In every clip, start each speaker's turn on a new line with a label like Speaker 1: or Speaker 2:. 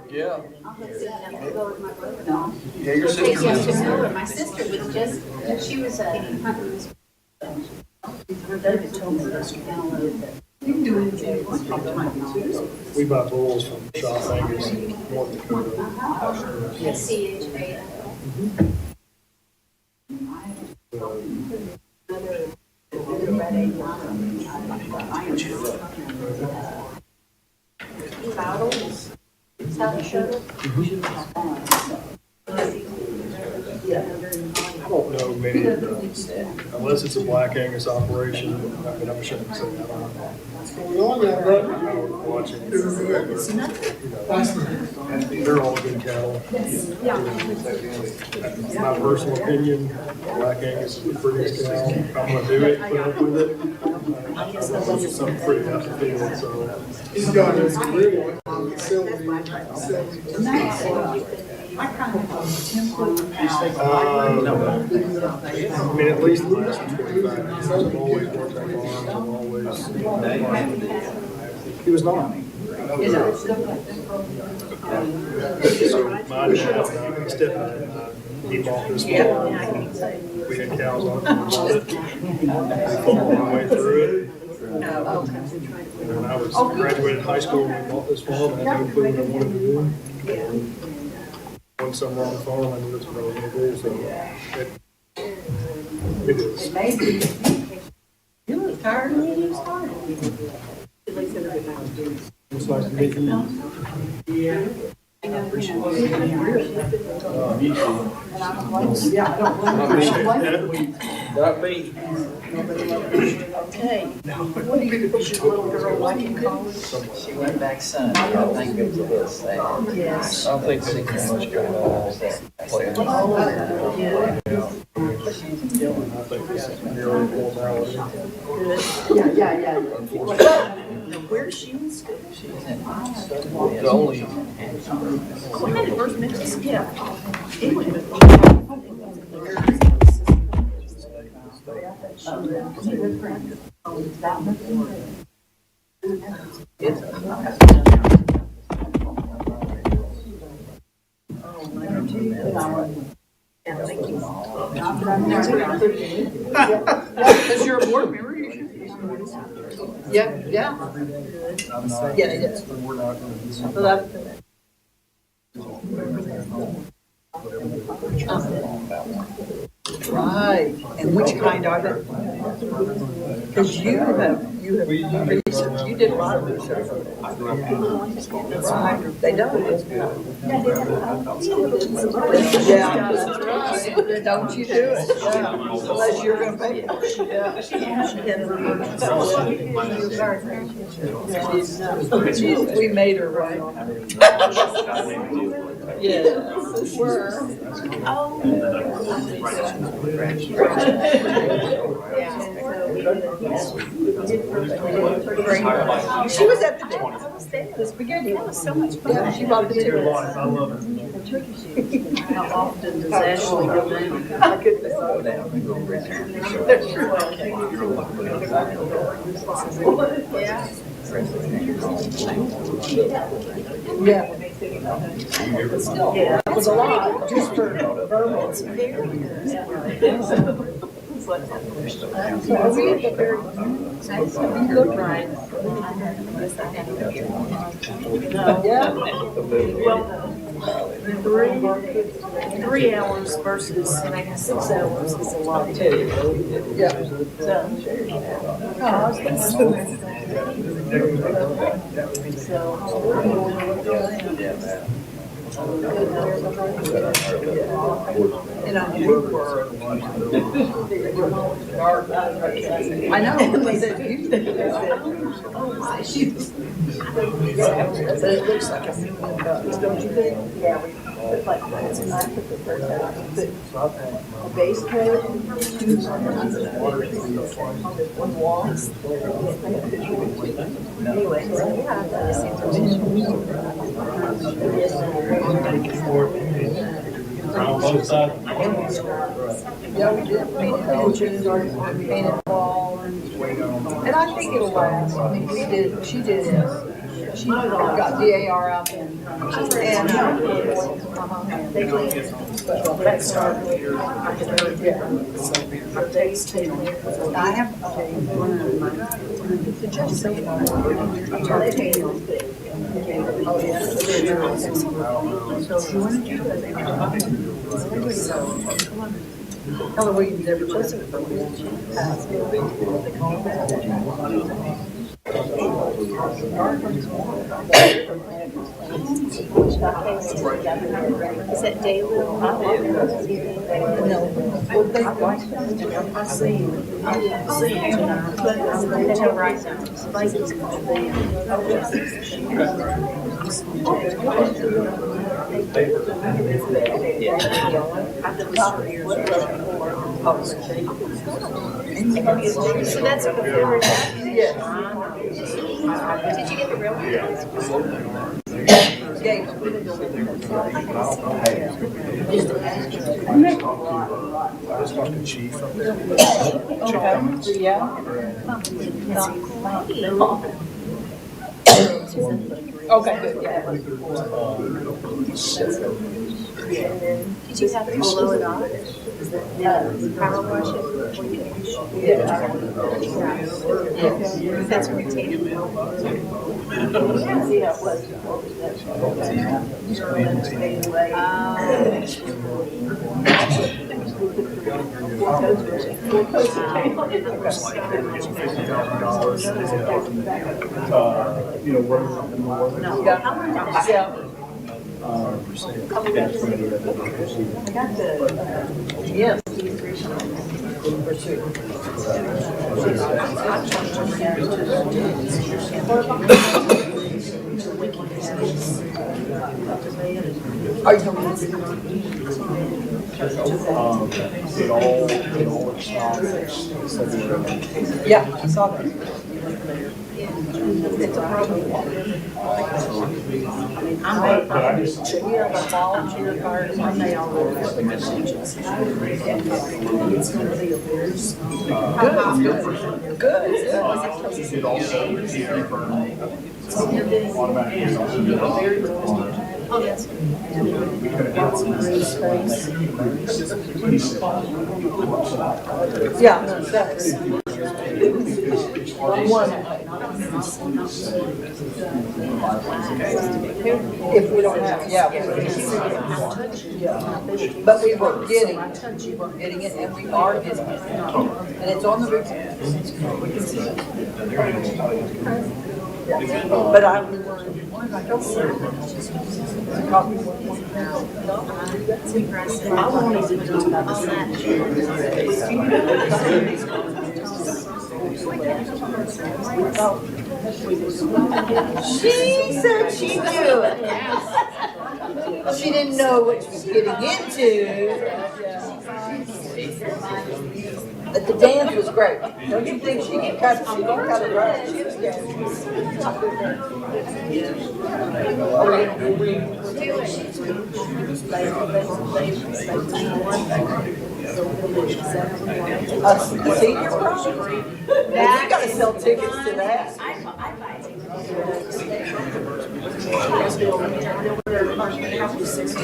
Speaker 1: Yeah.
Speaker 2: Yeah, your sister lives in there.
Speaker 3: My sister was just, she was hunting. David told me this to download that. You can do anything you want.
Speaker 4: We buy bulls from South Angus, North Dakota.
Speaker 3: Yes.
Speaker 4: I don't know many of them, unless it's a Black Angus operation. I mean, I'm sure I say that. I don't know. What's going on there, bro? I don't watch it. They're all good cattle. My personal opinion, Black Angus is the prettiest cow. I'm gonna do it, put up with it. It's something pretty out the field, so.
Speaker 5: He's got his career on
Speaker 4: I mean, at least the last 25 years, I've always worked on farms, I've always. He was not. So my dad, my stepdad, he bought this farm. We had cows on it, we bought it. We fought our way through it. When I was graduated high school, we bought this farm, and I had no clue what I wanted to do. One summer on the farm, I knew that's what I was gonna do, so it is.
Speaker 3: You look tired when you started.
Speaker 4: It's nice to meet you.
Speaker 1: Not me.
Speaker 3: Okay. What do you, was your little girl like in college?
Speaker 1: She went back Sunday. I think it was a little sad.
Speaker 3: Yes.
Speaker 1: I don't think she can much going on that playing.
Speaker 3: Yeah.
Speaker 4: I think this is nearly 4 hours.
Speaker 3: Yeah. Where's she in school?
Speaker 1: She's in the only.
Speaker 3: When did it first mention? Yeah. Because you're a board member, you should. Yeah. It is. Right, and which kind are they? Because you did a lot of research. Right, they don't. Yeah, that's right. Don't you do it, unless you're gonna pay for it. Yeah. We made her right. Yeah. She was at the dinner. I was there. The spaghetti was so much fun. Yeah, she brought the two.
Speaker 4: I love it.
Speaker 3: How often does Ashley go down?
Speaker 1: I couldn't go down and go return.
Speaker 3: Yeah. Yeah, it was a lot, just for verbal. You look right. Yeah. Well, 3 hours versus 6 hours is a lot too. Yeah. And I know, they said you think but it looks like $1 million, don't you think? Yeah, we put like that. And I put the first out, I put a base coat, one wall. Anyway, so yeah, I've done this
Speaker 4: On both sides.
Speaker 3: yeah, we did painted benches, painted wall, and I think it'll last. I mean, she did, she got DAR out and They leave. That started. I have. Oh, yeah. Keller Williams never chosen it for me.
Speaker 2: Is that daily?
Speaker 3: I see.
Speaker 2: They have rhizomes. So that's a before that?
Speaker 3: Yes.
Speaker 2: Did you get the real one?
Speaker 4: I just talked to Chief up there. Chief Cummins.
Speaker 3: Okay, good, yeah.
Speaker 2: Did you have to blow it off? Power wash it? That's routine.
Speaker 3: See how it was.
Speaker 4: You know, working up in the water.
Speaker 3: Yeah. I got the, yes. Are you talking about? Yeah, I saw that. It's a problem. We have a volunteer card, and they all work. It's gonna be a very. Good.
Speaker 4: It also
Speaker 2: Oh, that's
Speaker 3: Yeah, that's. If we don't have, yeah. But we were getting it, and we are getting it. And it's on the roof. But I was worried. I don't see it.
Speaker 2: that's impressive. I wanted to do all that.
Speaker 3: She said she knew it. She didn't know what she was getting into. But the dance was great. Don't you think she can cut a right? She was good. A senior prom? You gotta sell tickets to that.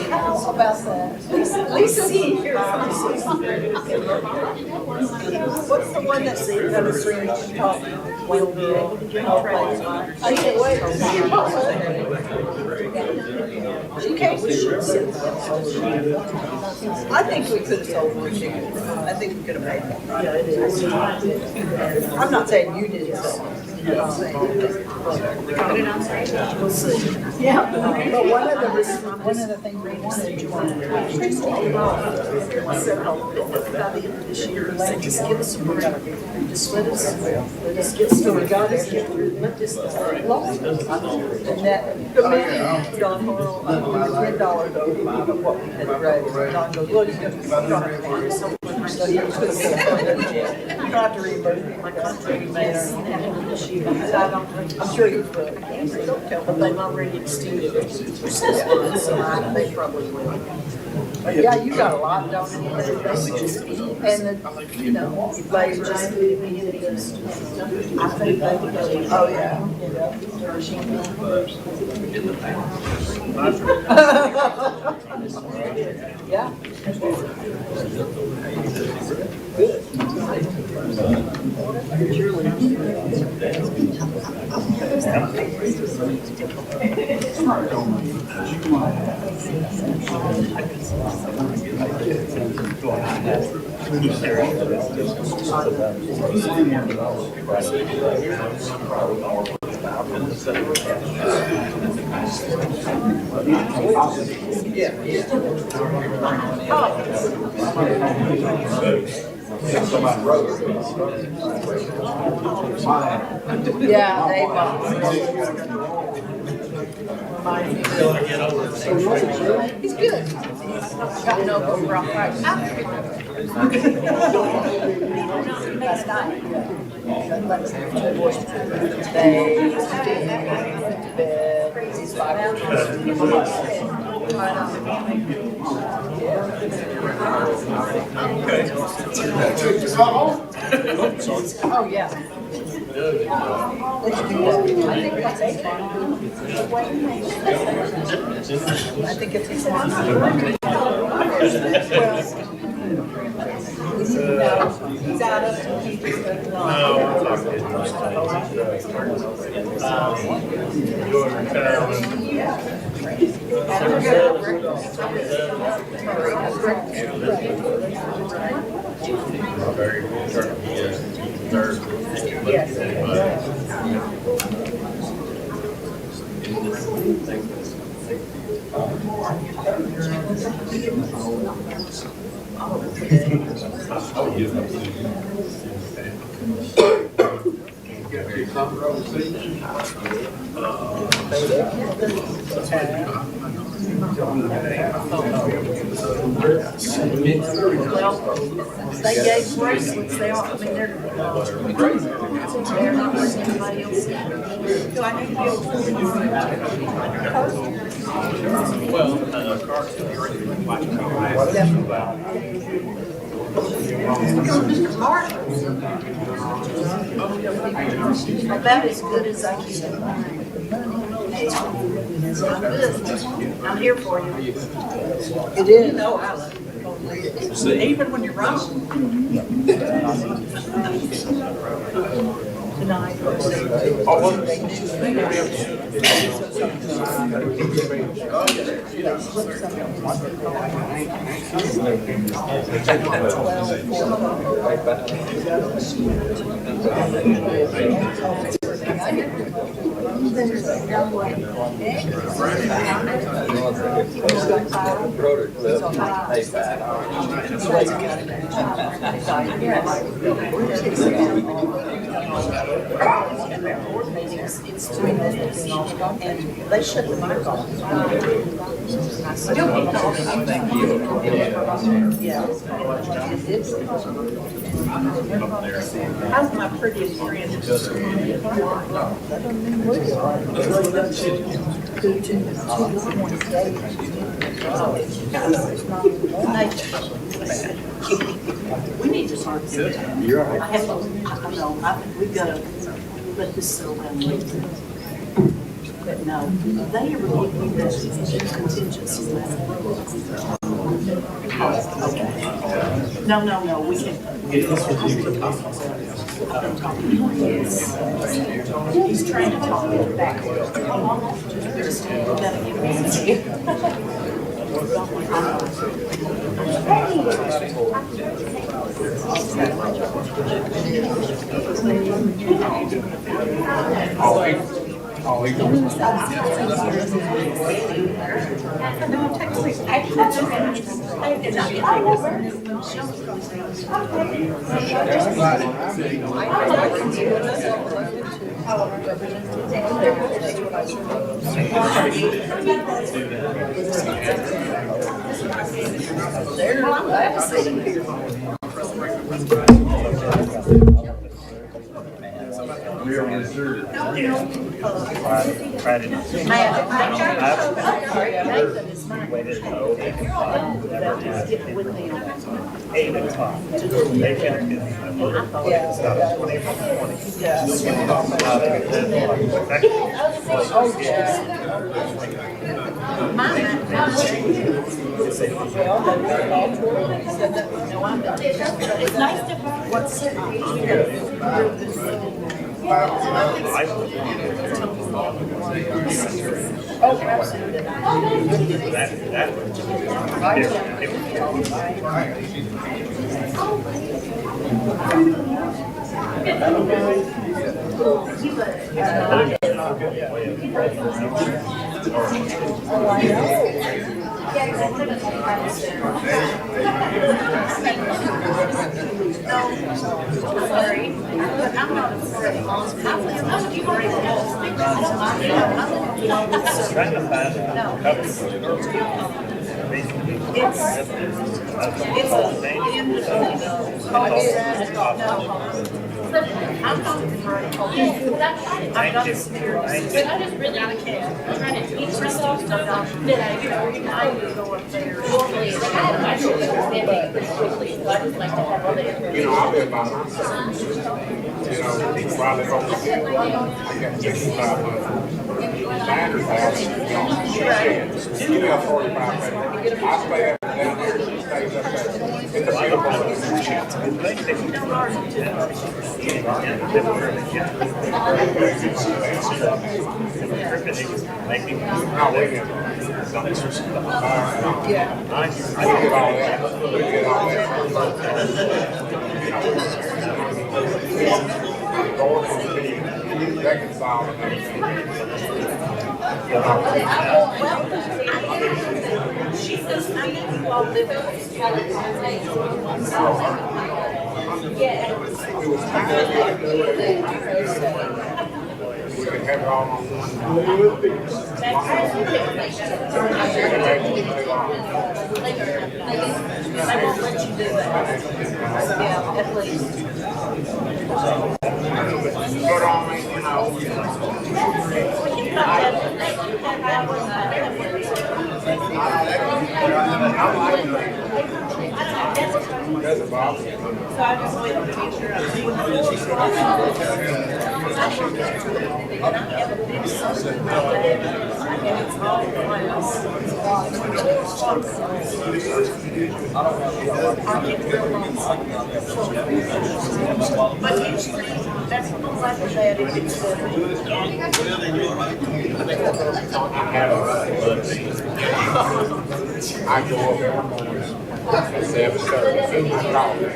Speaker 3: How about that? Lisa senior. What's the one that's the other three top? I can't wait. She came. I think we could have sold more tickets. I think we could have made more. I'm not saying you did it.
Speaker 2: Put it on straight.
Speaker 3: Yeah, but one of the things we wanted, you wanted to.
Speaker 6: By the end of this year, he said, just give us a break. Just let us get started. God is getting, let this.
Speaker 3: And that, the man, Don Horrell, $10 over what we had raised. Don goes, well, you can, so he was gonna get tried to reimburse me my contract made. I'm sure he would.
Speaker 6: but they've already extended it for 6 months, so they probably will.
Speaker 3: Yeah, you got a lot, don't you?
Speaker 6: They would just be,
Speaker 3: And the, you know,
Speaker 6: they would just be used. I think they would go.
Speaker 3: oh, yeah. Yeah. Yeah, they He's good. Got no rock right.
Speaker 2: Next guy.
Speaker 3: He's 5 Oh, yeah. Let's do that. I think it's He's out of
Speaker 6: They gave bracelets, they all, I mean, they're not letting anybody else in. Do I need to about as good as I can. I'm good. I'm here for you.
Speaker 3: It is.
Speaker 6: You know I love you. Even when you're wrong. Tonight. It's 3 minutes, and they shut the mic off. I said, yeah. How's my prettiest friend? We need to start sometime. You're all right. I have to, I know, we've got to let this settle down later. But no, they are looking at contingency. Okay. No, we can't. He's trying to talk it back.
Speaker 5: We are inserted.
Speaker 4: Friday night.
Speaker 6: Nathan is mine.
Speaker 4: Waited till
Speaker 6: Get with them.
Speaker 4: 8 o'clock. They can't get. Started 20.
Speaker 6: It's nice to have what's sorry. I'm not afraid.
Speaker 4: Trying to find coverage.
Speaker 6: I'm not afraid. I'm not scared. But I just really, I can't. I'm trying to eat myself so that I can go up there.
Speaker 5: You know, I'll be about myself. You know, probably over here, I got 6,500. Sanders house, you know, she got 45 minutes. I stay up down there, she stays up there. It's a beautiful No, we get all that. We get all that. Going to be reconciled and everything.
Speaker 6: She says, I know you all live in
Speaker 5: We can have it all on one.
Speaker 6: I won't let you do that. Yeah, at least.
Speaker 5: Good on me, you know. That's a boss.
Speaker 6: So I just wait on the future. And I have a big son. And it's all glass. I get real lonesome. But usually, that's what I'm like with that. It's
Speaker 5: I go up there at 7:30, I call them.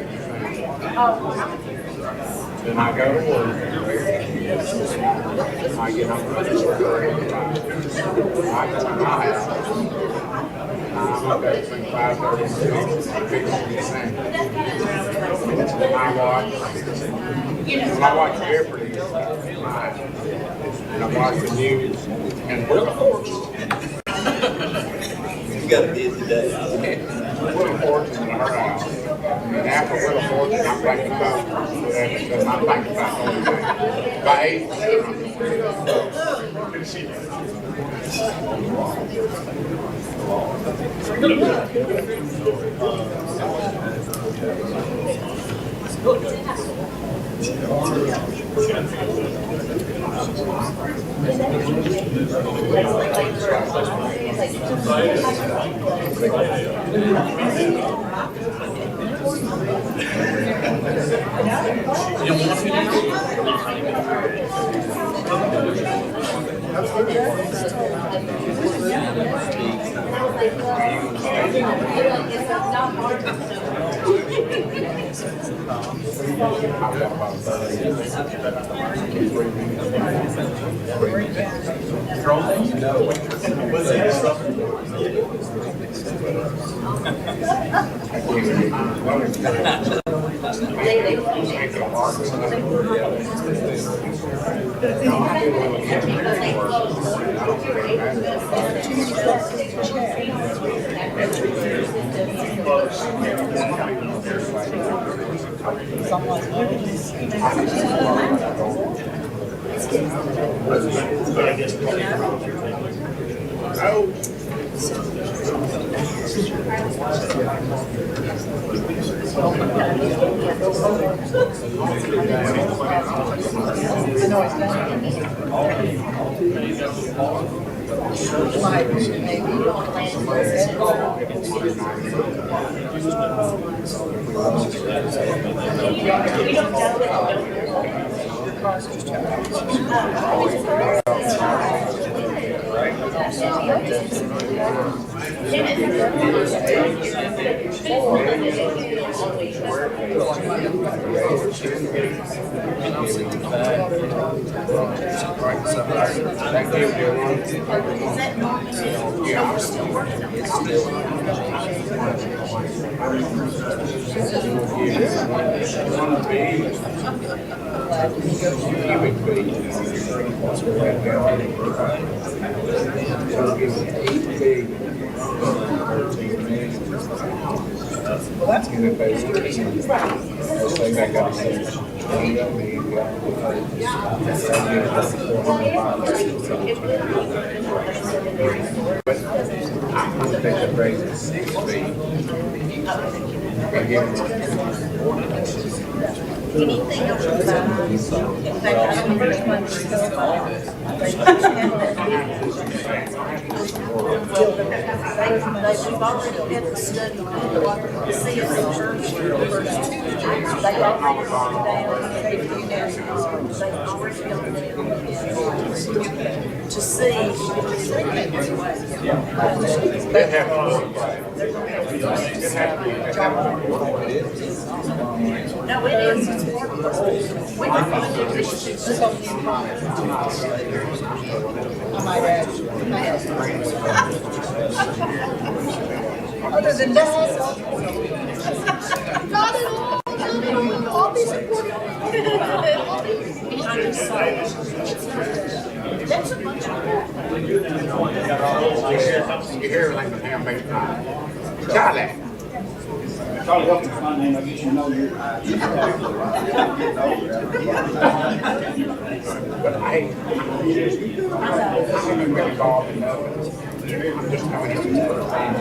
Speaker 5: Then I go to work. I get home. I go to my house. I'm up there between 5:30 and 6, fixing the same. Then I watch. Well, I watch Jeopardy live. And I watch the news. And we're the horse.
Speaker 1: You got a busy day.
Speaker 5: Wheel of Fortune in her house. And after Wheel of Fortune, I'm thinking about because I'm thinking about all the by
Speaker 3: Someone's
Speaker 2: Anything else? In fact, I don't know which one to go by. They've already had the study, see it in church for the first 2 years. They already wrote it down, they've already gone down to see if it's no, it is, it's important. We can find it.
Speaker 3: Other than that.
Speaker 2: Not at all. All these important. That's a bunch of.
Speaker 5: You hear like the damn bass line. Charlie.
Speaker 7: Charlie Elkins is my name, I guess you know you.
Speaker 5: But I haven't really called enough. I'm just coming in the first time.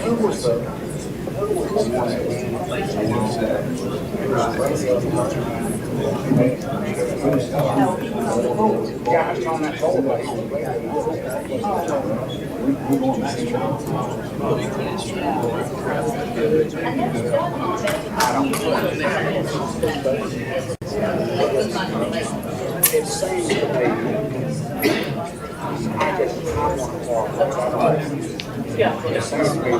Speaker 5: Who was the yeah, I was on that bowl. It seems to me, I want to walk. Yeah. It seems to me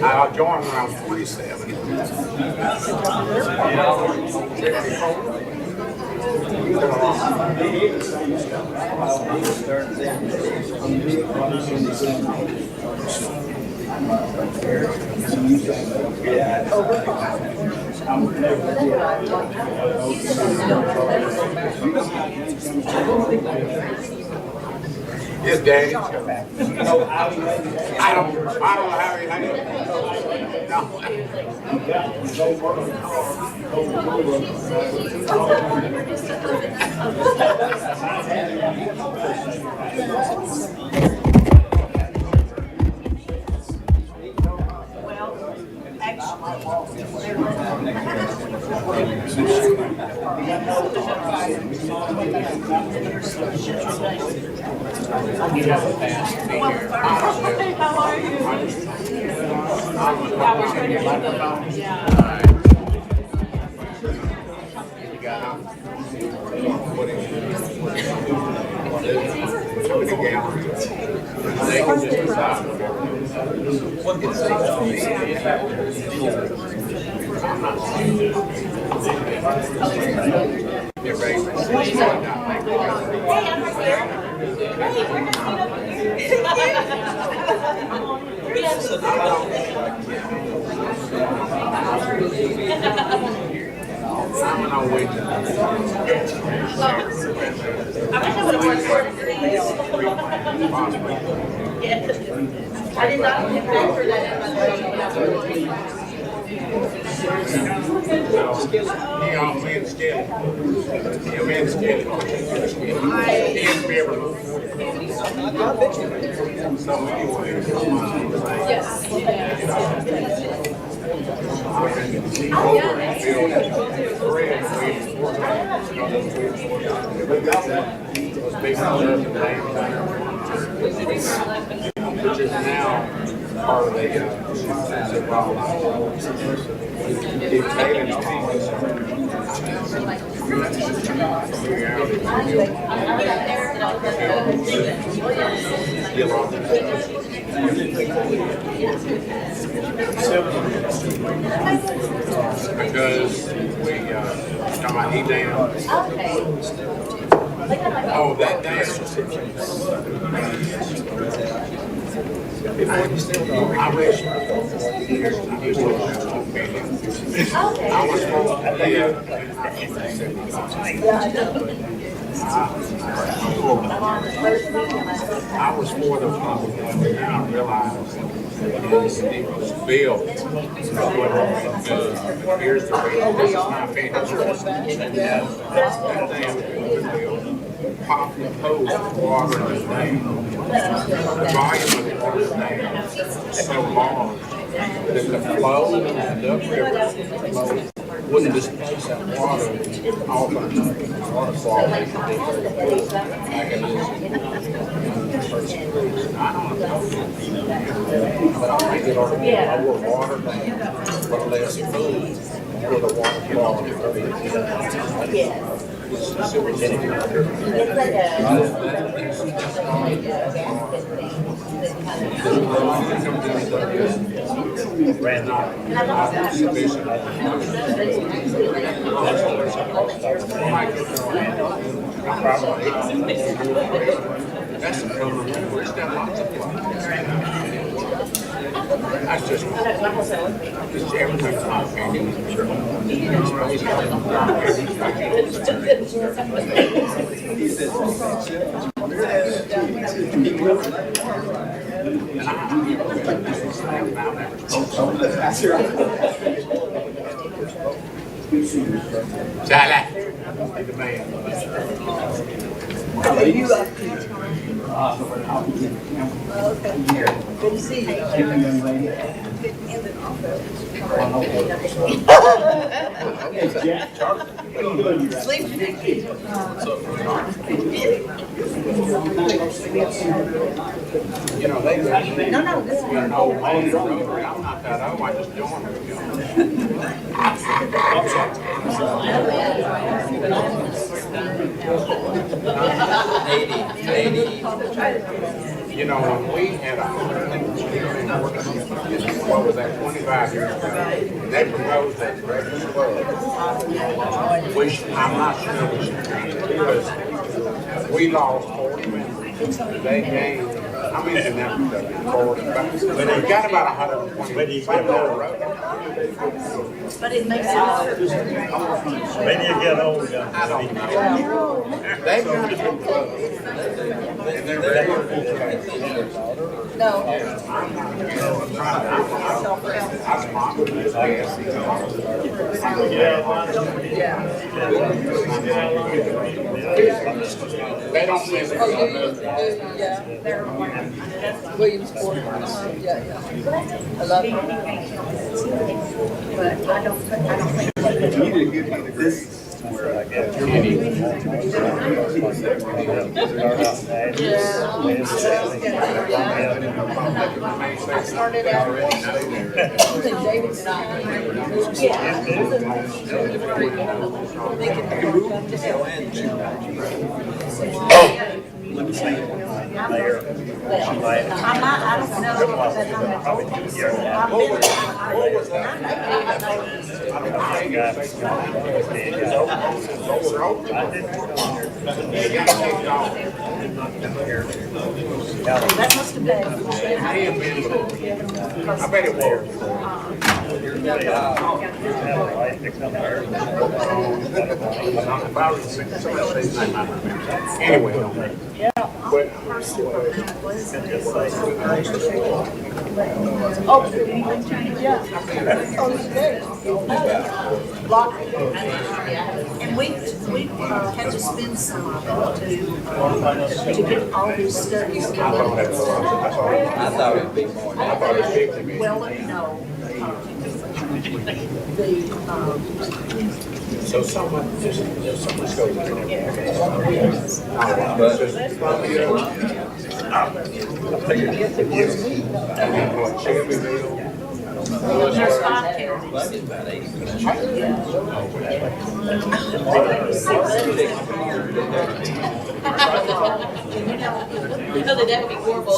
Speaker 5: I'll join around 47. His daddy. I don't have anything.
Speaker 6: How are you?
Speaker 5: You got many gallons. They can just decide.
Speaker 1: One can say,
Speaker 5: They're ready. I'm on way
Speaker 2: I did not factor that in my
Speaker 5: Yeah, man, scared. Yeah, man, scared. And Beverly. So anyway, which is now part of the because we talking about E-Dam. Oh, that dam. I wish I was supposed to be I was for the public, but now I realize it was built. Here's the reason. This is my opinion. That dam was built. Pop the hose of water in the dam. The volume of the water dam is so large that the flow of the Duck River wouldn't displace that water off of the waterfall. I don't know. But I think it ought to be a lower water dam, but less food for the waterfall. That's the problem. Where's that lots of that's just everything's my opinion. Salah, the man.
Speaker 3: Are you up to? Okay. Good to see you. Sleep.
Speaker 5: You know, they no, this is an old man. I'm not that old. I just joined You know, when we had what was that, 25 years ago, they proposed that breakfast club. I'm not sure we should, because we lost 40 members. They gained, how many did that become? 40. We got about 120.
Speaker 2: But it makes sense.
Speaker 4: When you get old,
Speaker 5: I don't know. They've got a good club. And they're very
Speaker 3: No.
Speaker 5: They don't miss it.
Speaker 3: Yeah. Williamsport. Yeah. I love it.
Speaker 2: But I don't think
Speaker 4: this where I get
Speaker 3: I started out David's not.
Speaker 4: let me see. there. She might.
Speaker 2: I don't know.
Speaker 4: Probably need a year and a half.
Speaker 2: That must have been.
Speaker 5: I bet it was. Anyway, but
Speaker 3: Oh, yeah.
Speaker 2: And we had to spend some of it to get all these studies
Speaker 5: I thought
Speaker 2: done.
Speaker 5: that was,
Speaker 1: I thought it'd be more.
Speaker 5: I thought it was 50 minutes.
Speaker 2: Well, no. The,
Speaker 5: So someone, just someone goes in there.
Speaker 2: there's 5 counties.
Speaker 1: But it's about 80%.
Speaker 8: You know that would be horrible.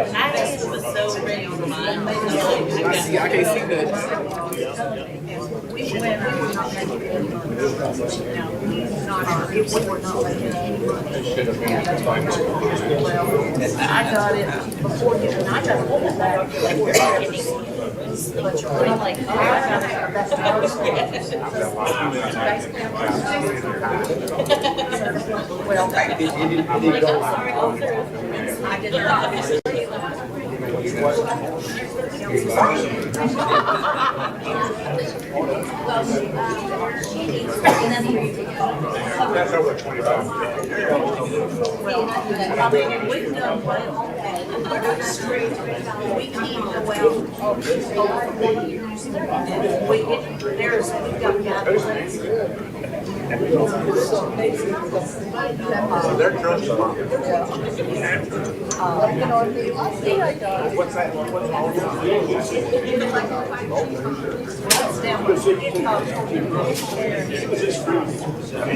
Speaker 8: I just was so ready for mine.
Speaker 1: I can't see that.
Speaker 2: We went, we were not making any money. We were not making any money.
Speaker 5: Should have been.
Speaker 2: I got it before you, and I got it back before you. But I'm like, oh, I got it, that's ours. Well,
Speaker 1: It didn't go.
Speaker 2: I did not.
Speaker 5: That's over 25.
Speaker 2: I mean, we've done well. We keep well over 40 years. And we've got guys.
Speaker 5: They're trust fund. What's that? What's all
Speaker 2: It's down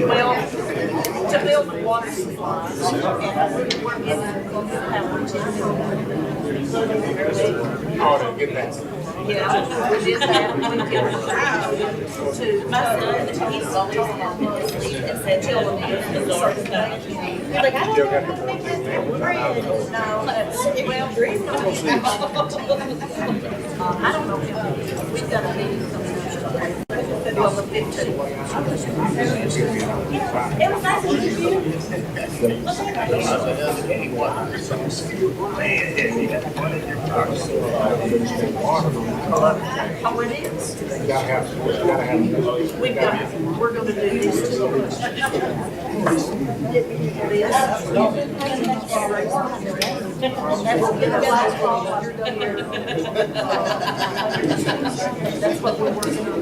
Speaker 2: well, to build the water supplies, and we're getting
Speaker 5: Oh, to get that.
Speaker 2: yeah, we did that, we did to my son, he's always and said, tell him, like, I
Speaker 5: Still
Speaker 2: don't
Speaker 5: got the
Speaker 2: know. No, that's, well, I don't know if we've got a meeting coming up. Well, the 15th. It was nice to meet you. Oh, it is.
Speaker 5: Gotta have.
Speaker 2: We're gonna do this too. That's what we're working on.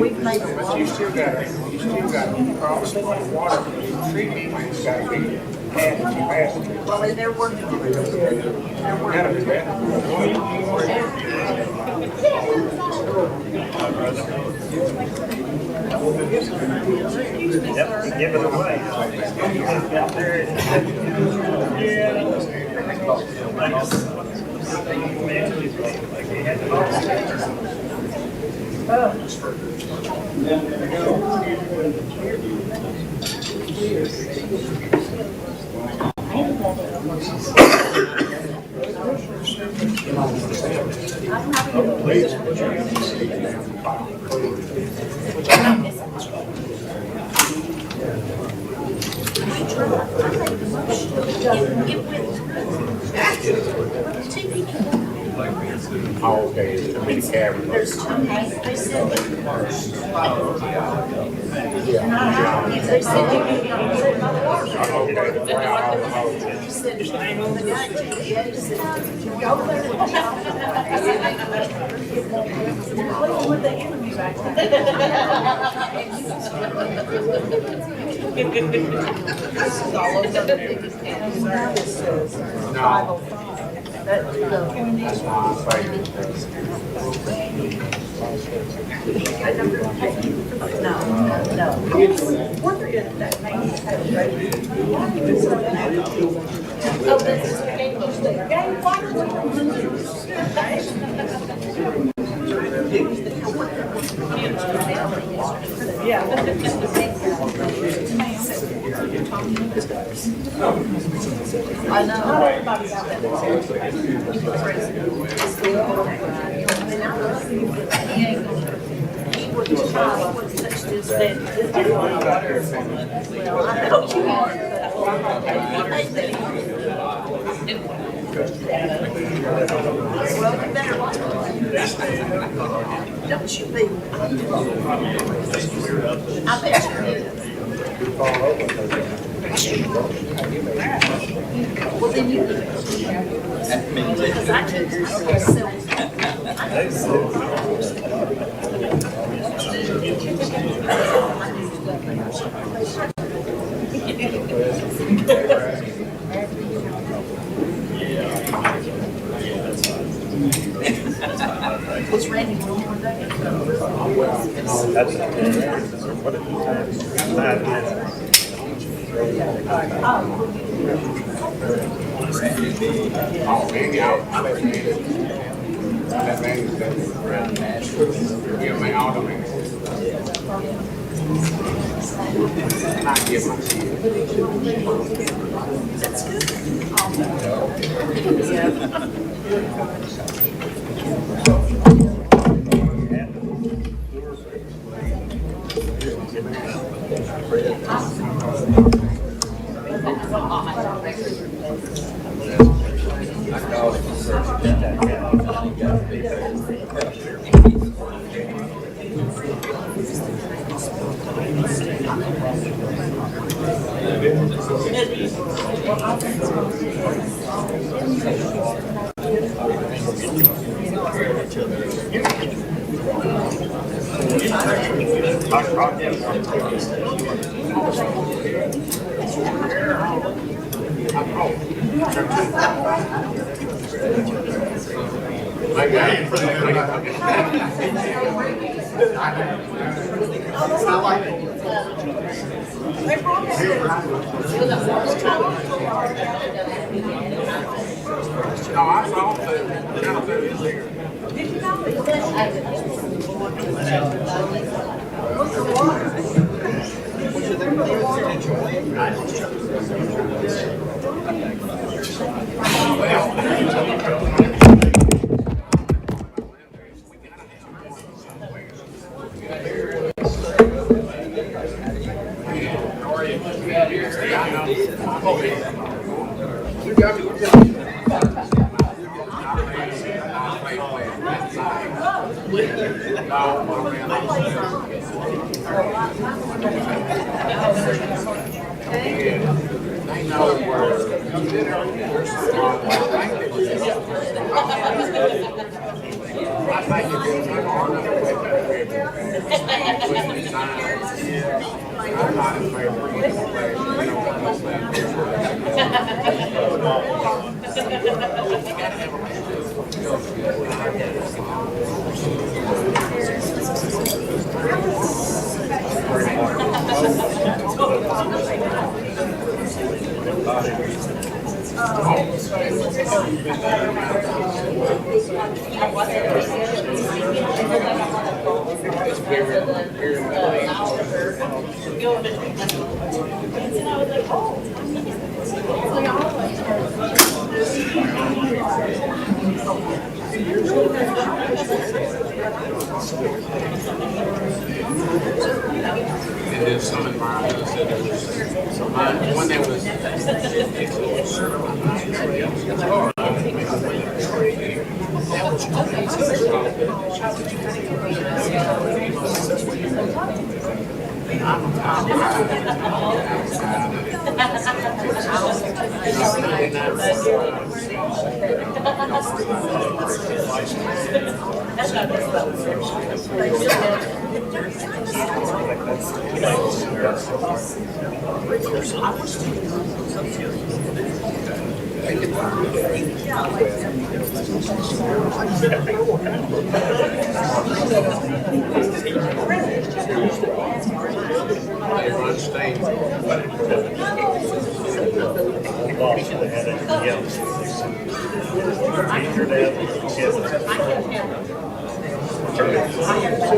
Speaker 2: We've made a lot.
Speaker 5: You still got cross water treatment plants gotta be added capacity.
Speaker 2: Well, they're working on it. They're working.
Speaker 5: Gotta do that.
Speaker 4: Yep, give it away. Out there.
Speaker 5: Oh, okay, it's too many cameras.
Speaker 2: There's two names. They said they said you need to put my water. He said, the guy at GPA said, you go there and talk. With the enemy back there. This is all over the biggest county. This says 505.
Speaker 5: That's why I say,
Speaker 2: No. Wonder if that man had a radio.
Speaker 8: Oh, this is your game.
Speaker 2: Game water. Yeah. I know. Don't you be. I bet you did. Well, then you. Because I could sell. Was Randy one more day?
Speaker 4: That's what it
Speaker 5: oh, Mandy, I bet Mandy. That Mandy's got yeah, man, all the man. I give my shit.
Speaker 2: That's
Speaker 5: No, I saw food. Now food is here. You got they know where I think it's I'm not in favor of and then some environmental said there was one that was They run state.
Speaker 4: Boss, they had it, yeah. Teacher, dad,
Speaker 6: I have to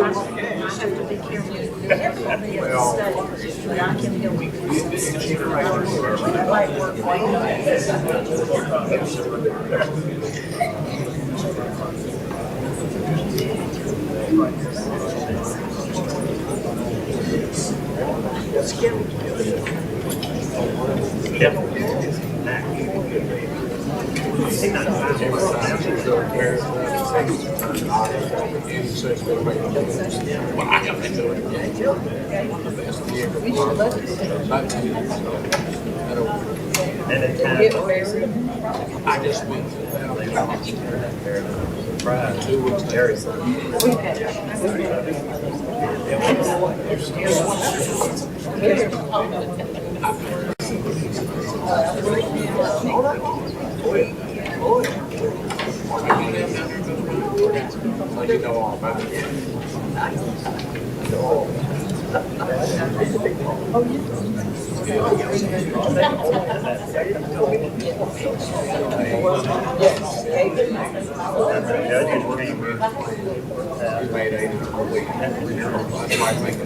Speaker 6: be careful. But I can help
Speaker 5: I just went through that. 2 weeks there. So you know all about it. You made 80 a week. Might make a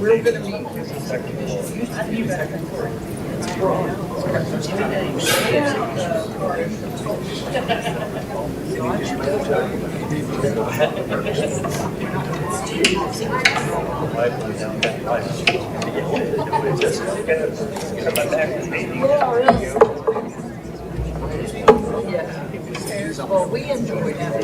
Speaker 3: Well, we enjoy that.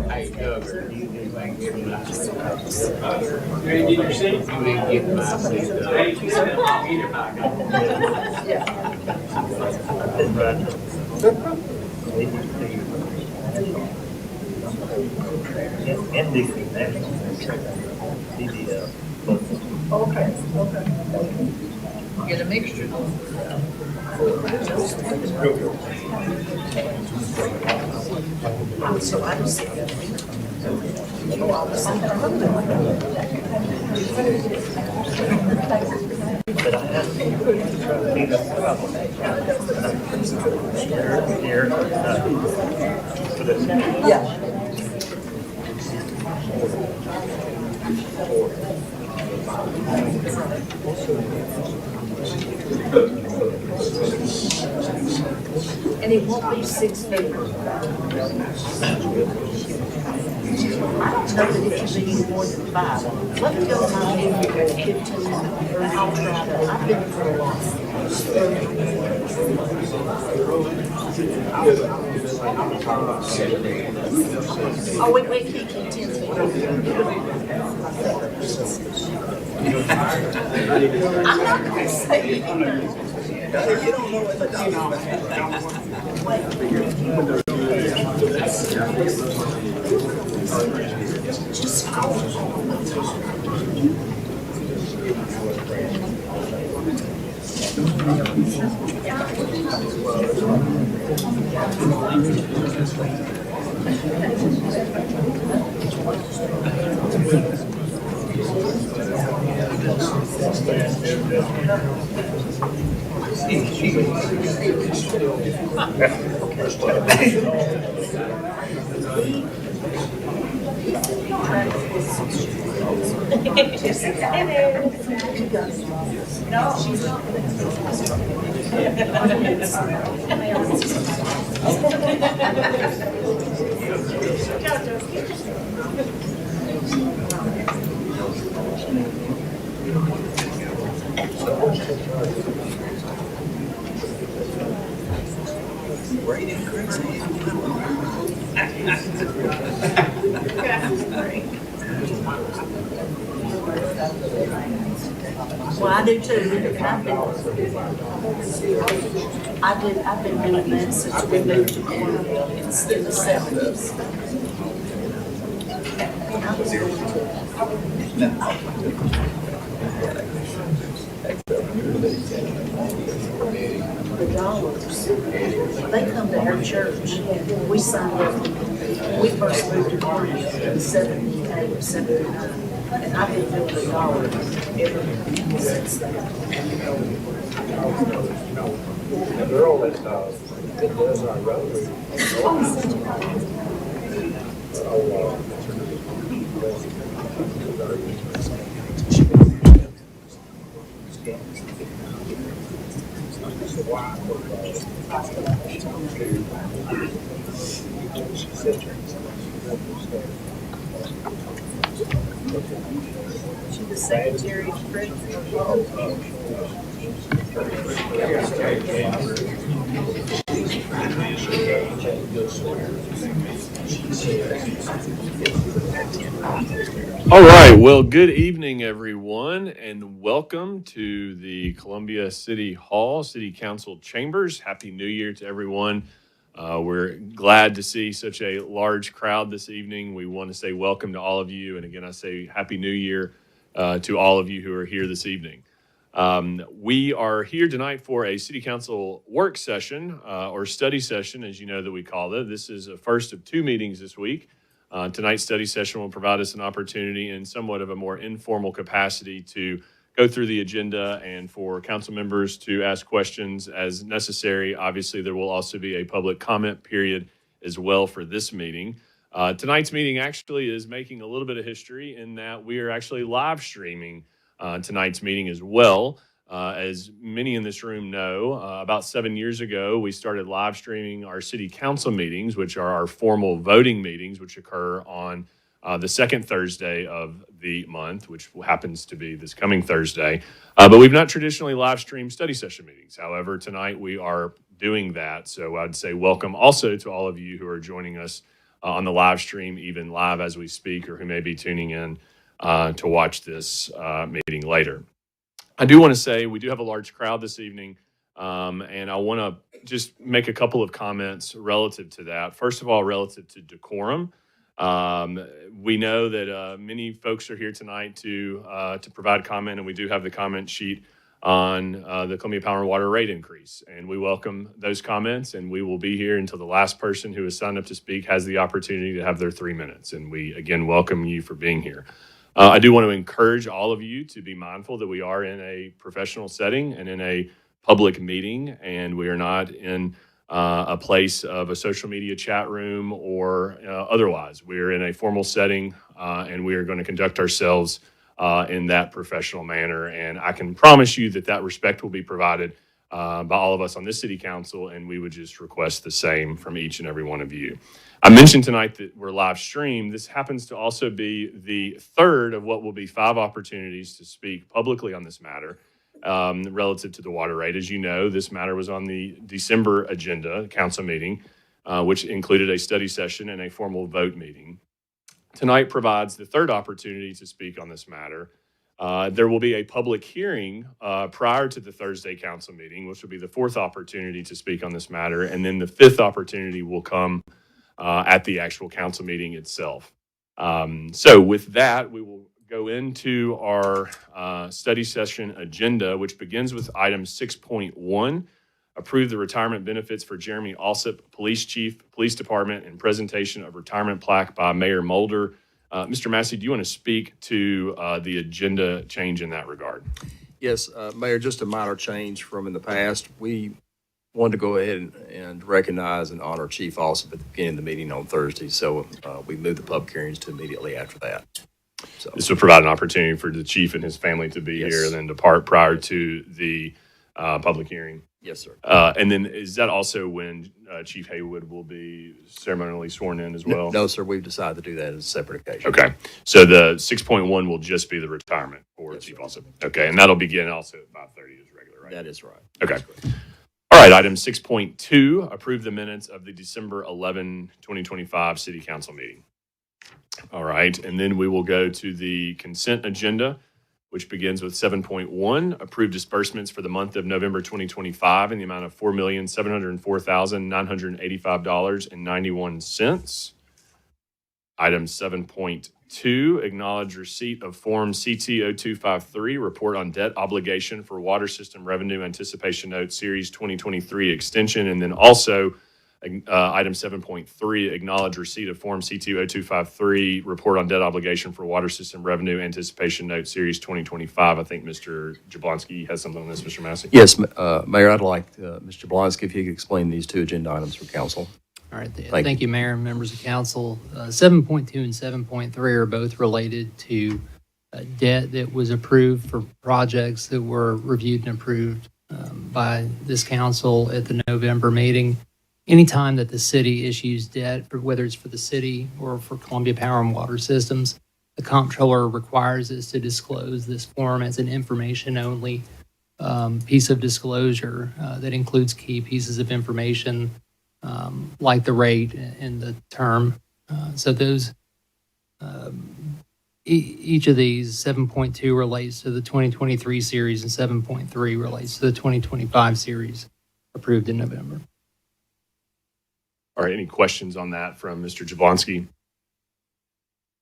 Speaker 5: Hey, Doug, you ain't getting my seat.
Speaker 7: You ain't get your seat?
Speaker 5: You ain't getting my seat, Doug.
Speaker 7: Hey, you said I'm either back.
Speaker 4: NBC National, CBS,
Speaker 3: Okay, okay. Get a mixture. So I just. Oh, I was thinking.
Speaker 4: but I have to see the problem. Here, for this.
Speaker 3: Yeah.
Speaker 6: And it won't be 6 figures. I don't know that it should be more than 5. Let me go to my meeting at 15, or I'll try that. I've been for a while. Oh, wait, Kiki, 10 figures. I'm not gonna say it. Well, I do too. I've been doing that since we moved to Cornwall in the 70s. The dollars, they come to our church. We signed up, we first moved to Cornwall in 78, 79. And I've been doing the dollars ever since then.
Speaker 5: The girl that does our road.
Speaker 6: She's the secretary of
Speaker 9: All right. Well, good evening, everyone, and welcome to the Columbia City Hall City Council chambers. Happy New Year to everyone. We're glad to see such a large crowd this evening. We want to say welcome to all of you. And again, I say Happy New Year to all of you who are here this evening. We are here tonight for a City Council work session or study session, as you know that we call it. This is the first of two meetings this week. Tonight's study session will provide us an opportunity in somewhat of a more informal capacity to go through the agenda and for council members to ask questions as necessary. Obviously, there will also be a public comment period as well for this meeting. Tonight's meeting actually is making a little bit of history in that we are actually live streaming tonight's meeting as well. As many in this room know, about 7 years ago, we started live streaming our city council meetings, which are our formal voting meetings, which occur on the second Thursday of the month, which happens to be this coming Thursday. But we've not traditionally live streamed study session meetings. However, tonight we are doing that. So I'd say welcome also to all of you who are joining us on the live stream, even live as we speak, or who may be tuning in to watch this meeting later. I do want to say we do have a large crowd this evening, and I want to just make a couple of comments relative to that. First of all, relative to decorum. We know that many folks are here tonight to provide comment, and we do have the comment sheet on the Columbia Power and Water rate increase. And we welcome those comments, and we will be here until the last person who has signed up to speak has the opportunity to have their 3 minutes. And we, again, welcome you for being here. I do want to encourage all of you to be mindful that we are in a professional setting and in a public meeting, and we are not in a place of a social media chat room or otherwise. We're in a formal setting, and we are going to conduct ourselves in that professional manner. And I can promise you that that respect will be provided by all of us on this city council, and we would just request the same from each and every one of you. I mentioned tonight that we're live streamed. This happens to also be the third of what will be 5 opportunities to speak publicly on this matter relative to the water rate. As you know, this matter was on the December agenda, council meeting, which included a study session and a formal vote meeting. Tonight provides the third opportunity to speak on this matter. There will be a public hearing prior to the Thursday council meeting, which will be the fourth opportunity to speak on this matter. And then the fifth opportunity will come at the actual council meeting itself. So with that, we will go into our study session agenda, which begins with item 6.1, approve the retirement benefits for Jeremy Alsop, Police Chief, Police Department, and presentation of retirement plaque by Mayor Mulder. Mr. Massey, do you want to speak to the agenda change in that regard?
Speaker 10: Yes, Mayor, just a minor change from in the past. We wanted to go ahead and recognize and honor Chief Alsop at the beginning of the meeting on Thursday, so we moved the public hearings to immediately after that. So,
Speaker 9: This would provide an opportunity for the chief and his family to be
Speaker 10: Yes.
Speaker 9: here and then depart prior to the public hearing.
Speaker 10: yes, sir.
Speaker 9: And then is that also when Chief Haywood will be ceremonially sworn in as well?
Speaker 10: No, sir, we've decided to do that as a separate occasion.
Speaker 9: Okay, so the 6.1 will just be the retirement for
Speaker 10: Yes,
Speaker 9: Chief
Speaker 10: sir.
Speaker 9: Alsop. Okay, and that'll begin also at 5:30 as regular, right?
Speaker 10: That is right.
Speaker 9: Okay. All right, item 6.2, approve the minutes of the December 11, 2025 City Council meeting. All right, and then we will go to the consent agenda, which begins with 7.1, approve disbursements for the month of November 2025 in the amount of $4,704,985.91. Item 7.2, acknowledge receipt of Form CT-0253, report on debt obligation for Water System Revenue Anticipation Note Series 2023 extension, and then also item 7.3, acknowledge receipt of Form CT-0253, report on debt obligation for Water System Revenue Anticipation Note Series 2025. I think Mr. Jablonski has something on this, Mr. Massey.
Speaker 10: Yes, Mayor, I'd like Mr. Jablonski, if you could explain these two agenda items for council.
Speaker 11: All right,
Speaker 10: Thank
Speaker 11: thank you, Mayor and members of council. 7.2 and 7.3 are both related to debt that was approved for projects that were reviewed and approved by this council at the November meeting. Anytime that the city issues debt, for whether it's for the city or for Columbia Power and Water Systems, the comptroller requires us to disclose this form as an information-only piece of disclosure that includes key pieces of information like the rate and the term. So those, each of these, 7.2 relates to the 2023 series and 7.3 relates to the 2025 series approved in November.
Speaker 9: All right, any questions on that from Mr. Jablonski?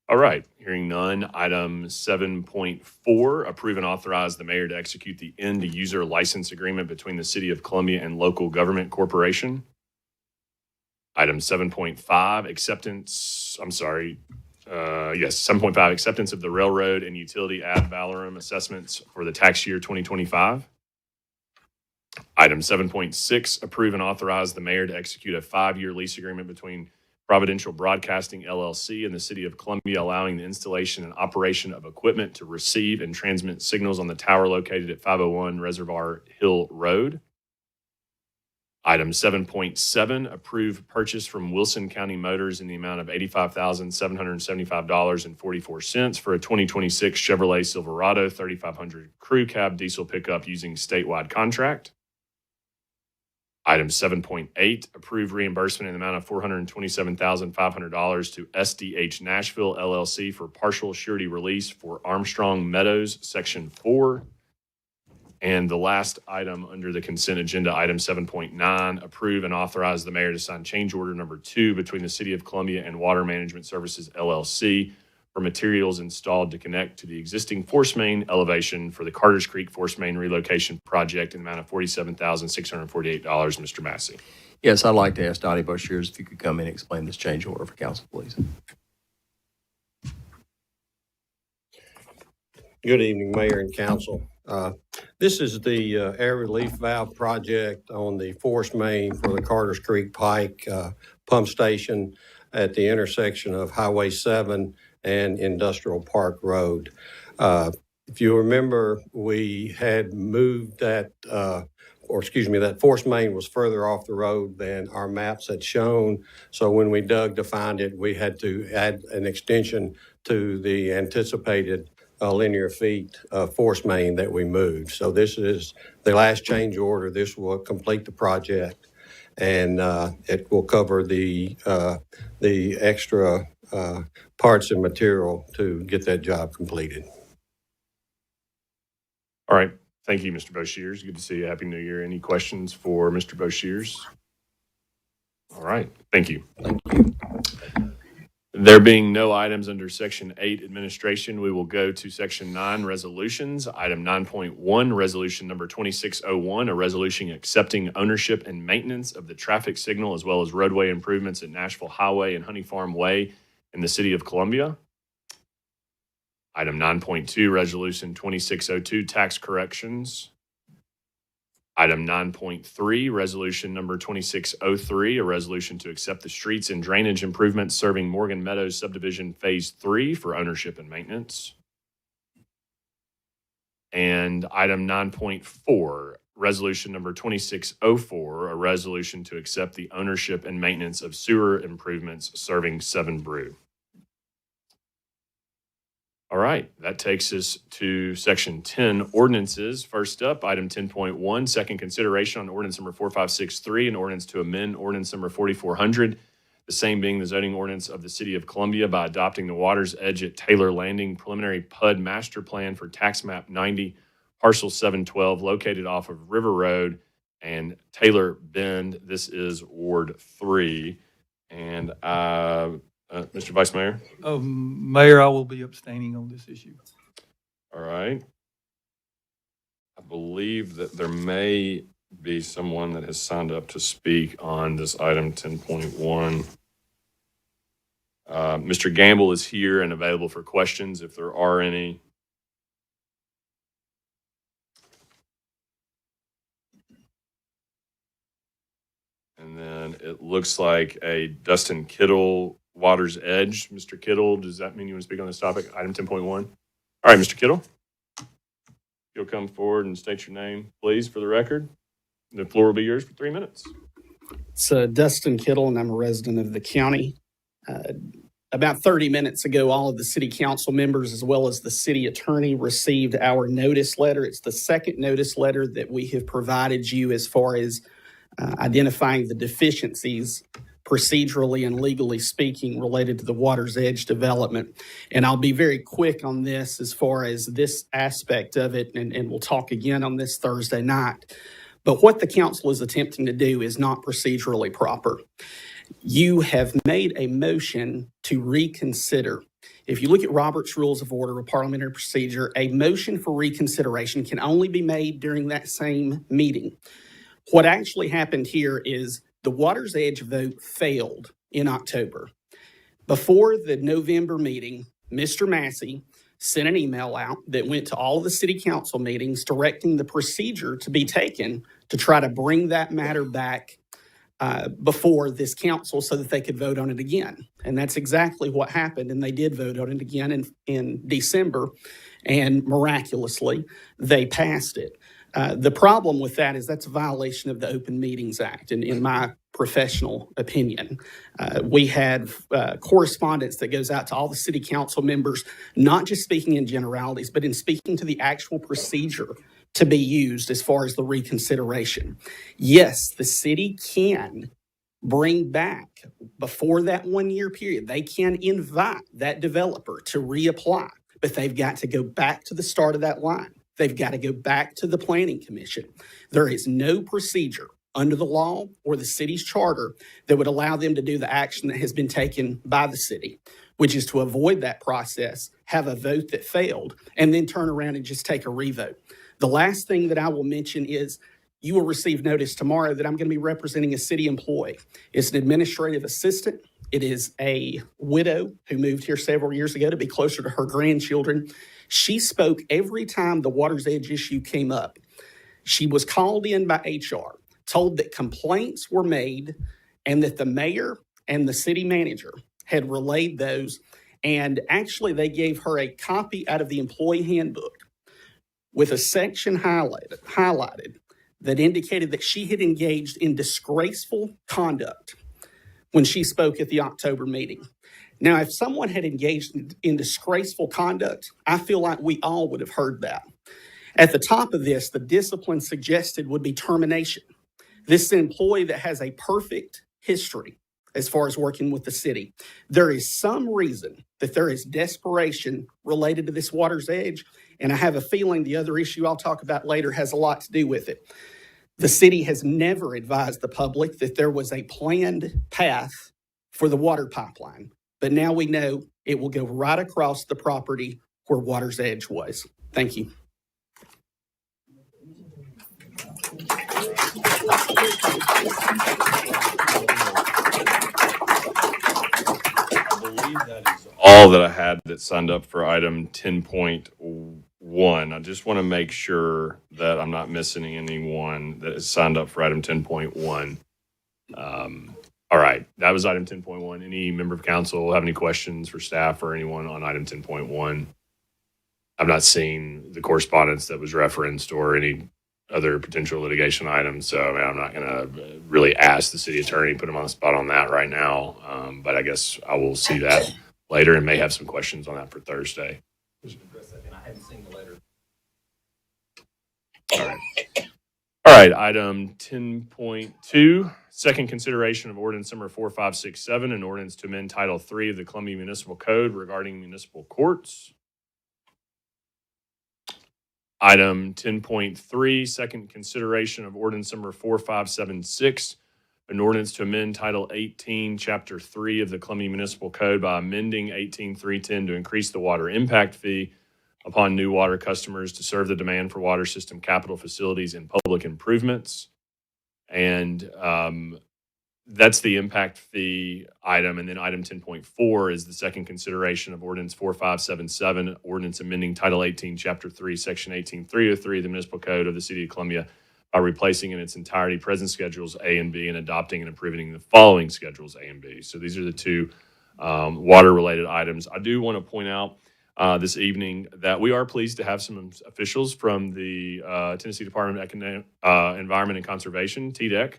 Speaker 9: All right, hearing none. Item 7.4, approve and authorize the mayor to execute the end-user license agreement between the City of Columbia and Local Government Corporation. Item 7.5, acceptance, 7.5, acceptance of the railroad and utility ad valorem assessments for the tax year 2025. Item 7.6, approve and authorize the mayor to execute a 5-year lease agreement between Providential Broadcasting LLC and the City of Columbia, allowing the installation and operation of equipment to receive and transmit signals on the tower located at 501 Reservoir Hill Road. Item 7.7, approve purchase from Wilson County Motors in the amount of $85,775.44 for a 2026 Chevrolet Silverado 3500 crew cab diesel pickup using statewide contract. Item 7.8, approve reimbursement in the amount of $427,500 to SDH Nashville LLC for partial surety release for Armstrong Meadows, Section 4. And the last item under the consent agenda, item 7.9, approve and authorize the mayor to sign change order number 2 between the City of Columbia and Water Management Services LLC for materials installed to connect to the existing force main elevation for the Carters Creek Force Main Relocation Project in the amount of $47,648. Mr. Massey.
Speaker 10: Yes, I'd like to ask Donnie Bushears if you could come in and explain this change order for council, please.
Speaker 12: Good evening, Mayor and Council. This is the air relief valve project on the force main for the Carters Creek Pike pump station at the intersection of Highway 7 and Industrial Park Road. If you remember, we had moved that, that force main was further off the road than our maps had shown. So when we dug to find it, we had to add an extension to the anticipated linear feet force main that we moved. So this is the last change order. This will complete the project, and it will cover the extra parts and material to get that job completed.
Speaker 9: All right. Thank you, Mr. Bushears. Good to see you. Happy New Year. Any questions for Mr. Bushears? All right. Thank you.
Speaker 10: Thank you.
Speaker 9: There being no items under Section 8 Administration, we will go to Section 9 Resolutions. Item 9.1, Resolution Number 2601, a resolution accepting ownership and maintenance of the traffic signal as well as roadway improvements at Nashville Highway and Honey Farm Way in the City of Columbia. Item 9.2, Resolution 2602, Tax Corrections. Item 9.3, resolution number 2603, a resolution to accept the streets and drainage improvements serving Morgan Meadows subdivision Phase 3 for ownership and maintenance. And item 9.4, resolution number 2604, a resolution to accept the ownership and maintenance of sewer improvements serving Seven Brew. All right, that takes us to section 10, ordinances. First up, item 10.1, second consideration on ordinance number 4563, an ordinance to amend ordinance number 4400, the same being the zoning ordinance of the City of Columbia by adopting the Water's Edge at Taylor Landing preliminary PUD master plan for tax map 90, parcel 712, located off of River Road and Taylor Bend. This is Ward 3. And Mr. Vice Mayor?
Speaker 13: Mayor, I will be abstaining on this issue.
Speaker 9: All right. I believe that there may be someone that has signed up to speak on this item 10.1. Mr. Gamble is here and available for questions if there are any. And then it looks like a Dustin Kittle, Water's Edge. Mr. Kittle, does that mean you want to speak on this topic? Item 10.1. All right, Mr. Kittle. You'll come forward and state your name, please, for the record. The floor will be yours for 3 minutes.
Speaker 14: It's Dustin Kittle, and I'm a resident of the county. About 30 minutes ago, all of the city council members, as well as the city attorney, received our notice letter. It's the second notice letter that we have provided you as far as identifying the deficiencies procedurally and legally speaking related to the Water's Edge development. And I'll be very quick on this as far as this aspect of it, and we'll talk again on this Thursday night. But what the council is attempting to do is not procedurally proper. You have made a motion to reconsider. If you look at Robert's Rules of Order of Parliamentary Procedure, a motion for reconsideration can only be made during that same meeting. What actually happened here is the Water's Edge vote failed in October. Before the November meeting, Mr. Massey sent an email out that went to all of the city council meetings directing the procedure to be taken to try to bring that matter back before this council so that they could vote on it again. And that's exactly what happened. And they did vote on it again in December. And miraculously, they passed it. The problem with that is that's a violation of the Open Meetings Act, in my professional opinion. We had correspondence that goes out to all the city council members, not just speaking in generalities, but in speaking to the actual procedure to be used as far as the reconsideration. Yes, the city can bring back before that 1 year period, they can invite that developer to reapply, but they've got to go back to the start of that line. They've got to go back to the Planning Commission. There is no procedure under the law or the city's charter that would allow them to do the action that has been taken by the city, which is to avoid that process, have a vote that failed, and then turn around and just take a revote. The last thing that I will mention is you will receive notice tomorrow that I'm going to be representing a city employee. It's an administrative assistant. It is a widow who moved here several years ago to be closer to her grandchildren. She spoke every time the Water's Edge issue came up. She was called in by HR, told that complaints were made and that the mayor and the city manager had relayed those. And actually, they gave her a copy out of the employee handbook with a section highlighted that indicated that she had engaged in disgraceful conduct when she spoke at the October meeting. Now, if someone had engaged in disgraceful conduct, I feel like we all would have heard that. At the top of this, the discipline suggested would be termination. This is an employee that has a perfect history as far as working with the city. There is some reason that there is desperation related to this Water's Edge, and I have a feeling the other issue I'll talk about later has a lot to do with it. The city has never advised the public that there was a planned path for the water pipeline, but now we know it will go right across the property where Water's Edge was. Thank you.
Speaker 9: I believe that is all that I had that signed up for item 10.1. 10.1. I just want to make sure that I'm not missing anyone that is signed up for item 10.1. All right, that was item 10.1. Any member of council have any questions for staff or anyone on item 10.1? I've not seen the correspondence that was referenced or any other potential litigation items, so I'm not going to really ask the city attorney, put him on the spot on that right now. But I guess I will see that later and may have some questions on that for Thursday.
Speaker 10: I haven't seen the letter.
Speaker 9: All right, item 10.2, second consideration of ordinance number 4567, an ordinance to amend Title III of the Columbia Municipal Code regarding municipal courts. Item 10.3, second consideration of ordinance number 4576, an ordinance to amend Title 18, Chapter 3 of the Columbia Municipal Code by amending 18.310 to increase the water impact fee upon new water customers to serve the demand for water system capital facilities and public improvements. And that's the impact fee item. And then item 10.4 is the second consideration of ordinance 4577, ordinance amending Title 18, Chapter 3, Section 18.303 of the Municipal Code of the City of Columbia by replacing in its entirety present schedules A and B and adopting and approving the following schedules A and B. So these are the two water-related items. I do want to point out this evening that we are pleased to have some officials from the Tennessee Department of Environment and Conservation, TDEC,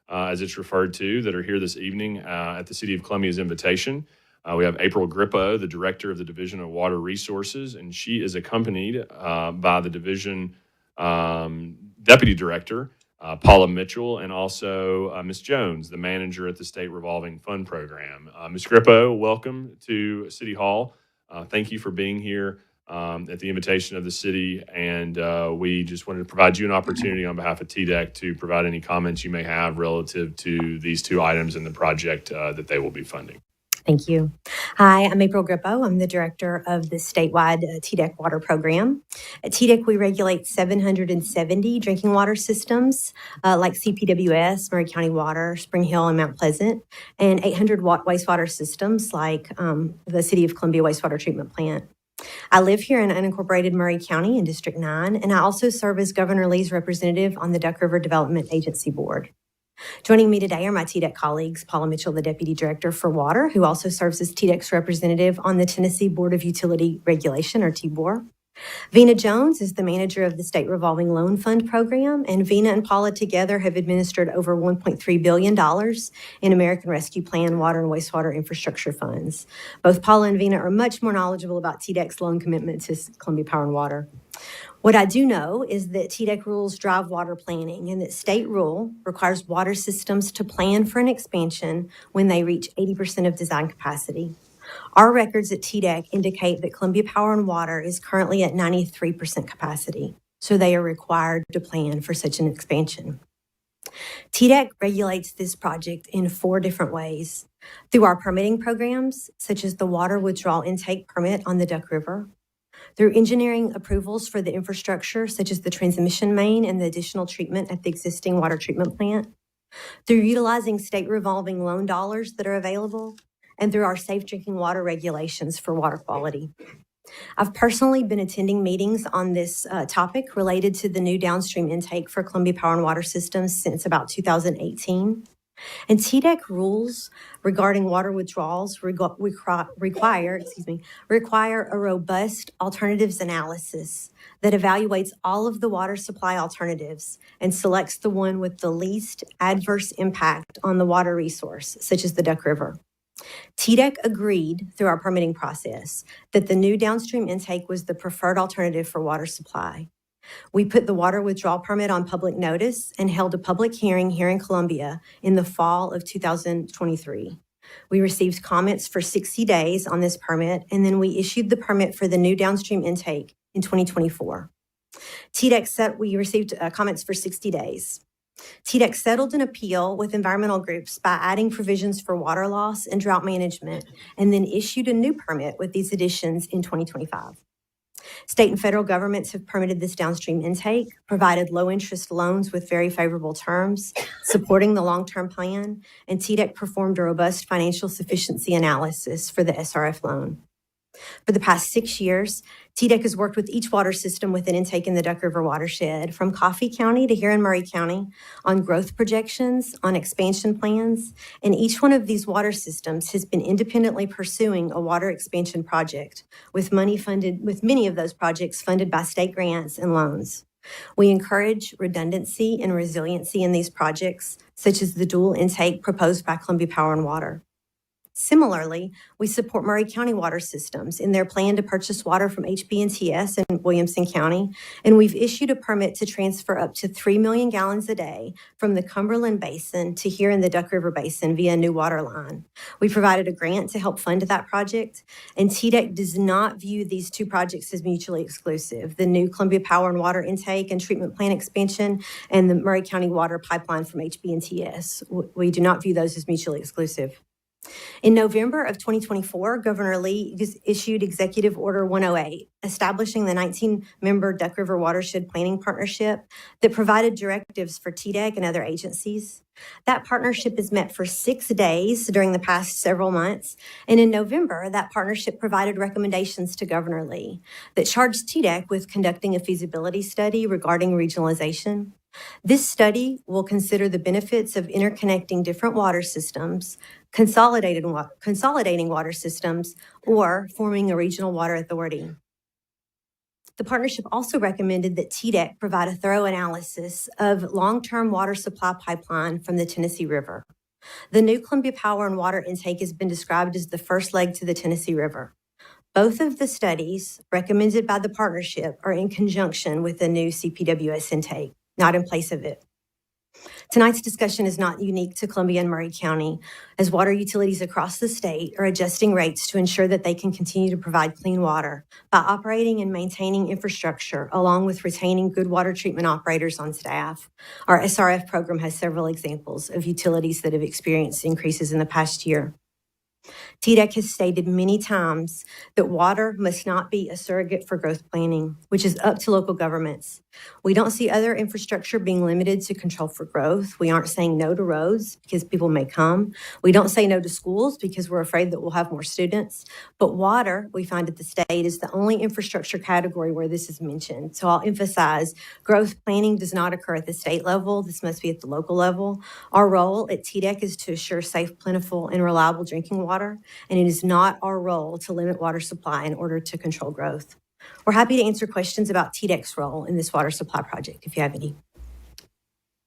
Speaker 9: as it's referred to, that are here this evening at the City of Columbia's invitation. We have April Grippo, the Director of the Division of Water Resources, and she is accompanied by the Division Deputy Director, Paula Mitchell, and also Ms. Jones, the Manager at the State Revolving Fund Program. Ms. Grippo, welcome to City Hall. Thank you for being here at the invitation of the city, and we just wanted to provide you an opportunity on behalf of TDEC to provide any comments you may have relative to these two items in the project that they will be funding.
Speaker 15: Thank you. Hi, I'm April Grippo. I'm the director of the statewide TDEC water program. At TDEC, we regulate 770 drinking water systems like CPWS, Murray County Water, Spring Hill, and Mount Pleasant, and 800 wastewater systems like the City of Columbia Wastewater Treatment Plant. I live here in unincorporated Murray County in District 9, and I also serve as Governor Lee's representative on the Duck River Development Agency Board. Joining me today are my TDEC colleagues, Paula Mitchell, the Deputy Director for Water, who also serves as TDEC's representative on the Tennessee Board of Utility Regulation, or TBOR. Vina Jones is the manager of the State Revolving Loan Fund Program, and Vina and Paula together have administered over $1.3 billion in American Rescue Plan water and wastewater infrastructure funds. Both Paula and Vina are much more knowledgeable about TDEC's loan commitment to Columbia Power and Water. What I do know is that TDEC rules drive water planning, and that state rule requires water systems to plan for an expansion when they reach 80% of design capacity. Our records at TDEC indicate that Columbia Power and Water is currently at 93% capacity, so they are required to plan for such an expansion. TDEC regulates this project in 4 different ways: through our permitting programs, such as the water withdrawal intake permit on the Duck River; through engineering approvals for the infrastructure, such as the transmission main and the additional treatment at the existing water treatment plant; through utilizing state revolving loan dollars that are available; and through our safe drinking water regulations for water quality. I've personally been attending meetings on this topic related to the new downstream intake for Columbia Power and Water Systems since about 2018. And TDEC rules regarding water withdrawals require a robust alternatives analysis that evaluates all of the water supply alternatives and selects the one with the least adverse impact on the water resource, such as the Duck River. TDEC agreed through our permitting process that the new downstream intake was the preferred alternative for water supply. We put the water withdrawal permit on public notice and held a public hearing here in Columbia in the fall of 2023. We received comments for 60 days on this permit, and then we issued the permit for the new downstream intake in 2024. We received comments for 60 days. TDEC settled an appeal with environmental groups by adding provisions for water loss and drought management, and then issued a new permit with these additions in 2025. State and federal governments have permitted this downstream intake, provided low-interest loans with very favorable terms, supporting the long-term plan, and TDEC performed a robust financial sufficiency analysis for the SRF loan. For the past 6 years, TDEC has worked with each water system with an intake in the Duck River watershed, from Coffee County to here in Murray County, on growth projections, on expansion plans, and each one of these water systems has been independently pursuing a water expansion project with many of those projects funded by state grants and loans. We encourage redundancy and resiliency in these projects, such as the dual intake proposed by Columbia Power and Water. Similarly, we support Murray County Water Systems in their plan to purchase water from HB&TS in Williamson County, and we've issued a permit to transfer up to 3 million gallons a day from the Cumberland Basin to here in the Duck River Basin via a new water line. We provided a grant to help fund that project, and TDEC does not view these two projects as mutually exclusive, the new Columbia Power and Water intake and treatment plant expansion and the Murray County Water pipeline from HB&TS. We do not view those as mutually exclusive. In November of 2024, Governor Lee issued Executive Order 108, establishing the 19-member Duck River Watershed Planning Partnership that provided directives for TDEC and other agencies. That partnership has met for 6 days during the past several months, and in November, that partnership provided recommendations to Governor Lee that charged TDEC with conducting a feasibility study regarding regionalization. This study will consider the benefits of interconnecting different water systems, consolidating water systems, or forming a regional water authority. The partnership also recommended that TDEC provide a thorough analysis of long-term water supply pipeline from the Tennessee River. The new Columbia Power and Water intake has been described as the first leg to the Tennessee River. Both of the studies recommended by the partnership are in conjunction with the new CPWS intake, not in place of it. Tonight's discussion is not unique to Columbia and Murray County, as water utilities across the state are adjusting rates to ensure that they can continue to provide clean water by operating and maintaining infrastructure, along with retaining good water treatment operators on staff. Our SRF program has several examples of utilities that have experienced increases in the past year. TDEC has stated many times that water must not be a surrogate for growth planning, which is up to local governments. We don't see other infrastructure being limited to control for growth. We aren't saying no to roads because people may come. We don't say no to schools because we're afraid that we'll have more students. But water, we find at the state, is the only infrastructure category where this is mentioned. So I'll emphasize, growth planning does not occur at the state level. This must be at the local level. Our role at TDEC is to assure safe, plentiful, and reliable drinking water, and it is not our role to limit water supply in order to control growth. We're happy to answer questions about TDEC's role in this water supply project, if you have any.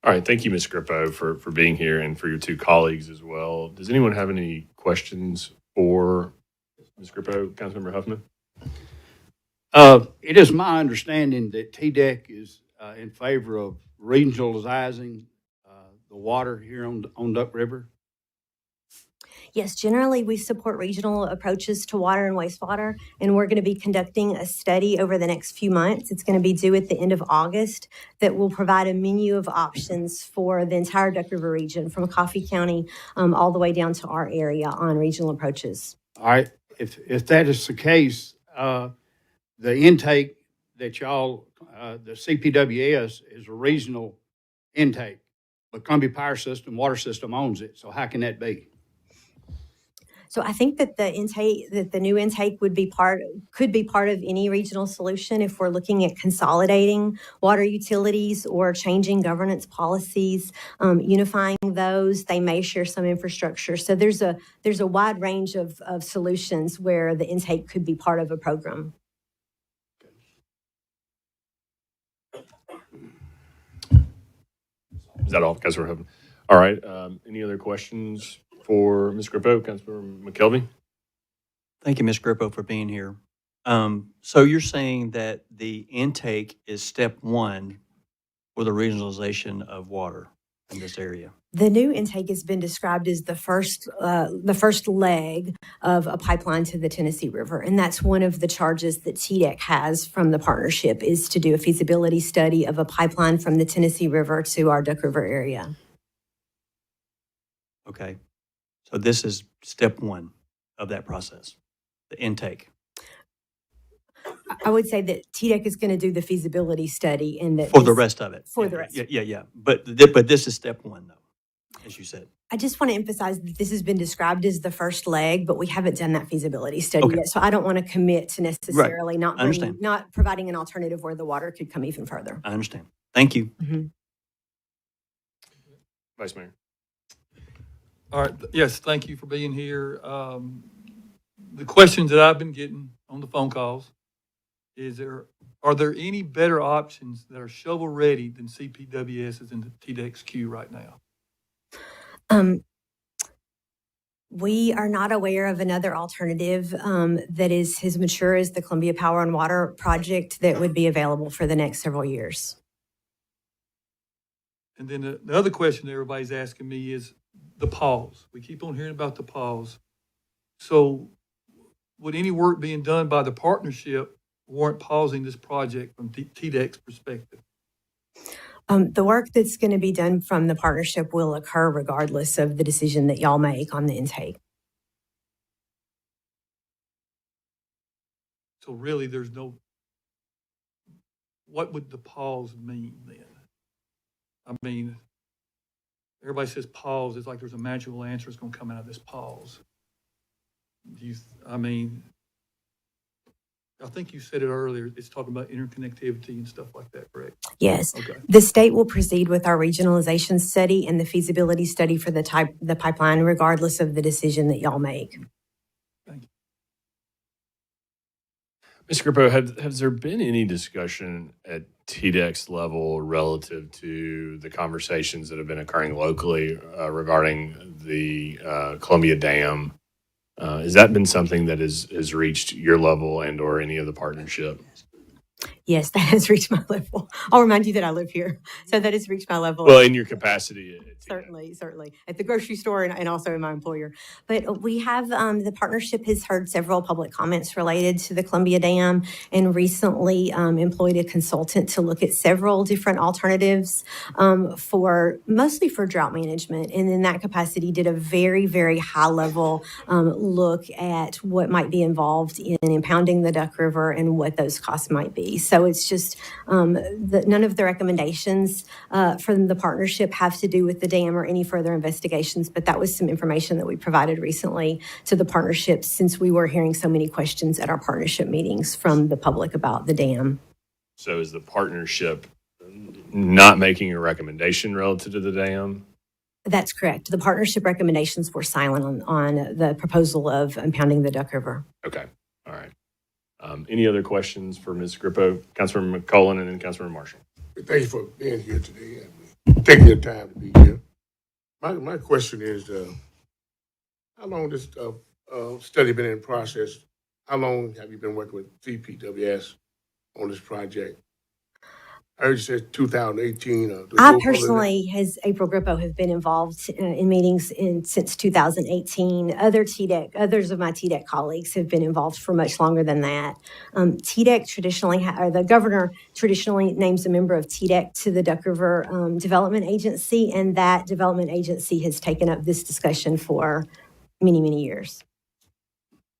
Speaker 9: All right. Thank you, Ms. Grippo, for being here and for your two colleagues as well. Does anyone have any questions for Ms. Grippo, Councilmember Huffman?
Speaker 7: It is my understanding that TDEC is in favor of regionalizing the water here on Duck River.
Speaker 15: Yes, generally we support regional approaches to water and wastewater, and we're going to be conducting a study over the next few months. It's going to be due at the end of August that will provide a menu of options for the entire Duck River region, from Coffee County all the way down to our area on regional approaches.
Speaker 7: All right, if that is the case, the intake that y'all, the CPWS is a regional intake, but Columbia Power System, Water System owns it. So how can that be?
Speaker 15: So I think that the new intake could be part of any regional solution if we're looking at consolidating water utilities or changing governance policies, unifying those. They may share some infrastructure. So there's a wide range of solutions where the intake could be part of a program.
Speaker 9: Is that all, Councilor Huffman? All right. Any other questions for Ms. Grippo, Councilmember McKelvey?
Speaker 13: Thank you, Ms. Grippo, for being here. So you're saying that the intake is step one for the regionalization of water in this area?
Speaker 15: The new intake has been described as the first leg of a pipeline to the Tennessee River, and that's one of the charges that TDEC has from the partnership, is to do a feasibility study of a pipeline from the Tennessee River to our Duck River area.
Speaker 13: Okay. So this is step one of that process, the intake.
Speaker 15: I would say that TDEC is going to do the feasibility study and that
Speaker 13: for the rest of it.
Speaker 15: For the rest.
Speaker 13: Yeah. But this is step one, though, as you said.
Speaker 15: I just want to emphasize that this has been described as the first leg, but we haven't done that feasibility study
Speaker 13: Okay.
Speaker 15: yet. So I don't want to commit to necessarily
Speaker 13: I understand.
Speaker 15: not providing an alternative where the water could come even further.
Speaker 13: I understand. Thank you.
Speaker 9: Vice Mayor.
Speaker 16: All right, yes, thank you for being here. The questions that I've been getting on the phone calls are there any better options that are shovel-ready than CPWS is in the TDEX queue right now?
Speaker 15: We are not aware of another alternative that is as mature as the Columbia Power and Water project that would be available for the next several years.
Speaker 16: And then the other question that everybody's asking me is the pause. We keep on hearing about the pause. So would any work being done by the partnership warrant pausing this project from TDEC's perspective?
Speaker 15: The work that's going to be done from the partnership will occur regardless of the decision that y'all make on the intake.
Speaker 16: So really, there's no, what would the pause mean then? I mean, everybody says pause, it's like there's a magical answer that's going to come out of this pause. I think you said it earlier, it's talking about interconnectivity and stuff like that, correct?
Speaker 15: Yes.
Speaker 16: Okay.
Speaker 15: The state will proceed with our regionalization study and the feasibility study for the pipeline, regardless of the decision that y'all make.
Speaker 9: Ms. Grippo, has there been any discussion at TDEX level relative to the conversations that have been occurring locally regarding the Columbia Dam? Has that been something that has reached your level and or any of the partnership?
Speaker 15: Yes, that has reached my level. I'll remind you that I live here. So that has reached my level.
Speaker 9: Well, in your capacity.
Speaker 15: Certainly. At the grocery store and also in my employer. But we have, the partnership has heard several public comments related to the Columbia Dam and recently employed a consultant to look at several different alternatives mostly for drought management. And in that capacity did a very, very high level look at what might be involved in impounding the Duck River and what those costs might be. So it's just none of the recommendations from the partnership have to do with the dam or any further investigations, but that was some information that we provided recently to the partnership since we were hearing so many questions at our partnership meetings from the public about the dam.
Speaker 9: So is the partnership not making a recommendation relative to the dam?
Speaker 15: That's correct. The partnership recommendations were silent on the proposal of impounding the Duck River.
Speaker 9: Okay. All right. Any other questions for Ms. Grippo? Councilmember McCollum and then Councilmember Marshall.
Speaker 5: Thank you for being here today and taking your time to be here. My question is, how long this study been in process? How long have you been working with CPWS on this project? I heard you said 2018.
Speaker 15: I personally, as April Grippo, have been involved in meetings since 2018. Others of my TDEC colleagues have been involved for much longer than that. TDEC traditionally, or the governor traditionally names a member of TDEC to the Duck River Development Agency, and that development agency has taken up this discussion for many, many years.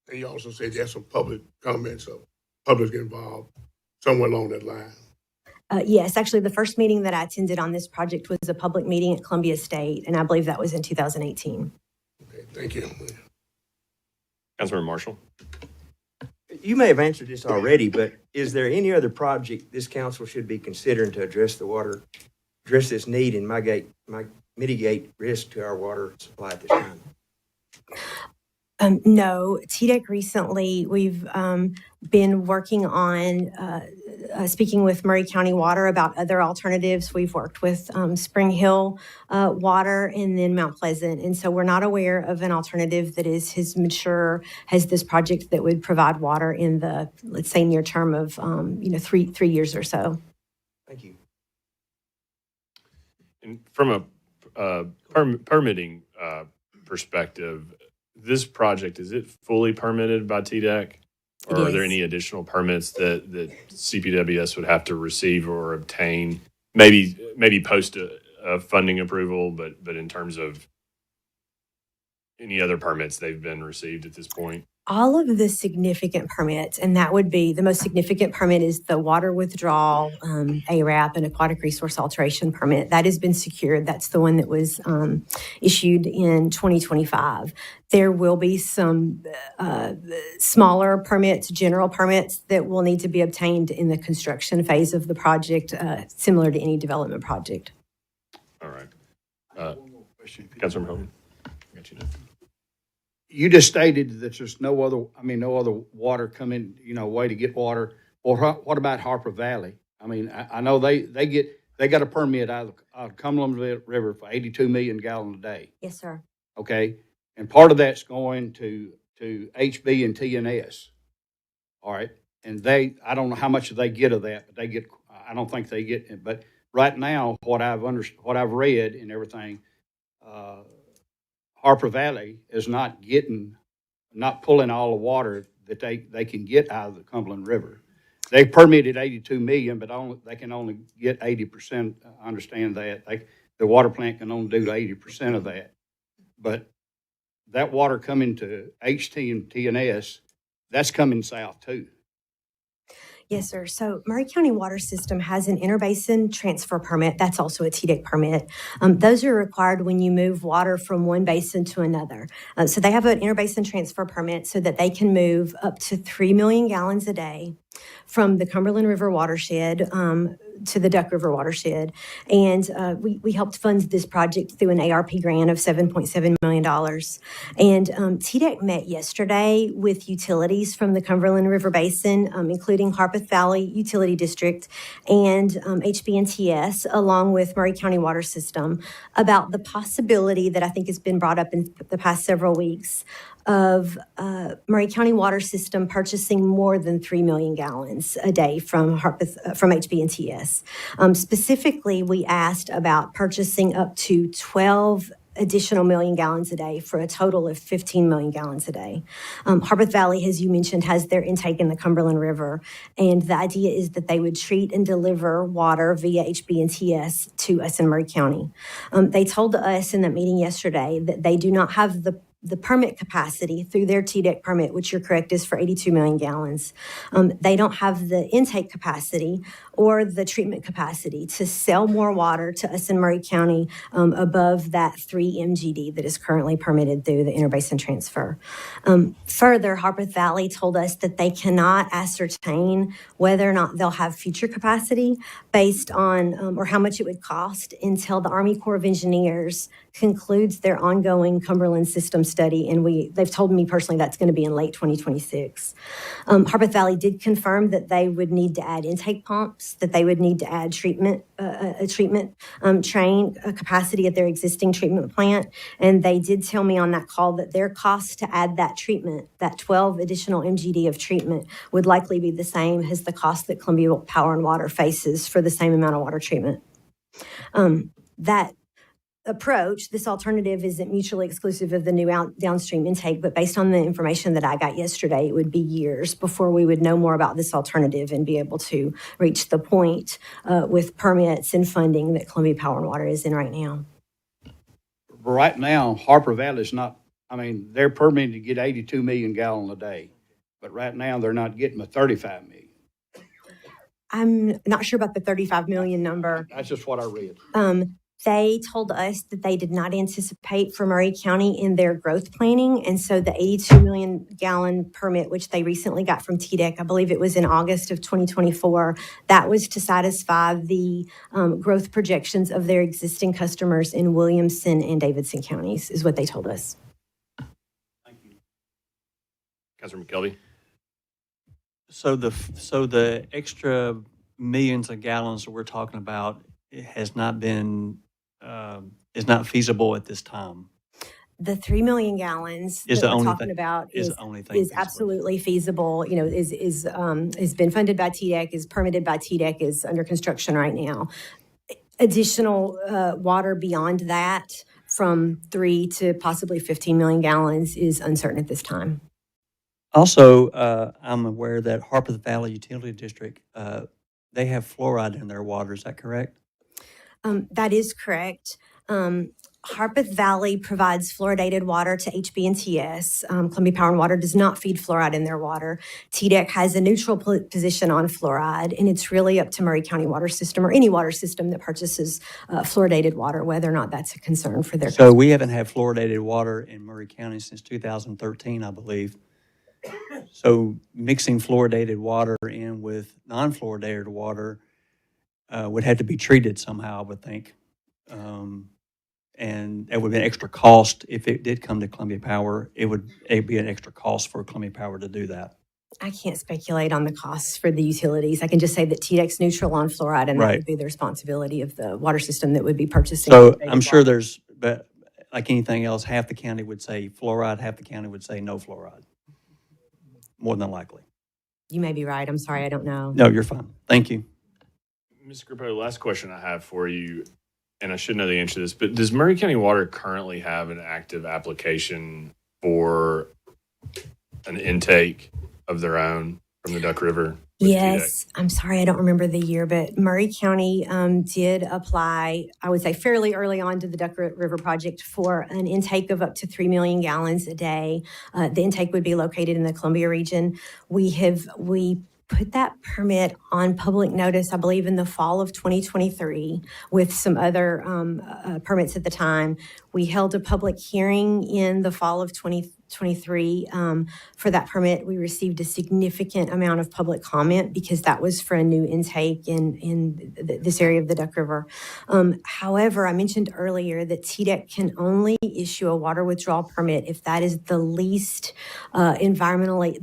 Speaker 5: And you also said you had some public comments, so public involved somewhere along that line.
Speaker 15: Yes, actually, the first meeting that I attended on this project was a public meeting at Columbia State, and I believe that was in 2018.
Speaker 5: Okay, thank you.
Speaker 9: Councilmember Marshall.
Speaker 17: You may have answered this already, but is there any other project this council should be considering to address this need and mitigate risk to our water supply at this time?
Speaker 15: No, TDEC recently, we've been working on speaking with Murray County Water about other alternatives. We've worked with Spring Hill Water and then Mount Pleasant. And so we're not aware of an alternative that is as mature as this project that would provide water in the, let's say, near term of, 3 years or so.
Speaker 17: Thank you.
Speaker 9: And from a permitting perspective, this project, is it fully permitted by TDEC? Or are there any additional permits that CPWS would have to receive or obtain? Maybe post a funding approval, but in terms of any other permits they've been received at this point?
Speaker 15: All of the significant permits, and that would be the most significant permit is the water withdrawal, ARAP, and aquatic resource alteration permit. That has been secured. That's the one that was issued in 2025. There will be some smaller permits, general permits that will need to be obtained in the construction phase of the project, similar to any development project.
Speaker 9: All right. Councilman Hogan, I got you now.
Speaker 7: You just stated that there's no other water coming, way to get water. Or what about Harper Valley? I mean, I know they got a permit out of Cumberland River for 82 million gallons a day.
Speaker 15: Yes, sir.
Speaker 7: Okay, and part of that's going to HB and TNS. All right, and I don't know how much they get of that, but I don't think they get it. But right now, what I've read and everything, Harper Valley is not pulling all the water that they can get out of the Cumberland River. They permitted 82 million, but they can only get 80%. I understand that. The water plant can only do 80% of that. But that water coming to HT and TNS, that's coming south too.
Speaker 15: Yes, sir. So Murray County Water System has an interbasin transfer permit. That's also a TDEC permit. Those are required when you move water from one basin to another. So they have an interbasin transfer permit so that they can move up to 3 million gallons a day from the Cumberland River watershed to the Duck River watershed. And we helped fund this project through an ARP grant of $7.7 million. And TDEC met yesterday with utilities from the Cumberland River Basin, including Harpeth Valley Utility District and HB&TS, along with Murray County Water System, about the possibility that I think has been brought up in the past several weeks of Murray County Water System purchasing more than 3 million gallons a day from HB&TS. Specifically, we asked about purchasing up to 12 additional million gallons a day for a total of 15 million gallons a day. Harpeth Valley, as you mentioned, has their intake in the Cumberland River, and the idea is that they would treat and deliver water via HB&TS to us in Murray County. They told us in that meeting yesterday that they do not have the permit capacity through their TDEC permit, which you're correct is for 82 million gallons. They don't have the intake capacity or the treatment capacity to sell more water to us in Murray County above that 3 MGD that is currently permitted through the interbasin transfer. Further, Harpeth Valley told us that they cannot ascertain whether or not they'll have future capacity based on or how much it would cost until the Army Corps of Engineers concludes their ongoing Cumberland system study, and they've told me personally that's going to be in late 2026. Harpeth Valley did confirm that they would need to add intake pumps, that they would need to add a treatment train capacity at their existing treatment plant, and they did tell me on that call that their cost to add that treatment, that 12 additional MGD of treatment, would likely be the same as the cost that Columbia Power and Water faces for the same amount of water treatment. That approach, this alternative isn't mutually exclusive of the new downstream intake, but based on the information that I got yesterday, it would be years before we would know more about this alternative and be able to reach the point with permits and funding that Columbia Power and Water is in right now.
Speaker 7: Right now, Harper Valley is not, they're permitted to get 82 million gallons a day, but right now they're not getting the 35 million.
Speaker 15: I'm not sure about the 35 million number.
Speaker 7: That's just what I read.
Speaker 15: They told us that they did not anticipate for Murray County in their growth planning. And so the 82 million gallon permit, which they recently got from TDEC, I believe it was in August of 2024, that was to satisfy the growth projections of their existing customers in Williamson and Davidson counties, is what they told us.
Speaker 9: Thank you. Councilor McKelvey.
Speaker 13: So the extra millions of gallons that we're talking about has not been is not feasible at this time.
Speaker 15: The 3 million gallons
Speaker 13: is
Speaker 15: that we're talking about is absolutely feasible. You know, is been funded by TDEC, is permitted by TDEC, is under construction right now. Additional water beyond that, from 3 to possibly 15 million gallons, is uncertain at this time.
Speaker 13: Also, I'm aware that Harpeth Valley Utility District, they have fluoride in their water. Is that correct?
Speaker 15: That is correct. Harpeth Valley provides fluoridated water to HB&TS. Columbia Power and Water does not feed fluoride in their water. TDEC has a neutral position on fluoride, and it's really up to Murray County Water System or any water system that purchases fluoridated water, whether or not that's a concern for their.
Speaker 13: So we haven't had fluoridated water in Murray County since 2013, I believe. So mixing fluoridated water in with non-fluoridated water would have to be treated somehow, I would think. And it would be an extra cost if it did come to Columbia Power. It'd be an extra cost for Columbia Power to do that.
Speaker 15: I can't speculate on the costs for the utilities. I can just say that TDEC's neutral on fluoride, and that
Speaker 13: Right.
Speaker 15: would be the responsibility of the water system that would be purchasing.
Speaker 13: So
Speaker 15: fluoridated
Speaker 13: I'm sure
Speaker 15: water.
Speaker 13: there's, but like anything else, half the county would say fluoride, half the county would say no fluoride. More than likely.
Speaker 15: You may be right. I'm sorry, I don't know.
Speaker 13: No, you're fine. Thank you.
Speaker 9: Mr. Grippo, last question I have for you, and I should know the answer to this, but does Murray County Water currently have an active application for an intake of their own from the Duck River?
Speaker 15: Yes, I'm sorry, I don't remember the year, but Murray County did apply, I would say fairly early on to the Duck River project for an intake of up to 3 million gallons a day. The intake would be located in the Columbia region. We put that permit on public notice, I believe, in the fall of 2023 with some other permits at the time. We held a public hearing in the fall of 2023 for that permit. We received a significant amount of public comment because that was for a new intake in this area of the Duck River. However, I mentioned earlier that TDEC can only issue a water withdrawal permit if that is the least environmentally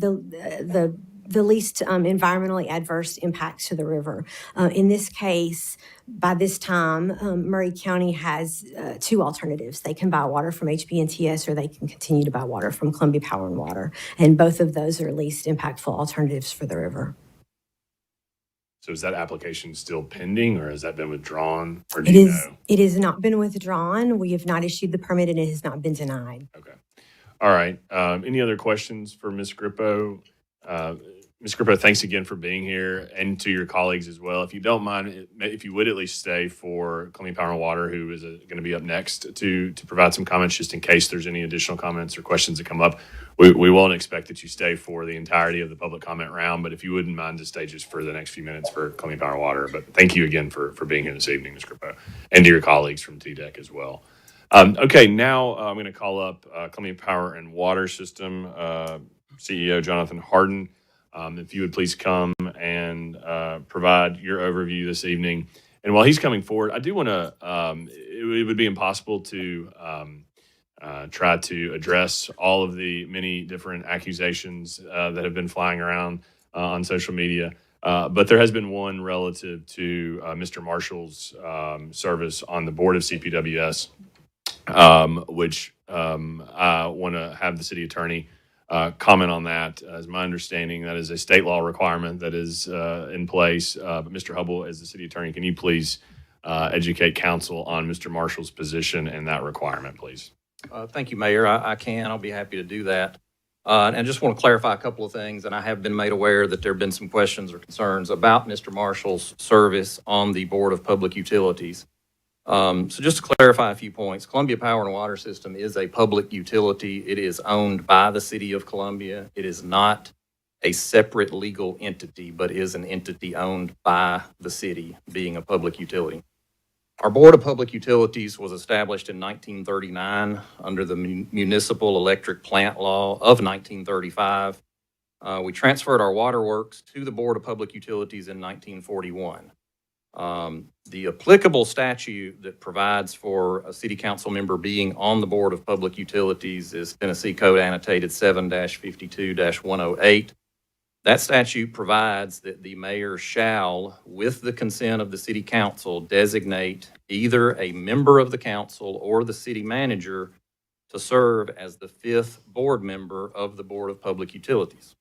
Speaker 15: adverse impacts to the river. In this case, by this time, Murray County has two alternatives. They can buy water from HB&TS, or they can continue to buy water from Columbia Power and Water. And both of those are least impactful alternatives for the river.
Speaker 9: So is that application still pending, or has that been withdrawn? Or do
Speaker 15: It
Speaker 9: you
Speaker 15: is.
Speaker 9: know?
Speaker 15: It has not been withdrawn. We have not issued the permit, and it has not been denied.
Speaker 9: Okay. All right. Any other questions for Ms. Grippo? Ms. Grippo, thanks again for being here, and to your colleagues as well. If you don't mind, if you would at least stay for Columbia Power and Water, who is going to be up next to provide some comments, just in case there's any additional comments or questions that come up. We won't expect that you stay for the entirety of the public comment round, but if you wouldn't mind to stay just for the next few minutes for Columbia Power and Water. But thank you again for being here this evening, Ms. Grippo, and to your colleagues from TDEC as well. Okay, now I'm going to call up Columbia Power and Water System CEO Jonathan Harden. If you would please come and provide your overview this evening. And while he's coming forward, I do want to, it would be impossible to try to address all of the many different accusations that have been flying around on social media. But there has been one relative to Mr. Marshall's service on the board of CPWS, which I want to have the city attorney comment on that. As my understanding, that is a state law requirement that is in place. But Mr. Hubble, as the city attorney, can you please educate council on Mr. Marshall's position and that requirement, please?
Speaker 18: Thank you, Mayor. I can. I'll be happy to do that. And I just want to clarify a couple of things. And I have been made aware that there have been some questions or concerns about Mr. Marshall's service on the Board of Public Utilities. So just to clarify a few points, Columbia Power and Water System is a public utility. It is owned by the city of Columbia. It is not a separate legal entity, but is an entity owned by the city, being a public utility. Our Board of Public Utilities was established in 1939 under the Municipal Electric Plant Law of 1935. We transferred our waterworks to the Board of Public Utilities in 1941. The applicable statute that provides for a city council member being on the Board of Public Utilities is Tennessee Code Annotated 7-52-108. That statute provides that the mayor shall, with the consent of the city council, designate either a member of the council or the city manager to serve as the fifth board member of the Board of Public Utilities.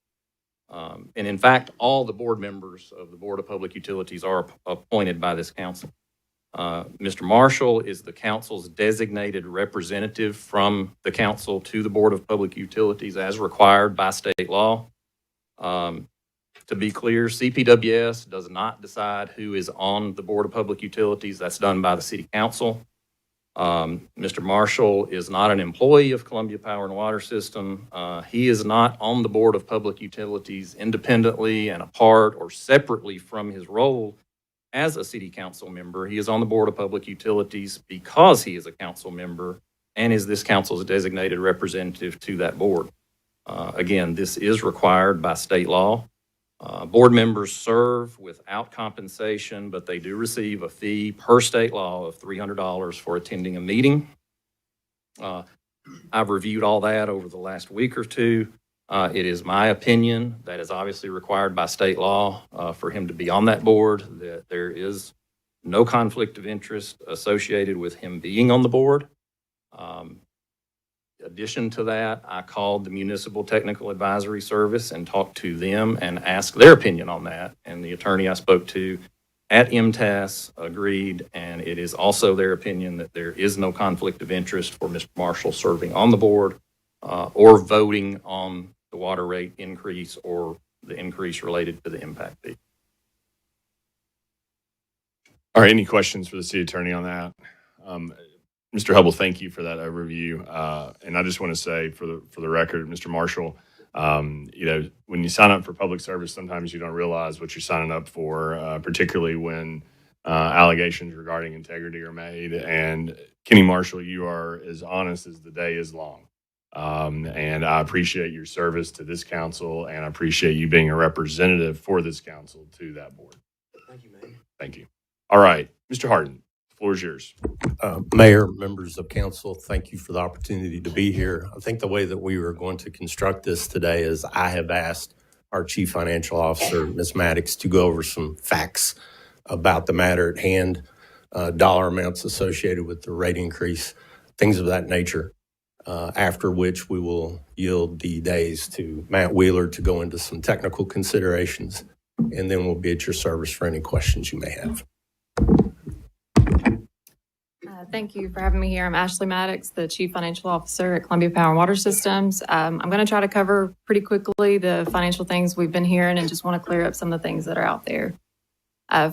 Speaker 18: And in fact, all the board members of the Board of Public Utilities are appointed by this council. Mr. Marshall is the council's designated representative from the council to the Board of Public Utilities as required by state law. To be clear, CPWS does not decide who is on the Board of Public Utilities. That's done by the city council. Mr. Marshall is not an employee of Columbia Power and Water System. He is not on the Board of Public Utilities independently and apart or separately from his role as a city council member. He is on the Board of Public Utilities because he is a council member and is this council's designated representative to that board. Again, this is required by state law. Board members serve without compensation, but they do receive a fee per state law of $300 for attending a meeting. I've reviewed all that over the last week or two. It is my opinion that is obviously required by state law for him to be on that board, that there is no conflict of interest associated with him being on the board. In addition to that, I called the Municipal Technical Advisory Service and talked to them and asked their opinion on that. And the attorney I spoke to at MTAS agreed, and it is also their opinion that there is no conflict of interest for Mr. Marshall serving on the board or voting on the water rate increase or the increase related to the impact fee.
Speaker 9: All right, any questions for the city attorney on that? Mr. Hubble, thank you for that overview. And I just want to say for the record, Mr. Marshall, when you sign up for public service, sometimes you don't realize what you're signing up for, particularly when allegations regarding integrity are made. And Kenny Marshall, you are as honest as the day is long. And I appreciate your service to this council, and I appreciate you being a representative for this council to that board.
Speaker 17: Thank you, Mayor.
Speaker 9: Thank you. All right, Mr. Harden. Floor is yours.
Speaker 19: Mayor, members of council, thank you for the opportunity to be here. I think the way that we were going to construct this today is I have asked our Chief Financial Officer, Ms. Maddox, to go over some facts about the matter at hand, dollar amounts associated with the rate increase, things of that nature, after which we will yield the days to Matt Wheeler to go into some technical considerations, and then we'll be at your service for any questions you may have.
Speaker 8: Thank you for having me here. I'm Ashley Maddox, the Chief Financial Officer at Columbia Power and Water Systems. I'm going to try to cover pretty quickly the financial things we've been hearing and just want to clear up some of the things that are out there.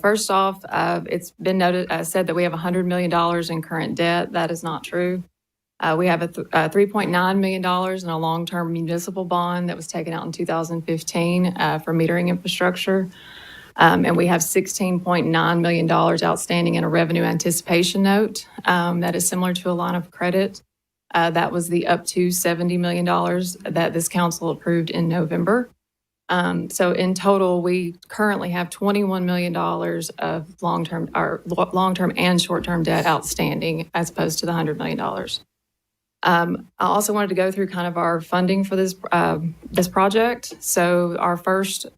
Speaker 8: First off, it's been said that we have $100 million in current debt. That is not true. We have a $3.9 million in a long-term municipal bond that was taken out in 2015 for metering infrastructure. And we have $16.9 million outstanding in a revenue anticipation note that is similar to a line of credit. That was the up to $70 million that this council approved in November. So in total, we currently have $21 million of long-term and short-term debt outstanding as opposed to the $100 million. I also wanted to go through kind of our funding for this project. So our first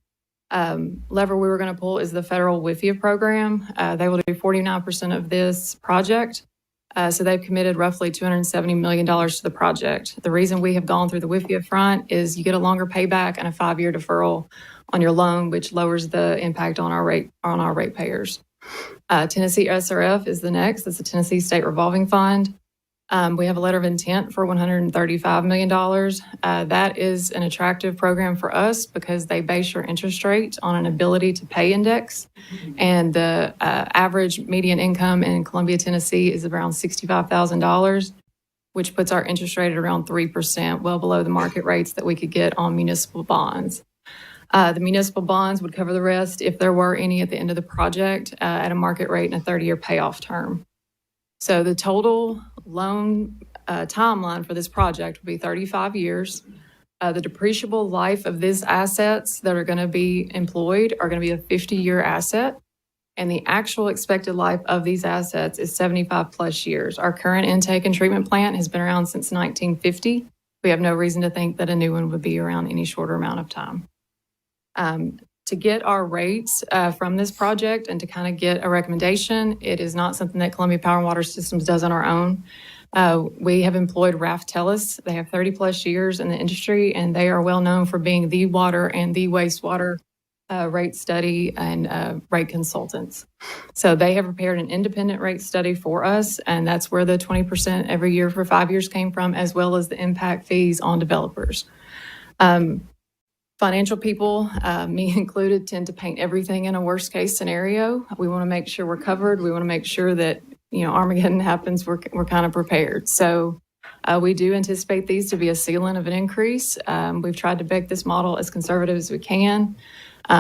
Speaker 8: lever we were going to pull is the federal WIFIA program. They will do 49% of this project. So they've committed roughly $270 million to the project. The reason we have gone through the WIFIA front is you get a longer payback and a 5-year deferral on your loan, which lowers the impact on our ratepayers. Tennessee SRF is the next. That's the Tennessee State Revolving Fund. We have a letter of intent for $135 million. That is an attractive program for us because they base your interest rate on an ability to pay index. And the average median income in Columbia, Tennessee is around $65,000, which puts our interest rate at around 3%, well below the market rates that we could get on municipal bonds. The municipal bonds would cover the rest if there were any at the end of the project at a market rate and a 30-year payoff term. So the total loan timeline for this project will be 35 years. The depreciable life of these assets that are going to be employed are going to be a 50-year asset. And the actual expected life of these assets is 75 plus years. Our current intake and treatment plant has been around since 1950. We have no reason to think that a new one would be around any shorter amount of time. To get our rates from this project and to kind of get a recommendation, it is not something that Columbia Power and Water Systems does on our own. We have employed Raft-Tellis. They have 30 plus years in the industry, and they are well known for being the water and the wastewater rate study and rate consultants. So they have prepared an independent rate study for us, and that's where the 20% every year for 5 years came from, as well as the impact fees on developers. Financial people, me included, tend to paint everything in a worst case scenario. We want to make sure we're covered. We want to make sure that Armageddon happens, we're kind of prepared. So we do anticipate these to be a ceiling of an increase. We've tried to bake this model as conservative as we can.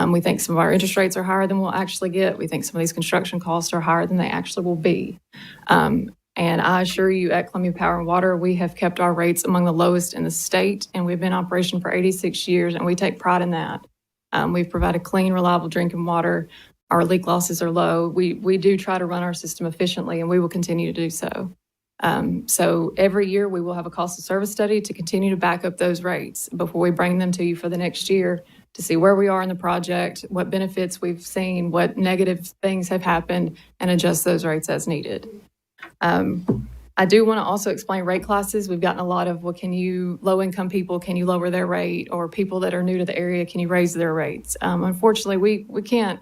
Speaker 8: We think some of our interest rates are higher than we'll actually get. We think some of these construction costs are higher than they actually will be. And I assure you, at Columbia Power and Water, we have kept our rates among the lowest in the state, and we've been in operation for 86 years, and we take pride in that. We've provided clean, reliable drinking water. Our leak losses are low. We do try to run our system efficiently, and we will continue to do so. So every year we will have a cost of service study to continue to back up those rates before we bring them to you for the next year to see where we are in the project, what benefits we've seen, what negative things have happened, and adjust those rates as needed. I do want to also explain rate classes. We've gotten a lot of, low-income people, can you lower their rate? Or people that are new to the area, can you raise their rates? Unfortunately, we can't,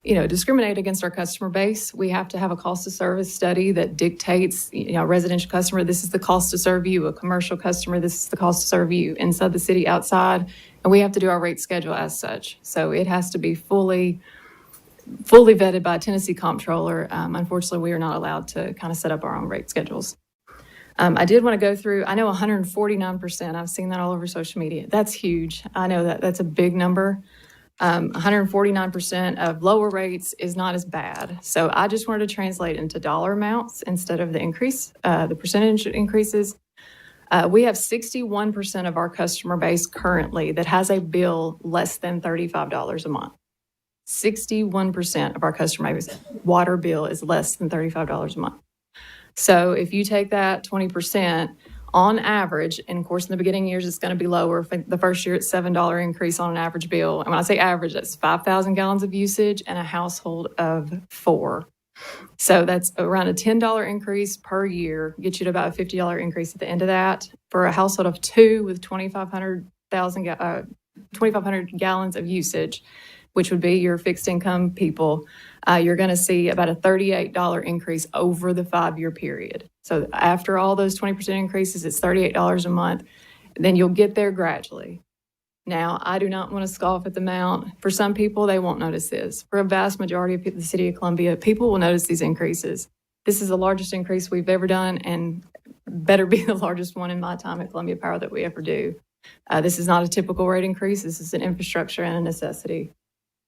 Speaker 8: discriminate against our customer base. We have to have a cost of service study that dictates, a residential customer, this is the cost to serve you. A commercial customer, this is the cost to serve you. Inside the city, outside. And we have to do our rate schedule as such. So it has to be fully vetted by a Tennessee comptroller. Unfortunately, we are not allowed to kind of set up our own rate schedules. I did want to go through, I know 149%, I've seen that all over social media. That's huge. I know that's a big number. 149% of lower rates is not as bad. So I just wanted to translate into dollar amounts instead of the percentage increases. We have 61% of our customer base currently that has a bill less than $35 a month. 61% of our customer base water bill is less than $35 a month. So if you take that 20% on average, and of course in the beginning years it's going to be lower. The first year it's $7 increase on an average bill. And when I say average, that's 5,000 gallons of usage and a household of 4. So that's around a $10 increase per year, get you to about a $50 increase at the end of that. For a household of 2 with 2,500 gallons of usage, which would be your fixed income people, you're going to see about a $38 increase over the 5-year period. So after all those 20% increases, it's $38 a month. Then you'll get there gradually. Now, I do not want to scoff at the amount. For some people, they won't notice this. For a vast majority of the city of Columbia, people will notice these increases. This is the largest increase we've ever done and better be the largest one in my time at Columbia Power that we ever do. This is not a typical rate increase. This is an infrastructure and a necessity.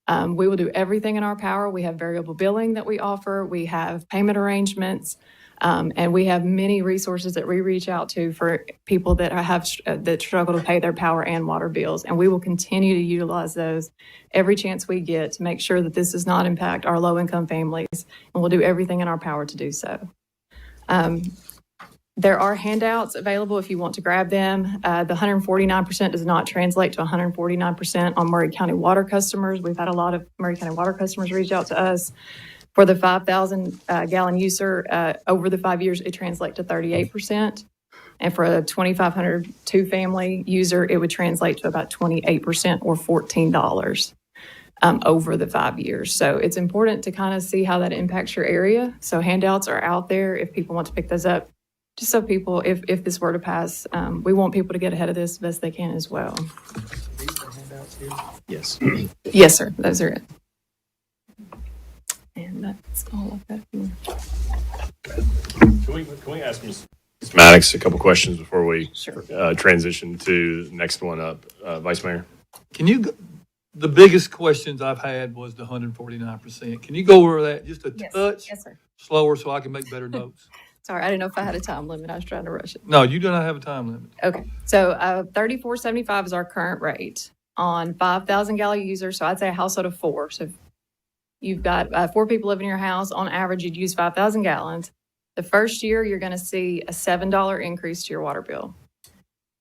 Speaker 8: We will do everything in our power. We have variable billing that we offer. We have payment arrangements, and we have many resources that we reach out to for people that that struggle to pay their power and water bills. And we will continue to utilize those every chance we get to make sure that this does not impact our low-income families, and we'll do everything in our power to do so. There are handouts available if you want to grab them. The 149% does not translate to 149% on Maury County water customers. We've had a lot of Maury County water customers reach out to us. For the 5,000 gallon user, over the 5 years, it translates to 38%. And for a 2,500 two-family user, it would translate to about 28% or $14 over the 5 years. So it's important to kind of see how that impacts your area. So handouts are out there if people want to pick those up. Just so people, if this were to pass, we want people to get ahead of this as best they can as well.
Speaker 9: Yes.
Speaker 8: Yes, sir. Those are it. And that's all I've got.
Speaker 9: Can we ask Ms. Maddox a couple questions before we
Speaker 8: Sure.
Speaker 9: Transition to the next one up? Vice Mayor?
Speaker 16: The biggest questions I've had was the 149%. Can you go over that just a touch
Speaker 8: Yes, sir.
Speaker 16: slower so I can make better notes?
Speaker 8: Sorry, I didn't know if I had a time limit. I was trying to rush it.
Speaker 16: No, you do not have a time limit.
Speaker 8: Okay. So $34.75 is our current rate on 5,000 gallon users. So I'd say a household of 4. So if you've got 4 people living in your house, on average, you'd use 5,000 gallons. The first year, you're going to see a $7 increase to your water bill.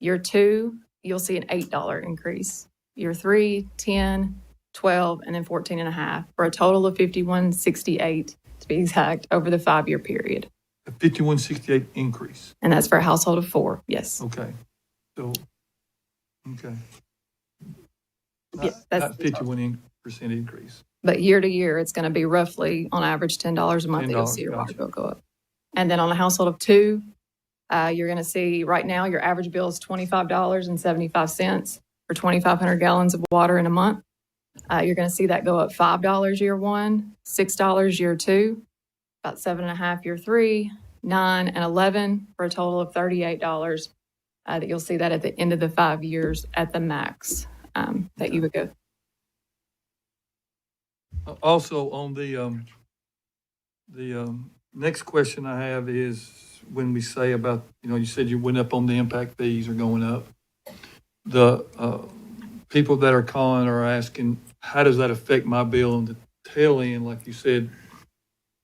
Speaker 8: Year 2, you'll see an $8 increase. Year 3, 10, 12, and then 14.5 for a total of $51.68 to be exact over the 5-year period.
Speaker 16: A $51.68 increase.
Speaker 8: And that's for a household of 4, yes.
Speaker 16: Okay. So, okay.
Speaker 8: Yeah, that's
Speaker 16: Not 51% increase.
Speaker 8: But year to year, it's going to be roughly, on average, $10 a month that you'll see your water bill go up. And then on a household of 2, you're going to see right now your average bill is $25.75 for 2,500 gallons of water in a month. You're going to see that go up $5 year 1, $6 year 2, about 7.5 year 3, 9, and 11 for a total of $38. That you'll see that at the end of the 5 years at the max that you would go.
Speaker 16: Also, on the next question I have is when we say about, you said you went up on the impact fees are going up. The people that are calling are asking, how does that affect my bill on the tail end? Like you said,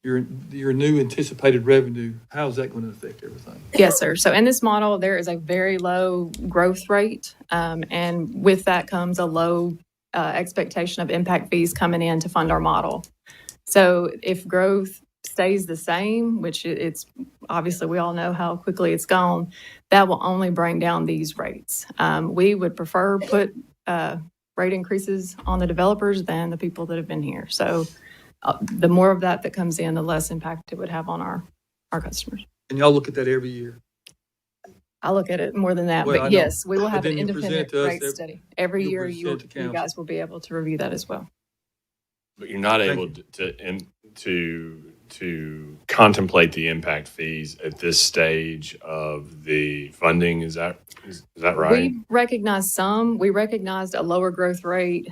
Speaker 16: your new anticipated revenue, how is that going to affect everything?
Speaker 8: Yes, sir. So in this model, there is a very low growth rate, and with that comes a low expectation of impact fees coming in to fund our model. So if growth stays the same, which it's obviously we all know how quickly it's gone, that will only bring down these rates. We would prefer put rate increases on the developers than the people that have been here. So the more of that comes in, the less impact it would have on our customers.
Speaker 16: And y'all look at that every year?
Speaker 8: I look at it more than that,
Speaker 16: Well,
Speaker 8: but yes, we will have an
Speaker 16: then you present
Speaker 8: independent
Speaker 16: to us
Speaker 8: rate study. Every
Speaker 16: you'll
Speaker 8: year,
Speaker 16: present to
Speaker 8: you
Speaker 16: council.
Speaker 8: guys will be able to review that as well.
Speaker 9: But you're not able to contemplate the impact fees at this stage of the funding. Is that right?
Speaker 8: We recognize some. We recognized a lower growth rate,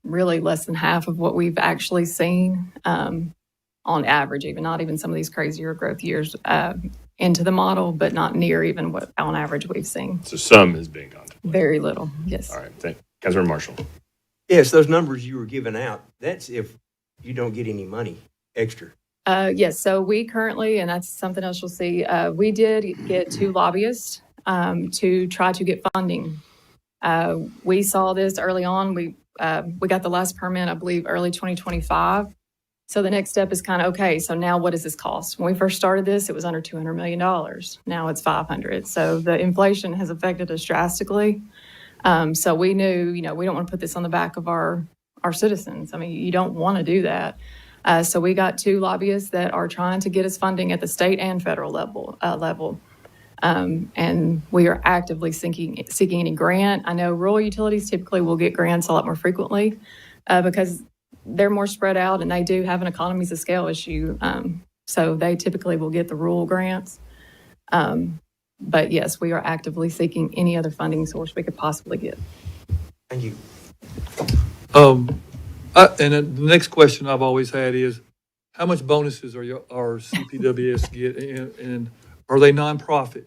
Speaker 8: really less than half of what we've actually seen on average, even not even some of these crazier growth years into the model, but not near even what on average we've seen.
Speaker 9: So some has been contemplated.
Speaker 8: Very little, yes.
Speaker 9: All right, Councilmember Marshall.
Speaker 17: Yes, those numbers you were giving out, that's if you don't get any money extra.
Speaker 8: Yes, so we currently, and that's something else you'll see, we did get 2 lobbyists to try to get funding. We saw this early on. We got the last permit, I believe, early 2025. So the next step is kind of, okay, so now what does this cost? When we first started this, it was under $200 million. Now it's 500. So the inflation has affected us drastically. So we knew, we don't want to put this on the back of our citizens. I mean, you don't want to do that. So we got 2 lobbyists that are trying to get us funding at the state and federal level. And we are actively seeking any grant. I know rural utilities typically will get grants a lot more frequently because they're more spread out and they do have an economies of scale issue. So they typically will get the rural grants. But yes, we are actively seeking any other funding source we could possibly get.
Speaker 17: Thank you.
Speaker 16: And the next question I've always had is, how much bonuses are CPWS get, and are they nonprofit?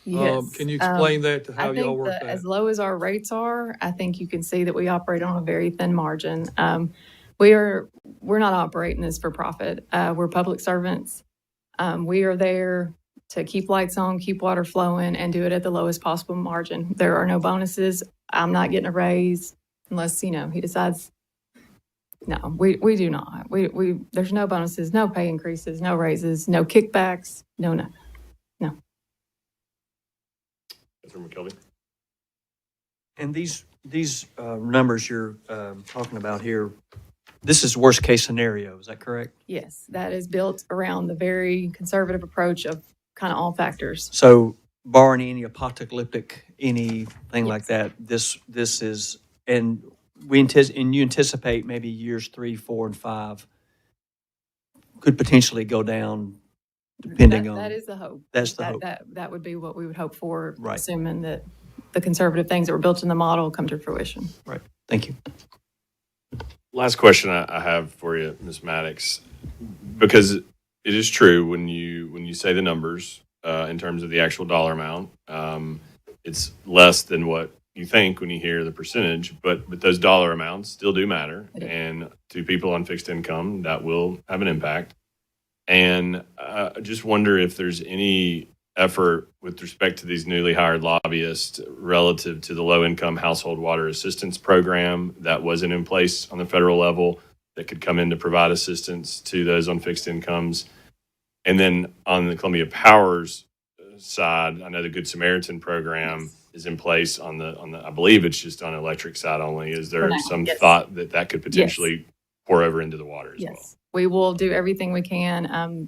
Speaker 8: Yes.
Speaker 16: Can you explain that to how y'all work that?
Speaker 8: As low as our rates are, I think you can see that we operate on a very thin margin. We're not operating this for profit. We're public servants. We are there to keep lights on, keep water flowing, and do it at the lowest possible margin. There are no bonuses. I'm not getting a raise unless, he decides. No, we do not. We there's no bonuses, no pay increases, no raises, no kickbacks, no.
Speaker 9: Councilmember McKelvey.
Speaker 13: And these numbers you're talking about here, this is worst case scenario, is that correct?
Speaker 8: Yes, that is built around the very conservative approach of kind of all factors.
Speaker 13: So barring any apocalyptic, anything like that, this is, and you anticipate maybe years 3, 4, and 5 could potentially go down depending on.
Speaker 8: That is the hope.
Speaker 13: That's the hope.
Speaker 8: That would be what we would hope for,
Speaker 13: Right.
Speaker 8: assuming that the conservative things that were built in the model come to fruition.
Speaker 13: Right. Thank you.
Speaker 9: Last question I have for you, Ms. Maddox, because it is true when you say the numbers in terms of the actual dollar amount, it's less than what you think when you hear the percentage, but those dollar amounts still do matter, and to people on fixed income, that will have an impact. And I just wonder if there's any effort with respect to these newly hired lobbyists relative to the low-income household water assistance program that wasn't in place on the federal level that could come in to provide assistance to those on fixed incomes. And then on the Columbia Power's side, I know the Good Samaritan program is in place on the I believe it's just on the electric side only. Is there some thought that could potentially pour over into the water as well?
Speaker 8: We will do everything we can.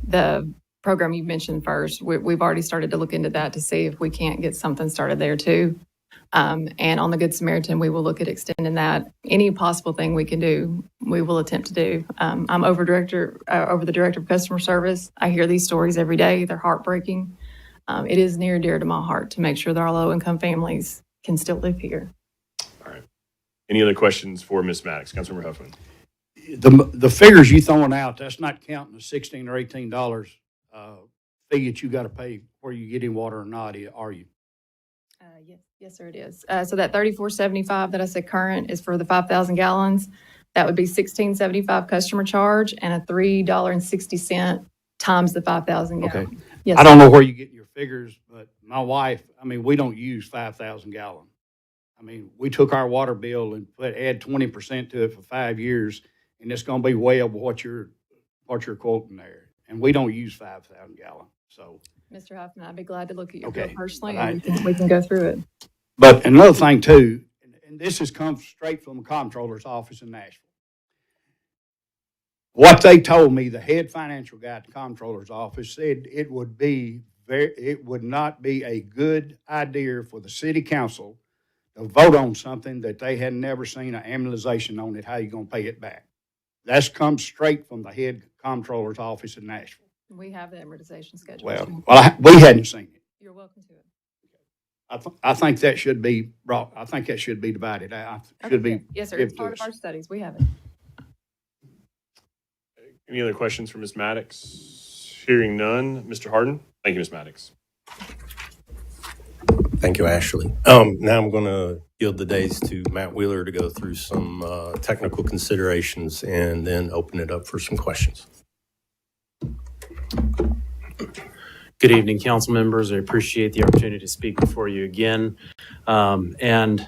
Speaker 8: The program you mentioned first, we've already started to look into that to see if we can't get something started there too. And on the Good Samaritan, we will look at extending that. Any possible thing we can do, we will attempt to do. I'm over the director of customer service. I hear these stories every day. They're heartbreaking. It is near and dear to my heart to make sure that our low-income families can still live here.
Speaker 9: All right. Any other questions for Ms. Maddox? Councilmember Huffman.
Speaker 7: The figures you throwing out, that's not counting the $16 or $18 fee that you got to pay where you get in water or not, are you?
Speaker 8: Yes, sir, it is. So that $34.75 that I said current is for the 5,000 gallons. That would be $16.75 customer charge and a $3.60 times the 5,000 gallons.
Speaker 7: Okay.
Speaker 8: Yes,
Speaker 7: I don't
Speaker 8: sir.
Speaker 7: know where you get your figures, but my wife, we don't use 5,000 gallons. We took our water bill and add 20% to it for 5 years, and it's going to be way over what you're quoting there. And we don't use 5,000 gallons. So,
Speaker 8: Mr. Huffman, I'd be glad to look at your
Speaker 7: Okay.
Speaker 8: bill personally,
Speaker 7: All
Speaker 8: and
Speaker 7: right.
Speaker 8: we can go through it.
Speaker 7: but another thing too, and this has come straight from the comptroller's office in Nashville. What they told me, the head financial guy at the comptroller's office said it would not be a good idea for the city council to vote on something that they had never seen an amortization on it, how you going to pay it back. That's come straight from the head comptroller's office in Nashville.
Speaker 8: We have the amortization schedule.
Speaker 7: Well, we hadn't seen it.
Speaker 8: You're welcome to it.
Speaker 7: I think that should be brought, I think that should be divided. Should be.
Speaker 8: Yes, sir.
Speaker 7: given
Speaker 8: It's
Speaker 7: to
Speaker 8: part of
Speaker 7: us.
Speaker 8: our studies. We have it.
Speaker 9: Any other questions for Ms. Maddox? Hearing none. Mr. Harden? Thank you, Ms. Maddox.
Speaker 19: Thank you, Ashley. Now I'm going to yield the days to Matt Wheeler to go through some technical considerations and then open it up for some questions.
Speaker 20: Good evening, council members. I appreciate the opportunity to speak before you again. And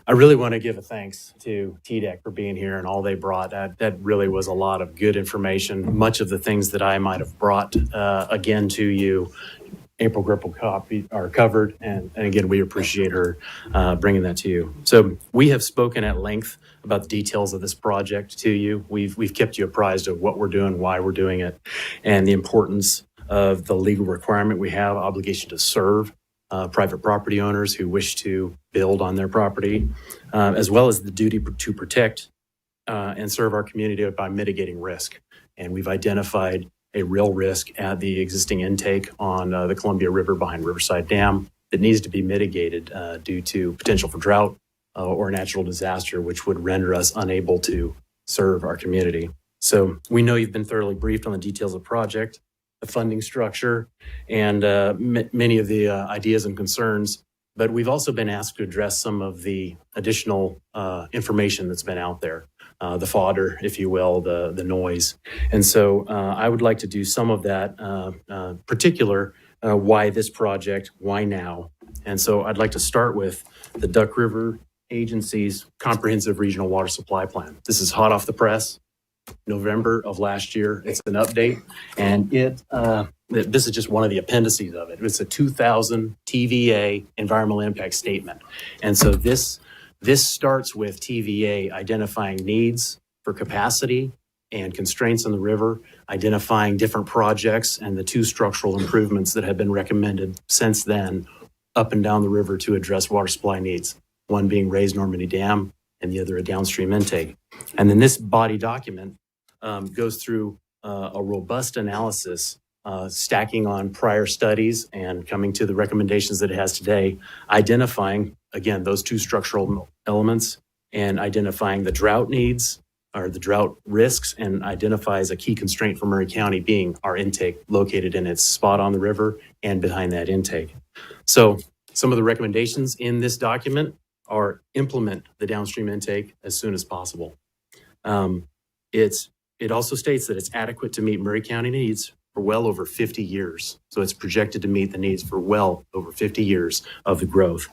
Speaker 20: I really want to give a thanks to TDEC for being here and all they brought. That really was a lot of good information. Much of the things that I might have brought again to you, April Gripple covered. And again, we appreciate her bringing that to you. So we have spoken at length about the details of this project to you. We've kept you apprised of what we're doing, why we're doing it, and the importance of the legal requirement we have, obligation to serve private property owners who wish to build on their property, as well as the duty to protect and serve our community by mitigating risk. And we've identified a real risk at the existing intake on the Columbia River behind Riverside Dam that needs to be mitigated due to potential for drought or natural disaster, which would render us unable to serve our community. So we know you've been thoroughly briefed on the details of the project, the funding structure, and many of the ideas and concerns. But we've also been asked to address some of the additional information that's been out there, the fodder, if you will, the noise. And so I would like to do some of that, particular why this project, why now. And so I'd like to start with the Duck River Agency's Comprehensive Regional Water Supply Plan. This is hot off the press. November of last year. It's an update, and this is just one of the appendices of it. It's a 2000 TVA environmental impact statement. And so this starts with TVA identifying needs for capacity and constraints on the river, identifying different projects and the 2 structural improvements that have been recommended since then up and down the river to address water supply needs, one being raised Normandy Dam and the other a downstream intake. And then this body document goes through a robust analysis, stacking on prior studies and coming to the recommendations that it has today, identifying, again, those 2 structural elements and identifying the drought needs or the drought risks, and identifies a key constraint for Murray County being our intake located in its spot on the river and behind that intake. So some of the recommendations in this document are implement the downstream intake as soon as possible. It also states that it's adequate to meet Murray County needs for well over 50 years. So it's projected to meet the needs for well over 50 years of the growth.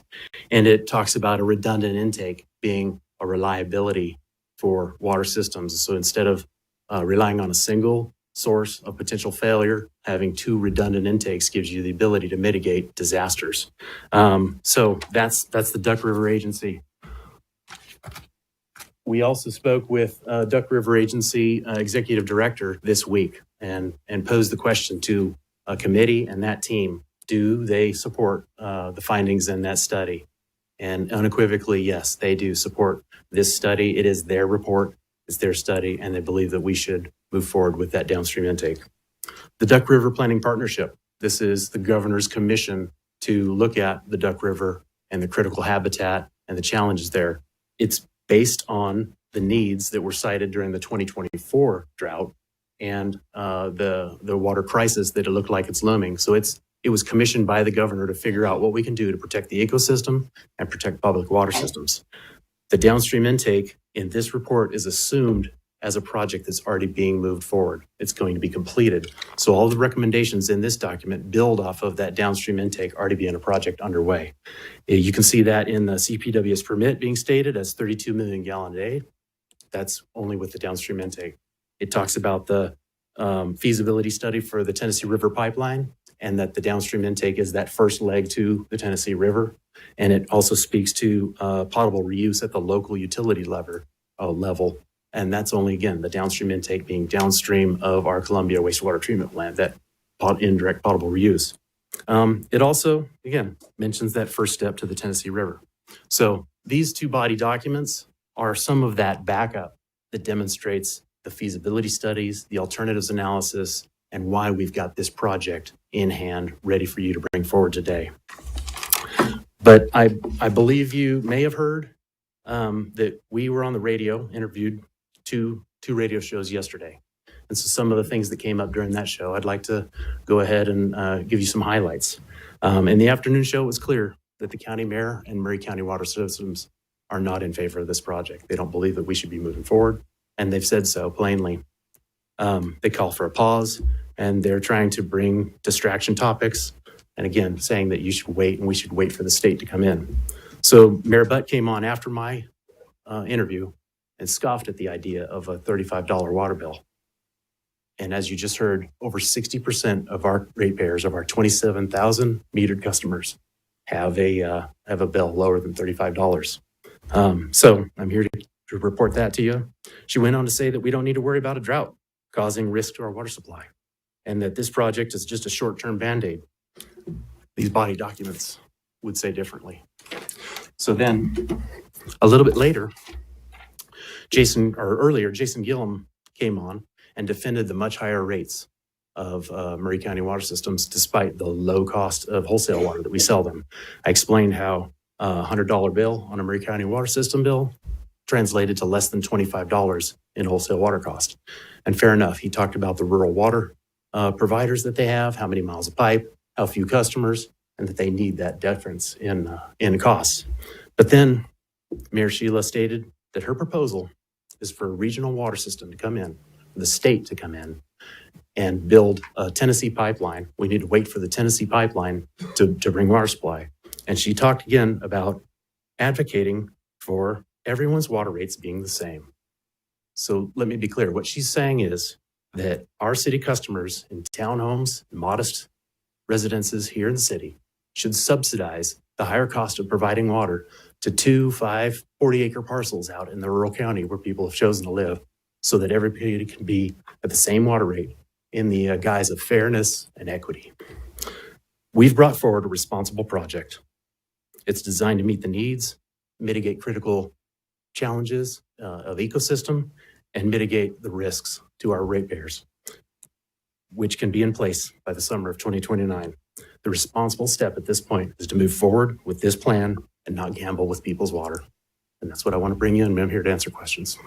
Speaker 20: And it talks about a redundant intake being a reliability for water systems. So instead of relying on a single source of potential failure, having 2 redundant intakes gives you the ability to mitigate disasters. So that's the Duck River Agency. We also spoke with Duck River Agency Executive Director this week and posed the question to a committee and that team, do they support the findings in that study? And unequivocally, yes, they do support this study. It is their report, it's their study, and they believe that we should move forward with that downstream intake. The Duck River Planning Partnership. This is the governor's commission to look at the Duck River and the critical habitat and the challenges there. It's based on the needs that were cited during the 2024 drought and the water crisis that it looked like it's looming. So it was commissioned by the governor to figure out what we can do to protect the ecosystem and protect public water systems. The downstream intake in this report is assumed as a project that's already being moved forward. It's going to be completed. So all the recommendations in this document build off of that downstream intake already being a project underway. You can see that in the CPWS permit being stated as 32 million gallon a day. That's only with the downstream intake. It talks about the feasibility study for the Tennessee River pipeline, and that the downstream intake is that first leg to the Tennessee River. And it also speaks to potable reuse at the local utility level. And that's only, again, the downstream intake being downstream of our Columbia wastewater treatment plant, that indirect potable reuse. It also, again, mentions that first step to the Tennessee River. So these two body documents are some of that backup that demonstrates the feasibility studies, the alternatives analysis, and why we've got this project in hand ready for you to bring forward today. But I believe you may have heard that we were on the radio, interviewed two radio shows yesterday. And so some of the things that came up during that show, I'd like to go ahead and give you some highlights. In the afternoon show, it was clear that the county mayor and Maury County Water Systems are not in favor of this project. They don't believe that we should be moving forward, and they've said so plainly. They call for a pause, and they're trying to bring distraction topics, and again, saying that you should wait and we should wait for the state to come in. So Mayor Butt came on after my interview and scoffed at the idea of a $35 water bill. And as you just heard, over 60% of our ratepayers, of our 27,000 metered customers, have a bill lower than $35. So I'm here to report that to you. She went on to say that we don't need to worry about a drought causing risk to our water supply, and that this project is just a short-term Band-Aid. These body documents would say differently. So then, a little bit later, Jason Gillum came on and defended the much higher rates of Maury County Water Systems, despite the low cost of wholesale water that we sell them. I explained how a $100 bill on a Maury County Water System bill translated to less than $25 in wholesale water cost. And fair enough, he talked about the rural water providers that they have, how many miles of pipe, how few customers, and that they need that difference in costs. But then Mayor Sheila stated that her proposal is for a regional water system to come in, the state to come in and build a Tennessee pipeline. We need to wait for the Tennessee pipeline to bring water supply. And she talked again about advocating for everyone's water rates being the same. So let me be clear. What she's saying is that our city customers in townhomes, modest residences here in the city should subsidize the higher cost of providing water to 2, 5, 40-acre parcels out in the rural county where people have chosen to live, so that everybody can be at the same water rate in the guise of fairness and equity. We've brought forward a responsible project. It's designed to meet the needs, mitigate critical challenges of ecosystem, and mitigate the risks to our ratepayers, which can be in place by the summer of 2029. The responsible step at this point is to move forward with this plan and not gamble with people's water. And that's what I want to bring you, and I'm here to answer questions.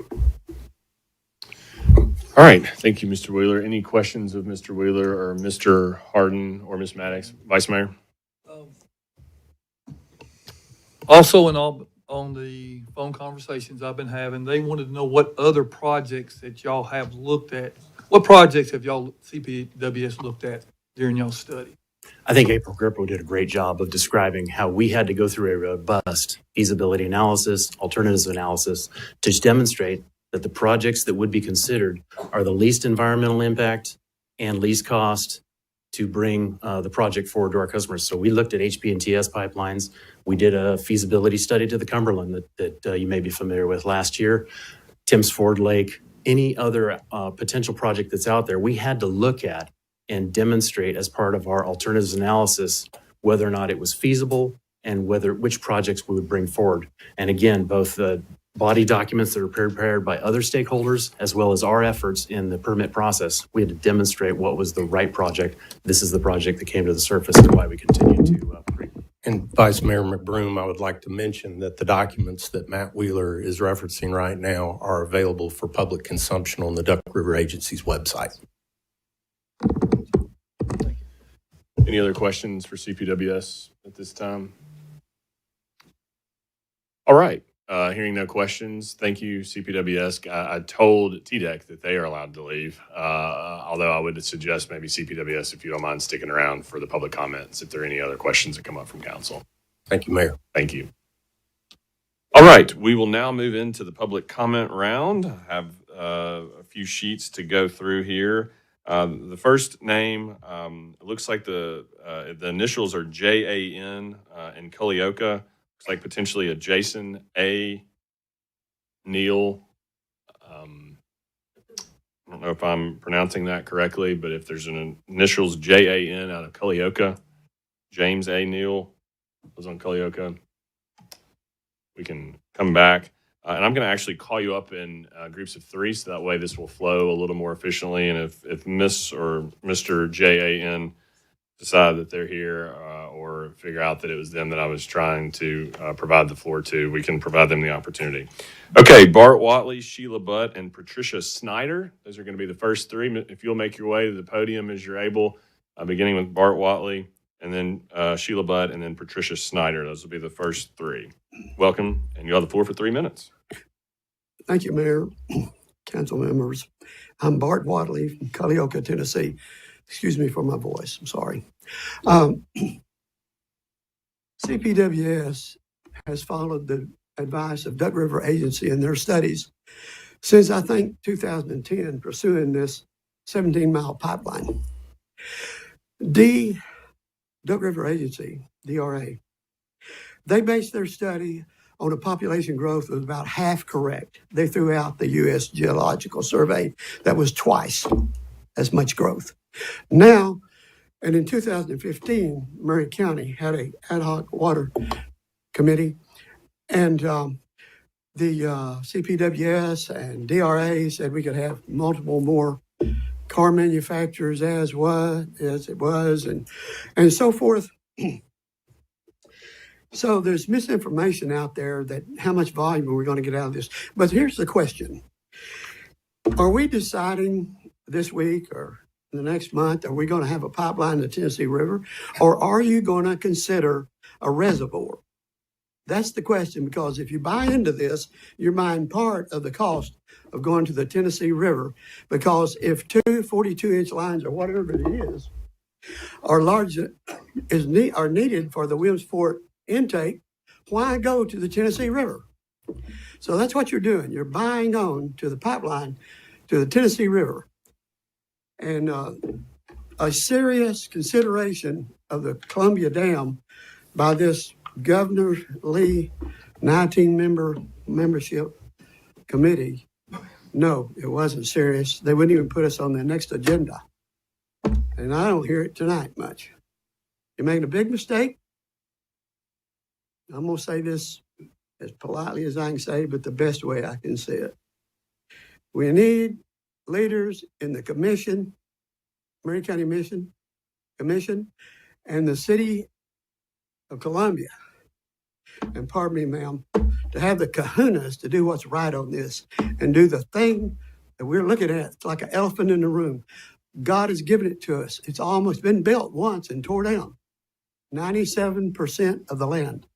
Speaker 9: All right. Thank you, Mr. Wheeler. Any questions of Mr. Wheeler or Mr. Harden or Ms. Maddox? Vice Mayor?
Speaker 16: Also, on the phone conversations I've been having, they wanted to know what other projects that y'all have looked at. What projects have y'all, CPWS, looked at during y'all study?
Speaker 20: I think April Grippo did a great job of describing how we had to go through a robust feasibility analysis, alternatives analysis, to demonstrate that the projects that would be considered are the least environmental impact and least cost to bring the project forward to our customers. So we looked at HP&TS pipelines. We did a feasibility study to the Cumberland that you may be familiar with last year, Timms Ford Lake, any other potential project that's out there. We had to look at and demonstrate as part of our alternatives analysis whether or not it was feasible and which projects we would bring forward. And again, both the body documents that are prepared by other stakeholders, as well as our efforts in the permit process, we had to demonstrate what was the right project. This is the project that came to the surface and why we continue to bring.
Speaker 19: And Vice Mayor McBroom, I would like to mention that the documents that Matt Wheeler is referencing right now are available for public consumption on the Duck River Agency's website.
Speaker 9: Any other questions for CPWS at this time? All right. Hearing no questions, thank you, CPWS. I told TDEC that they are allowed to leave, although I would suggest maybe CPWS, if you don't mind sticking around for the public comments, if there are any other questions that come up from council.
Speaker 19: Thank you, Mayor.
Speaker 9: Thank you. All right, we will now move into the public comment round. I have a few sheets to go through here. The first name, it looks like the initials are JAN in Culleoka. Looks like potentially a Jason A. Neal. I don't know if I'm pronouncing that correctly, but if there's an initials JAN out of Culleoka, James A. Neal was on Culleoka, we can come back. And I'm going to actually call you up in groups of three, so that way this will flow a little more efficiently. And if Miss or Mr. JAN decide that they're here or figure out that it was them that I was trying to provide the floor to, we can provide them the opportunity. Okay, Bart Watley, Sheila Butt, and Patricia Snyder. Those are going to be the first three. If you'll make your way to the podium as you're able, beginning with Bart Watley, and then Sheila Butt, and then Patricia Snyder. Those will be the first three. Welcome, and you'll have the floor for 3 minutes.
Speaker 21: Thank you, Mayor, council members. I'm Bart Watley from Culleoka, Tennessee. Excuse me for my voice. I'm sorry. CPWS has followed the advice of Duck River Agency in their studies since, I think, 2010, pursuing this 17-mile pipeline. Duck River Agency, DRA, they based their study on a population growth that was about half correct. They threw out the U.S. Geological Survey that was twice as much growth. Now, and in 2015, Murray County had an ad hoc water committee, and the CPWS and DRA said we could have multiple more car manufacturers as it was, and so forth. So there's misinformation out there that how much volume are we going to get out of this? But here's the question. Are we deciding this week or the next month, are we going to have a pipeline in the Tennessee River? Or are you going to consider a reservoir? That's the question, because if you buy into this, you're buying part of the cost of going to the Tennessee River, because if two 42-inch lines or whatever it is are needed for the Williamsport intake, why go to the Tennessee River? So that's what you're doing. You're buying on to the pipeline to the Tennessee River. And a serious consideration of the Columbia Dam by this Governor Lee 19-membership committee, no, it wasn't serious. They wouldn't even put us on the next agenda. And I don't hear it tonight much. You're making a big mistake. I'm going to say this as politely as I can say, but the best way I can say it. We need leaders in the commission, Murray County Commission, and the city of Columbia, and pardon me, ma'am, to have the kahunas to do what's right on this and do the thing that we're looking at. It's like an elephant in the room. God has given it to us. It's almost been built once and tore down. 97% of the land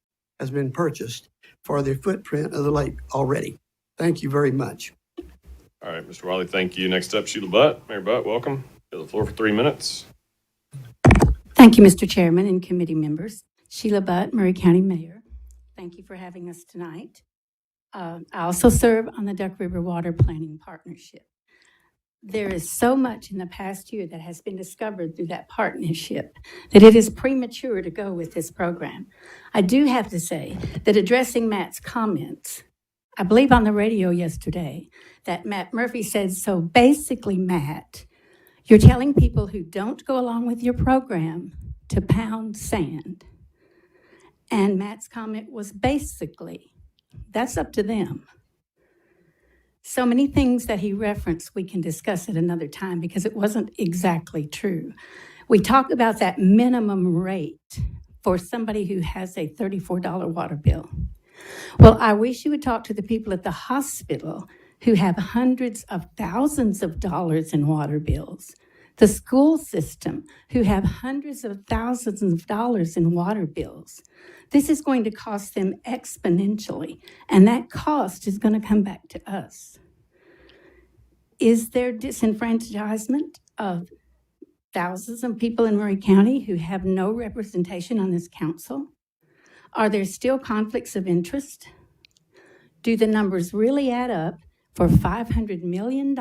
Speaker 21: has been purchased for the footprint of the lake already. Thank you very much.
Speaker 9: All right, Mr. Wiley, thank you. Next up, Sheila Butt. Mayor Butt, welcome. You have the floor for 3 minutes.
Speaker 22: Thank you, Mr. Chairman and committee members. Sheila Butt, Murray County Mayor. Thank you for having us tonight. I also serve on the Duck River Water Planning Partnership. There is so much in the past year that has been discovered through that partnership that it is premature to go with this program. I do have to say that addressing Matt's comments, I believe on the radio yesterday that Matt Murphy said, so basically, Matt, you're telling people who don't go along with your program to pound sand. And Matt's comment was basically, that's up to them. So many things that he referenced, we can discuss at another time because it wasn't exactly true. We talk about that minimum rate for somebody who has a $34 water bill. Well, I wish you would talk to the people at the hospital who have hundreds of thousands of dollars in water bills. The school system who have hundreds of thousands of dollars in water bills. This is going to cost them exponentially, and that cost is going to come back to us. Is there disenfranchisement of thousands of people in Maury County who have no representation on this council? Are there still conflicts of interest? Do the numbers really add up for $500 million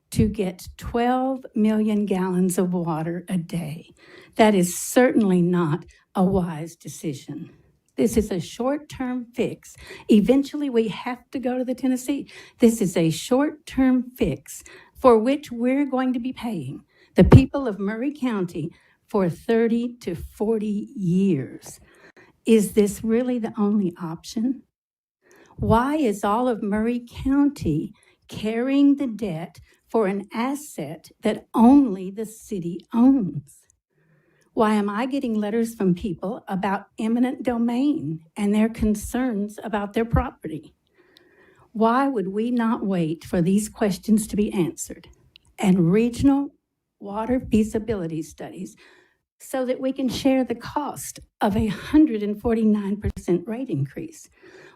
Speaker 22: to get 12 million gallons of water a day? That is certainly not a wise decision. This is a short-term fix. Eventually, we have to go to the Tennessee. This is a short-term fix for which we're going to be paying the people of Maury County for 30 to 40 years. Is this really the only option? Why is all of Maury County carrying the debt for an asset that only the city owns? Why am I getting letters from people about eminent domain and their concerns about their property? Why would we not wait for these questions to be answered and regional water feasibility studies so that we can share the cost of a 149% rate increase?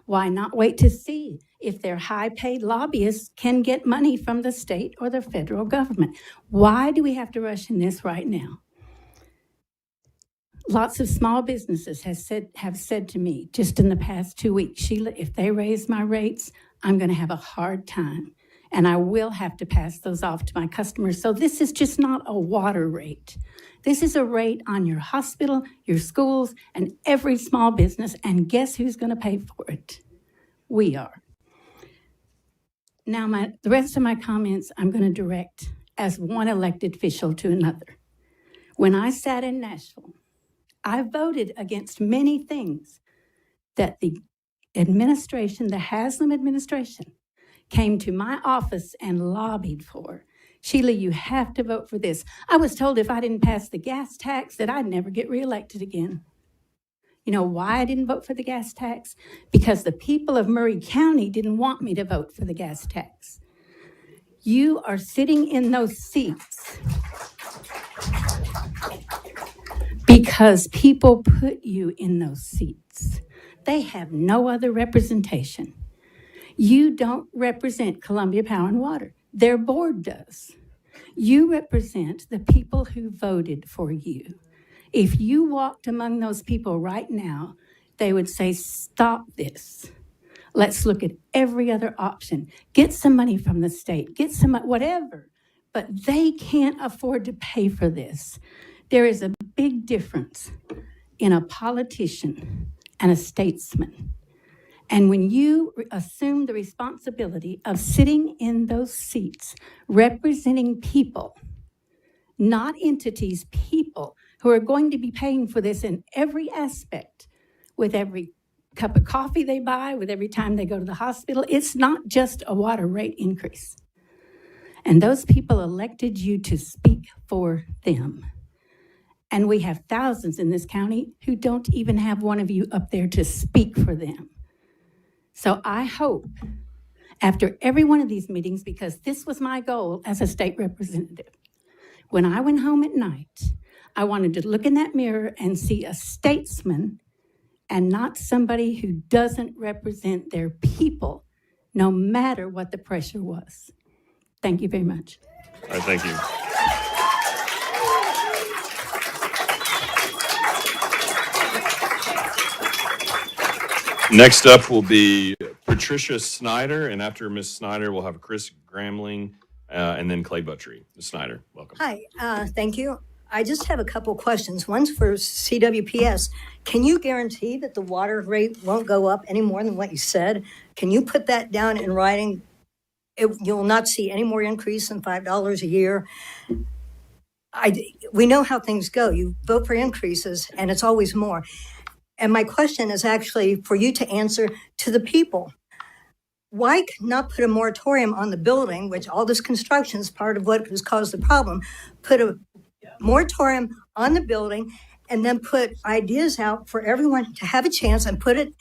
Speaker 22: Why not wait to see if their high-paid lobbyists can get money from the state or the federal government? Why do we have to rush in this right now? Lots of small businesses have said to me just in the past 2 weeks, Sheila, if they raise my rates, I'm going to have a hard time, and I will have to pass those off to my customers. So this is just not a water rate. This is a rate on your hospital, your schools, and every small business, and guess who's going to pay for it? We are. Now, the rest of my comments I'm going to direct as one elected official to another. When I sat in Nashville, I voted against many things that the administration, the Haslam administration, came to my office and lobbied for. Sheila, you have to vote for this. I was told if I didn't pass the gas tax that I'd never get reelected again. You know why I didn't vote for the gas tax? Because the people of Maury County didn't want me to vote for the gas tax. You are sitting in those seats because people put you in those seats. They have no other representation. You don't represent Columbia Power and Water. Their board does. You represent the people who voted for you. If you walked among those people right now, they would say, stop this. Let's look at every other option. Get some money from the state, get some, whatever. But they can't afford to pay for this. There is a big difference in a politician and a statesman. And when you assume the responsibility of sitting in those seats, representing people, not entities, people who are going to be paying for this in every aspect, with every cup of coffee they buy, with every time they go to the hospital, it's not just a water rate increase. And those people elected you to speak for them. And we have thousands in this county who don't even have one of you up there to speak for them. So I hope after every one of these meetings, because this was my goal as a state representative, when I went home at night, I wanted to look in that mirror and see a statesman and not somebody who doesn't represent their people, no matter what the pressure was. Thank you very much.
Speaker 9: All right, thank you. Next up will be Patricia Snyder, and after Ms. Snyder, we'll have Chris Gramling and then Clay Buttrey. Ms. Snyder, welcome.
Speaker 1: Hi, thank you. I just have a couple questions. One's for CWPS. Can you guarantee that the water rate won't go up any more than what you said? Can you put that down in writing? You'll not see any more increase than $5 a year. We know how things go. You vote for increases, and it's always more. And my question is actually for you to answer to the people. Why not put a moratorium on the building, which all this construction is part of what has caused the problem? Put a moratorium on the building and then put ideas out for everyone to have a chance and put it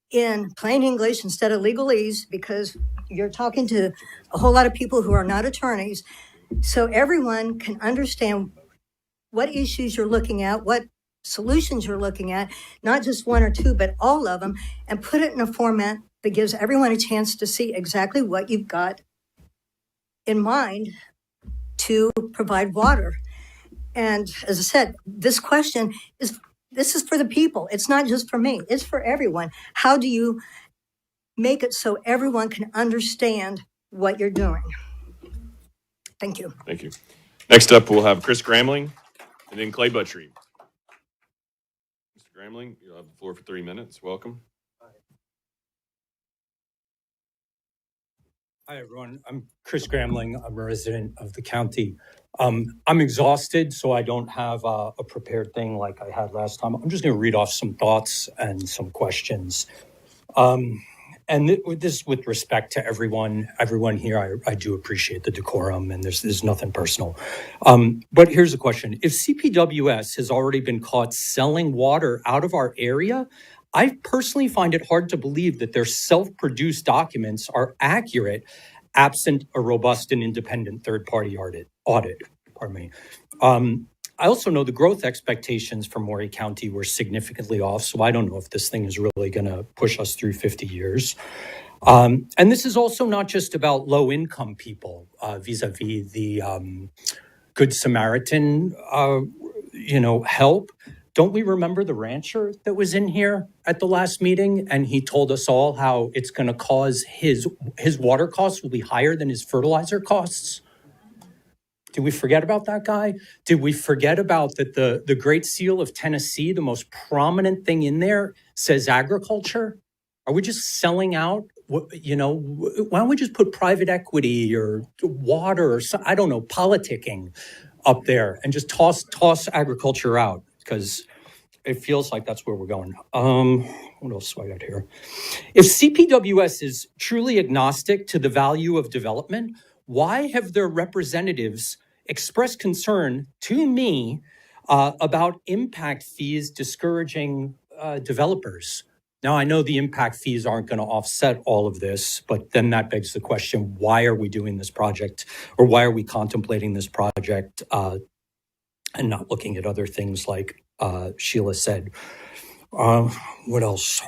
Speaker 1: in plain English instead of legalese, because you're talking to a whole lot of people who are not attorneys. So everyone can understand what issues you're looking at, what solutions you're looking at, not just one or two, but all of them, and put it in a format that gives everyone a chance to see exactly what you've got in mind to provide water. And as I said, this question is for the people. It's not just for me, it's for everyone. How do you make it so everyone can understand what you're doing? Thank you.
Speaker 9: Thank you. Next up, we'll have Chris Gramling and then Clay Buttrey. Mr. Gramling, you'll have the floor for 3 minutes. Welcome.
Speaker 2: Hi, everyone. I'm Chris Gramling. I'm a resident of the county. I'm exhausted, so I don't have a prepared thing like I had last time. I'm just going to read off some thoughts and some questions. This with respect to everyone here. I do appreciate the decorum, and there's nothing personal. But here's a question. If CPWS has already been caught selling water out of our area, I personally find it hard to believe that their self-produced documents are accurate, absent a robust and independent third-party audit. Pardon me. I also know the growth expectations for Maury County were significantly off, so I don't know if this thing is really going to push us through 50 years. And this is also not just about low-income people vis-a-vis the Good Samaritan, help. Don't we remember the rancher that was in here at the last meeting? And he told us all how it's going to cause his water costs will be higher than his fertilizer costs. Did we forget about that guy? Did we forget about that the Great Seal of Tennessee, the most prominent thing in there, says agriculture? Are we just selling out? Why don't we just put private equity or water or I don't know, politicking up there and just toss agriculture out? Because it feels like that's where we're going. What else do I got here? If CPWS is truly agnostic to the value of development, why have their representatives expressed concern to me about impact fees discouraging developers? Now, I know the impact fees aren't going to offset all of this, but then that begs the question, why are we doing this project, or why are we contemplating this project and not looking at other things like Sheila said? What else?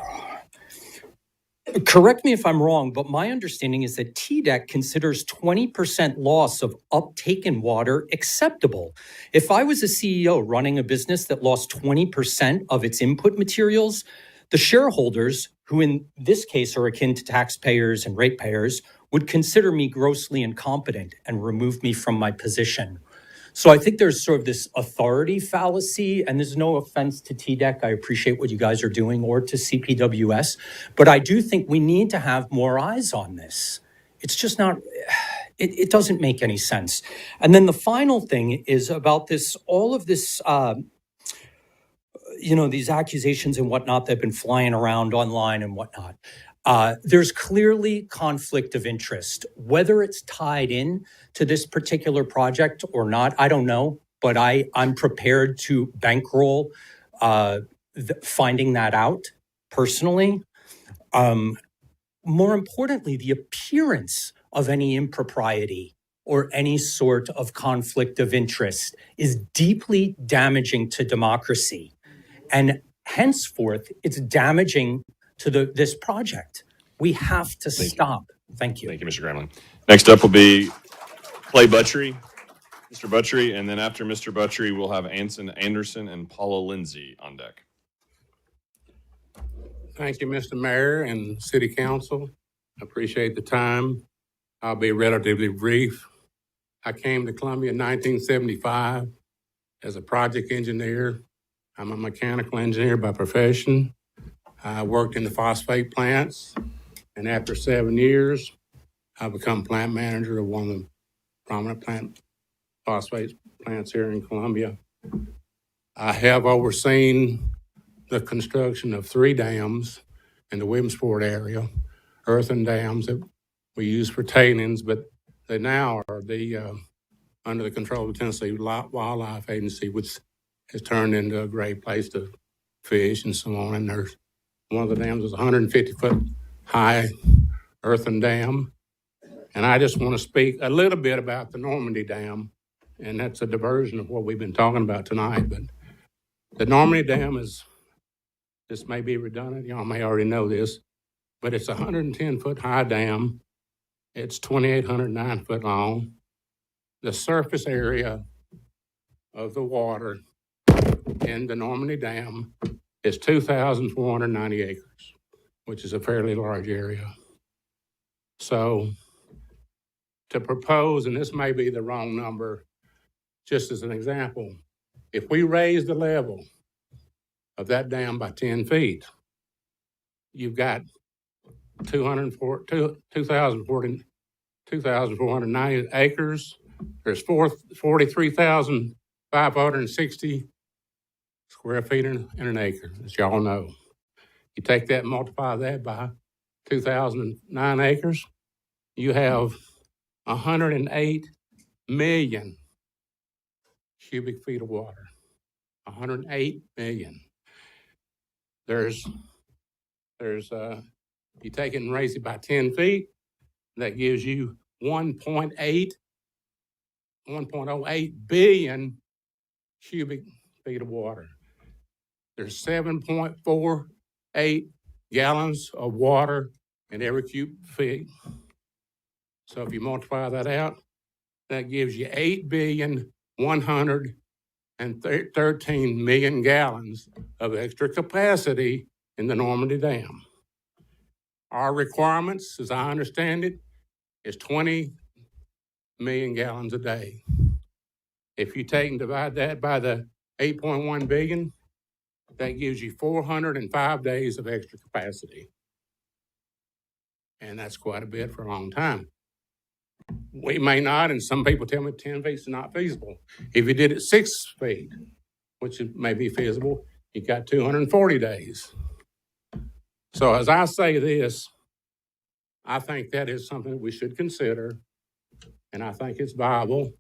Speaker 2: Correct me if I'm wrong, but my understanding is that TDEC considers 20% loss of uptaken water acceptable. If I was a CEO running a business that lost 20% of its input materials, the shareholders, who in this case are akin to taxpayers and ratepayers, would consider me grossly incompetent and remove me from my position. So I think there's sort of this authority fallacy, and there's no offense to TDEC. I appreciate what you guys are doing, or to CPWS, but I do think we need to have more eyes on this. It's just not, it doesn't make any sense. And then the final thing is about this, all of this, these accusations and whatnot that have been flying around online and whatnot. There's clearly conflict of interest. Whether it's tied in to this particular project or not, I don't know, but I'm prepared to bankroll finding that out personally. More importantly, the appearance of any impropriety or any sort of conflict of interest is deeply damaging to democracy. And henceforth, it's damaging to this project. We have to stop. Thank you.
Speaker 9: Thank you, Mr. Gramling. Next up will be Clay Buttrey, Mr. Buttrey, and then after Mr. Buttrey, we'll have Anson Anderson and Paula Lindsay on deck.
Speaker 5: Thank you, Mr. Mayor and City Council. I appreciate the time. I'll be relatively brief. I came to Columbia in 1975 as a project engineer. I'm a mechanical engineer by profession. I worked in the phosphate plants, and after 7 years, I become plant manager of one of the prominent phosphate plants here in Columbia. I have overseen the construction of 3 dams in the Williamsport area, earthen dams that we use for tailings, but they now are under the control of the Tennessee Wildlife Agency, which has turned into a great place to fish and so on. And there's one of the dams is 150-foot high earthen dam. And I just want to speak a little bit about the Normandy Dam, and that's a diversion of what we've been talking about tonight. But the Normandy Dam this may be redundant, y'all may already know this, but it's a 110-foot high dam. It's 2,809 foot long. The surface area of the water in the Normandy Dam is 2,490 acres, which is a fairly large area. So to propose, and this may be the wrong number, just as an example, if we raise the level of that dam by 10 feet, you've got 2,490 acres. There's 43,560 square feet in an acre, as y'all know. You take that and multiply that by 2,009 acres, you have 108 million cubic feet of water. 108 million. You take it and raise it by 10 feet, that gives you 1.08 billion cubic feet of water. There's 7.48 gallons of water in every cubic feet. So if you multiply that out, that gives you 8,113 million gallons of extra capacity in the Normandy Dam. Our requirements, as I understand it, is 20 million gallons a day. If you take and divide that by the 8.1 billion, that gives you 405 days of extra capacity. And that's quite a bit for a long time. We may not, and some people tell me 10 feet is not feasible. If you did it 6 feet, which may be feasible, you got 240 days. So as I say this, I think that is something that we should consider, and I think it's viable.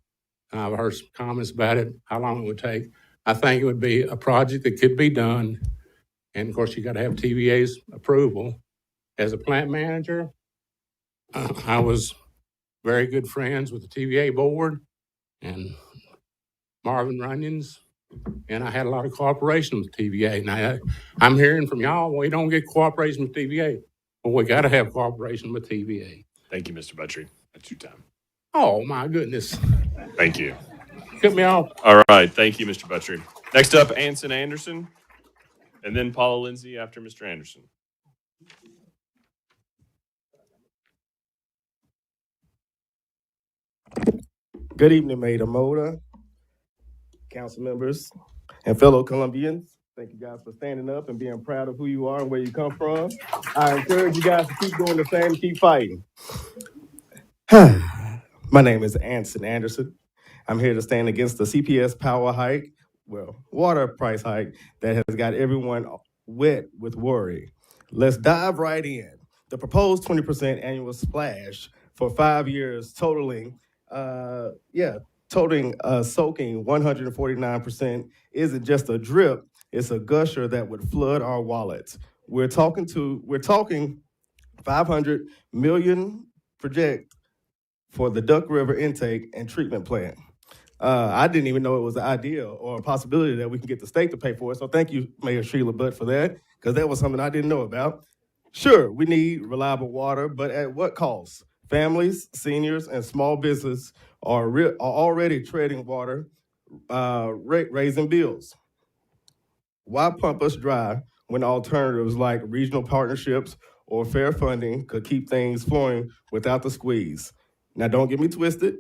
Speaker 5: I've heard some comments about it, how long it would take. I think it would be a project that could be done, and of course you got to have TVA's approval. As a plant manager, I was very good friends with the TVA board and Marvin Runyons, and I had a lot of cooperation with TVA. Now, I'm hearing from y'all, we don't get cooperation with TVA, but we got to have cooperation with TVA.
Speaker 9: Thank you, Mr. Buttrey. That's your time.
Speaker 5: Oh, my goodness.
Speaker 9: Thank you.
Speaker 5: Cut me off.
Speaker 9: All right. Thank you, Mr. Buttrey. Next up, Anson Anderson, and then Paula Lindsay after Mr. Anderson.
Speaker 3: Good evening, Mayor Moda, council members, and fellow Columbians. Thank you guys for standing up and being proud of who you are and where you come from. I encourage you guys to keep doing the same, keep fighting. My name is Anson Anderson. I'm here to stand against the CPS power hike, water price hike that has got everyone wet with worry. Let's dive right in. The proposed 20% annual splash for 5 years totaling soaking 149% isn't just a drip, it's a gusher that would flood our wallets. We're talking 500 million project for the Duck River intake and treatment plant. I didn't even know it was an idea or a possibility that we can get the state to pay for it. So thank you, Mayor Sheila Butt, for that, because that was something I didn't know about. Sure, we need reliable water, but at what cost? Families, seniors, and small business are already treading water, raising bills. Why pump us dry when alternatives like regional partnerships or fair funding could keep things flowing without the squeeze? Now, don't get me twisted.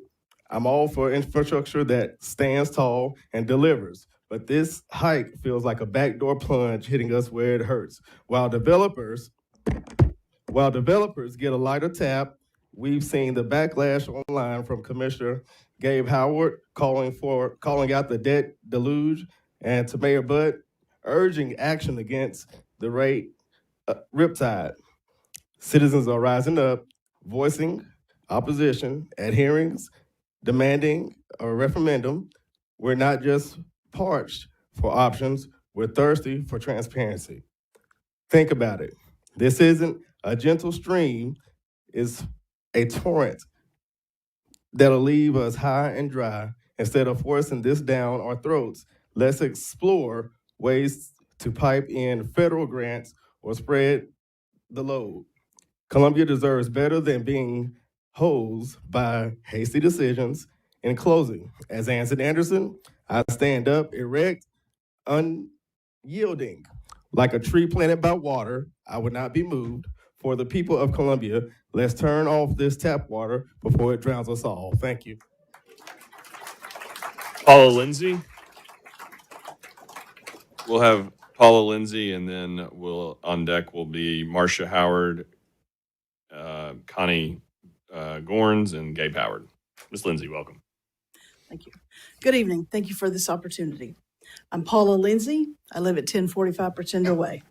Speaker 3: I'm all for infrastructure that stands tall and delivers, but this hike feels like a backdoor plunge hitting us where it hurts. While developers get a lighter tap, we've seen the backlash online from Commissioner Gabe Howard calling out the debt deluge, and to Mayor Butt, urging action against the rate riptide. Citizens are rising up, voicing opposition at hearings, demanding a referendum. We're not just parched for options, we're thirsty for transparency. Think about it. This isn't a gentle stream, it's a torrent that'll leave us high and dry. Instead of forcing this down our throats, let's explore ways to pipe in federal grants or spread the load. Columbia deserves better than being hosed by hasty decisions. In closing, as Anson Anderson, I stand up erect, unyielding. Like a tree planted by water, I would not be moved. For the people of Columbia, let's turn off this tap water before it drowns us all. Thank you.
Speaker 9: Paula Lindsay. We'll have Paula Lindsay, and then on deck will be Marcia Howard, Connie Gorns, and Gabe Howard. Ms. Lindsay, welcome.
Speaker 4: Thank you. Good evening. Thank you for this opportunity. I'm Paula Lindsay. I live at 1045 Pretender Way.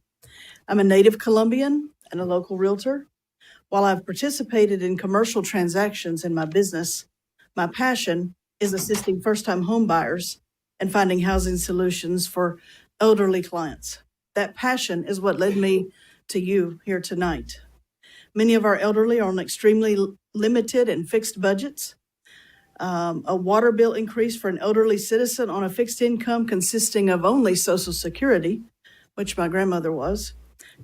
Speaker 4: I'm a native Columbian and a local realtor. While I've participated in commercial transactions in my business, my passion is assisting first-time home buyers and finding housing solutions for elderly clients. That passion is what led me to you here tonight. Many of our elderly are on extremely limited and fixed budgets. A water bill increase for an elderly citizen on a fixed income consisting of only Social Security, which my grandmother was,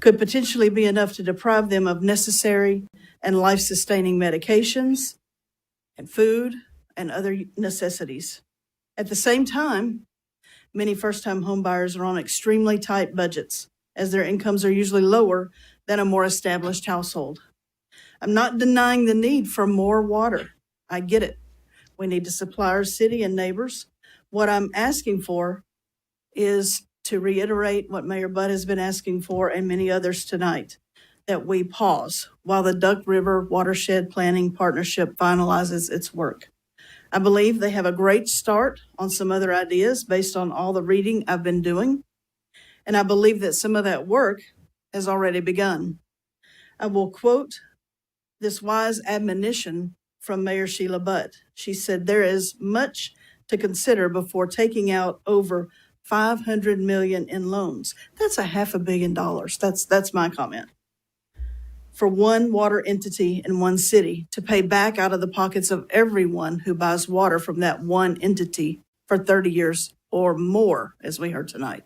Speaker 4: could potentially be enough to deprive them of necessary and life-sustaining medications and food and other necessities. At the same time, many first-time homebuyers are on extremely tight budgets, as their incomes are usually lower than a more established household. I'm not denying the need for more water. I get it. We need to supply our city and neighbors. What I'm asking for is to reiterate what Mayor Butt has been asking for and many others tonight, that we pause while the Duck River Watershed Planning Partnership finalizes its work. I believe they have a great start on some other ideas based on all the reading I've been doing, and I believe that some of that work has already begun. I will quote this wise admonition from Mayor Sheila Butt. She said, "There is much to consider before taking out over $500 million in loans." That's $500 million. That's my comment. For one water entity in one city to pay back out of the pockets of everyone who buys water from that one entity for 30 years or more, as we heard tonight.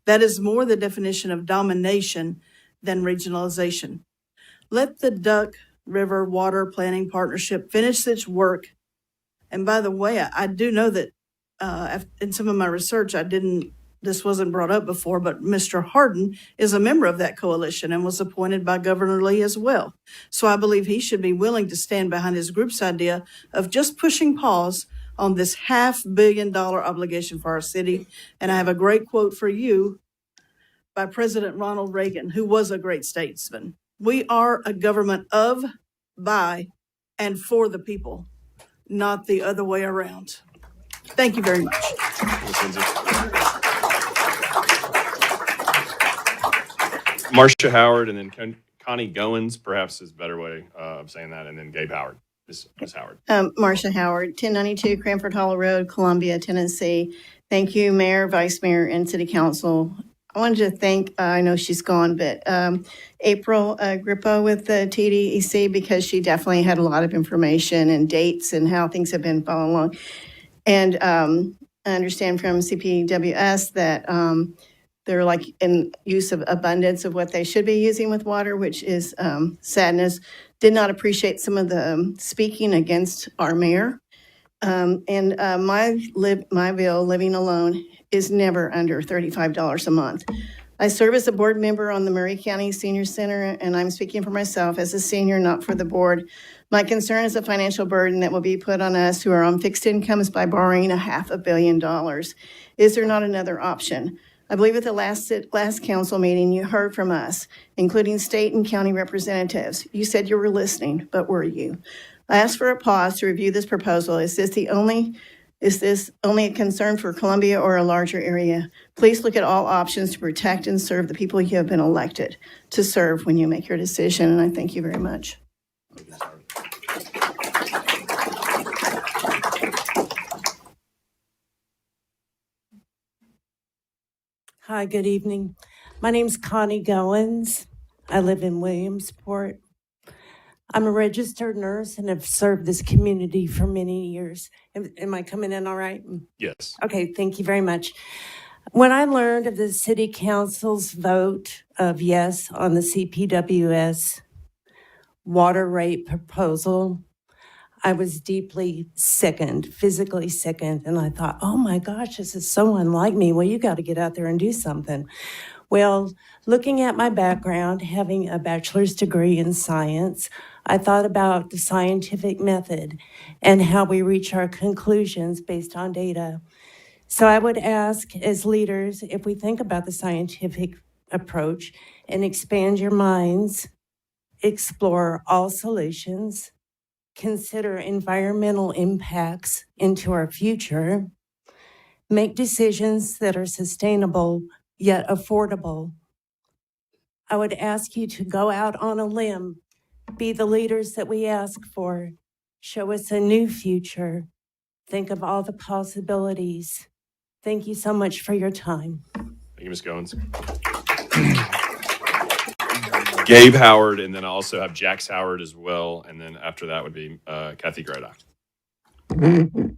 Speaker 4: That is more the definition of domination than regionalization. Let the Duck River Water Planning Partnership finish its work. And by the way, I do know that in some of my research, this wasn't brought up before, but Mr. Hardin is a member of that coalition and was appointed by Governor Lee as well. So I believe he should be willing to stand behind his group's idea of just pushing pause on this $500 million obligation for our city. And I have a great quote for you by President Ronald Reagan, who was a great statesman. We are a government of, by, and for the people, not the other way around. Thank you very much.
Speaker 9: Marcia Howard, and then Connie Goins, perhaps is a better way of saying that, and then Gabe Howard. Ms. Howard.
Speaker 6: Marcia Howard, 1092 Cranford Hollow Road, Columbia, Tennessee. Thank you, Mayor, Vice Mayor, and City Council. I wanted to thank, I know she's gone, but April Grippo with the TDEC, because she definitely had a lot of information and dates and how things have been following along. And I understand from CPWS that they're like in use of abundance of what they should be using with water, which is sadness. Did not appreciate some of the speaking against our mayor. And my bill, living alone, is never under $35 a month. I serve as a board member on the Murray County Senior Center, and I'm speaking for myself as a senior, not for the board. My concern is the financial burden that will be put on us who are on fixed incomes by borrowing $500 million. Is there not another option? I believe at the last council meeting, you heard from us, including state and county representatives. You said you were listening, but were you? I asked for a pause to review this proposal. Is this the only Is this only a concern for Columbia or a larger area? Please look at all options to protect and serve the people you have been elected to serve when you make your decision, and I thank you very much.
Speaker 11: Hi, good evening. My name's Connie Goins. I live in Williamsport. I'm a registered nurse and have served this community for many years. Am I coming in all right?
Speaker 9: Yes.
Speaker 11: Okay, thank you very much. When I learned of the city council's vote of yes on the CPWS water rate proposal, I was deeply sickened, physically sickened, and I thought, oh my gosh, this is so unlike me. Well, you got to get out there and do something. Well, looking at my background, having a bachelor's degree in science, I thought about the scientific method and how we reach our conclusions based on data. So I would ask as leaders, if we think about the scientific approach and expand your minds, explore all solutions, consider environmental impacts into our future, make decisions that are sustainable yet affordable. I would ask you to go out on a limb, be the leaders that we ask for, show us a new future, think of all the possibilities. Thank you so much for your time.
Speaker 9: Thank you, Ms. Goins. Gabe Howard, and then I also have Jax Howard as well. And then after that would be Kathy Grada.
Speaker 12: Good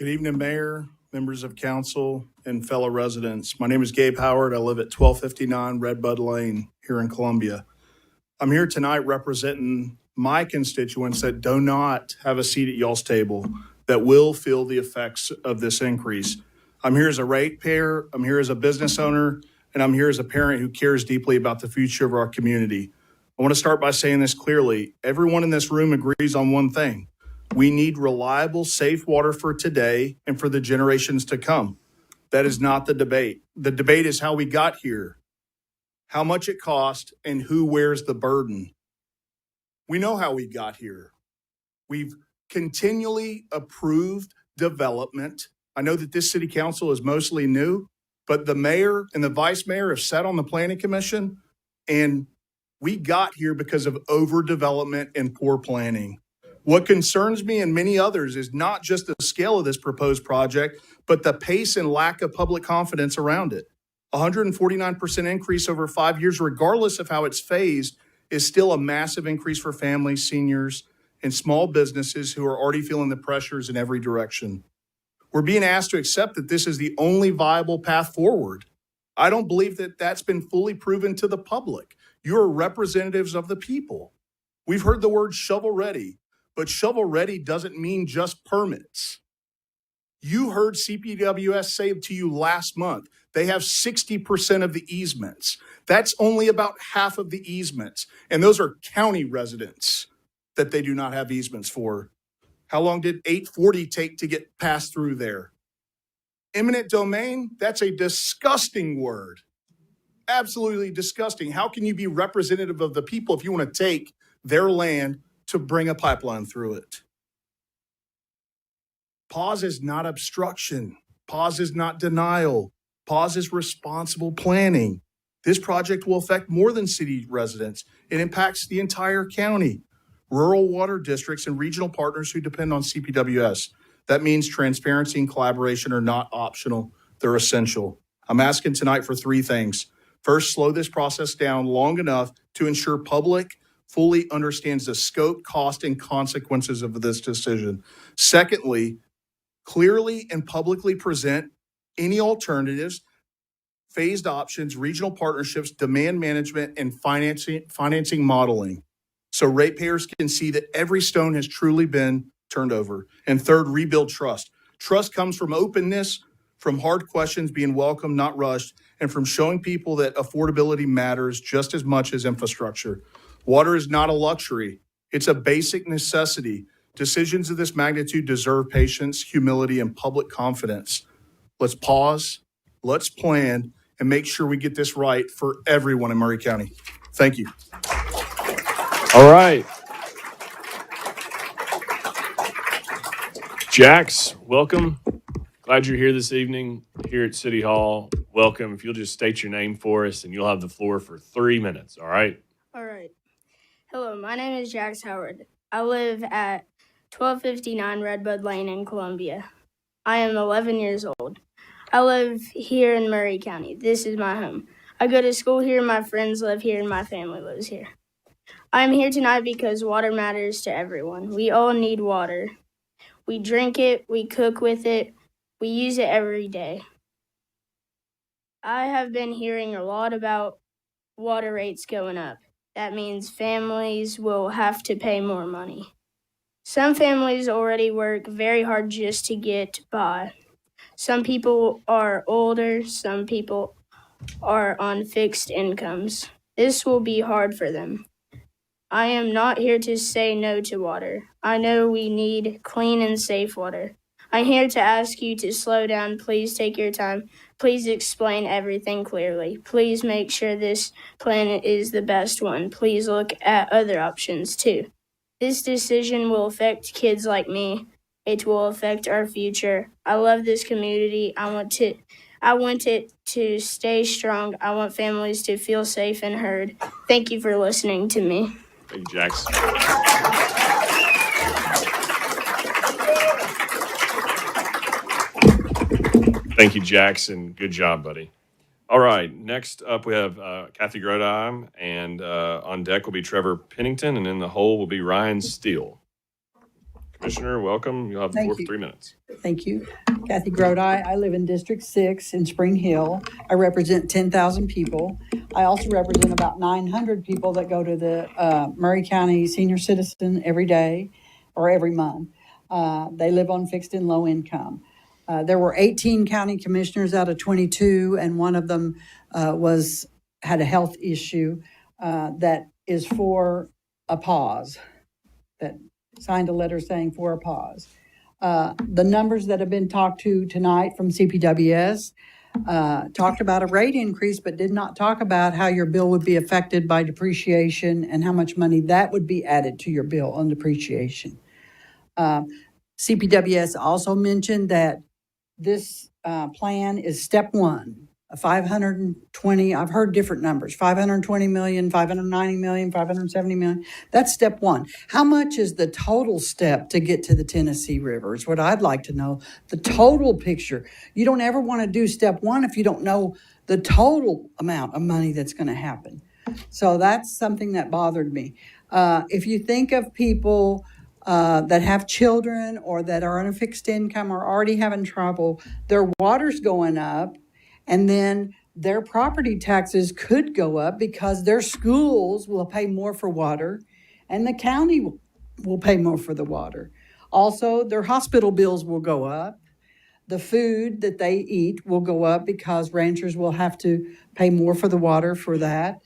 Speaker 12: evening, Mayor, members of council, and fellow residents. My name is Gabe Howard. I live at 1259 Redbud Lane here in Columbia. I'm here tonight representing my constituents that do not have a seat at y'all's table that will feel the effects of this increase. I'm here as a ratepayer, I'm here as a business owner, and I'm here as a parent who cares deeply about the future of our community. I want to start by saying this clearly. Everyone in this room agrees on one thing. We need reliable, safe water for today and for the generations to come. That is not the debate. The debate is how we got here, how much it cost, and who wears the burden. We know how we got here. We've continually approved development. I know that this city council is mostly new, but the mayor and the vice mayor have sat on the planning commission, and we got here because of overdevelopment and poor planning. What concerns me and many others is not just the scale of this proposed project, but the pace and lack of public confidence around it. 149% increase over 5 years, regardless of how it's phased, is still a massive increase for families, seniors, and small businesses who are already feeling the pressures in every direction. We're being asked to accept that this is the only viable path forward. I don't believe that that's been fully proven to the public. You're representatives of the people. We've heard the word shovel ready, but shovel ready doesn't mean just permits. You heard CPWS say to you last month, they have 60% of the easements. That's only about half of the easements. And those are county residents that they do not have easements for. How long did 840 take to get passed through there? Eminent domain, that's a disgusting word. Absolutely disgusting. How can you be representative of the people if you want to take their land to bring a pipeline through it? Pause is not obstruction. Pause is not denial. Pause is responsible planning. This project will affect more than city residents. It impacts the entire county, rural water districts, and regional partners who depend on CPWS. That means transparency and collaboration are not optional. They're essential. I'm asking tonight for three things. First, slow this process down long enough to ensure public fully understands the scope, cost, and consequences of this decision. Secondly, clearly and publicly present any alternatives, phased options, regional partnerships, demand management, and financing modeling, so ratepayers can see that every stone has truly been turned over. And third, rebuild trust. Trust comes from openness, from hard questions being welcomed, not rushed, and from showing people that affordability matters just as much as infrastructure. Water is not a luxury. It's a basic necessity. Decisions of this magnitude deserve patience, humility, and public confidence. Let's pause, let's plan, and make sure we get this right for everyone in Murray County. Thank you.
Speaker 9: All right. Jax, welcome. Glad you're here this evening here at City Hall. Welcome. If you'll just state your name for us, and you'll have the floor for 3 minutes. All right.
Speaker 10: All right. Hello, my name is Jax Howard. I live at 1259 Redbud Lane in Columbia. I am 11 years old. I live here in Murray County. This is my home. I go to school here, my friends live here, and my family lives here. I am here tonight because water matters to everyone. We all need water. We drink it, we cook with it, we use it every day. I have been hearing a lot about water rates going up. That means families will have to pay more money. Some families already work very hard just to get by. Some people are older, some people are on fixed incomes. This will be hard for them. I am not here to say no to water. I know we need clean and safe water. I'm here to ask you to slow down. Please take your time. Please explain everything clearly. Please make sure this plan is the best one. Please look at other options too. This decision will affect kids like me. It will affect our future. I love this community. I want it to stay strong. I want families to feel safe and heard. Thank you for listening to me.
Speaker 9: Thank you, Jax. Thank you, Jackson. Good job, buddy. All right. Next up, we have Kathy Grodheim, and on deck will be Trevor Pennington, and in the hole will be Ryan Steele. Commissioner, welcome. You'll have the floor for 3 minutes.
Speaker 14: Thank you. Kathy Grodi. I live in District 6 in Spring Hill. I represent 10,000 people. I also represent about 900 people that go to the Murray County Senior Citizen every day or every month. They live on fixed and low income. There were 18 county commissioners out of 22, and one of them had a health issue that is for a pause, that signed a letter saying for a pause. The numbers that have been talked to tonight from CPWS talked about a rate increase, but did not talk about how your bill would be affected by depreciation and how much money that would be added to your bill on depreciation. CPWS also mentioned that this plan is step one, a 520, I've heard different numbers, 520 million, 590 million, 570 million. That's step one. How much is the total step to get to the Tennessee River is what I'd like to know, the total picture. You don't ever want to do step one if you don't know the total amount of money that's going to happen. So that's something that bothered me. If you think of people that have children or that are on a fixed income or already having trouble, their water's going up, and then their property taxes could go up because their schools will pay more for water and the county will pay more for the water. Also, their hospital bills will go up. The food that they eat will go up because ranchers will have to pay more for the water for that.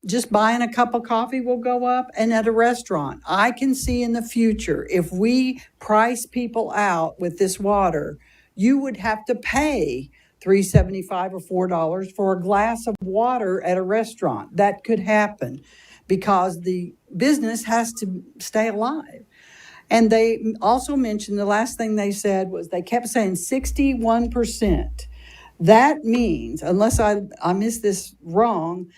Speaker 14: Just buying a cup of coffee will go up. And at a restaurant, I can see in the future, if we price people out with this water, you would have to pay $3.75 or $4 for a glass of water at a restaurant. That could happen because the business has to stay alive. And they also mentioned, the last thing they said was they kept saying 61%. That means, unless I missed this wrong,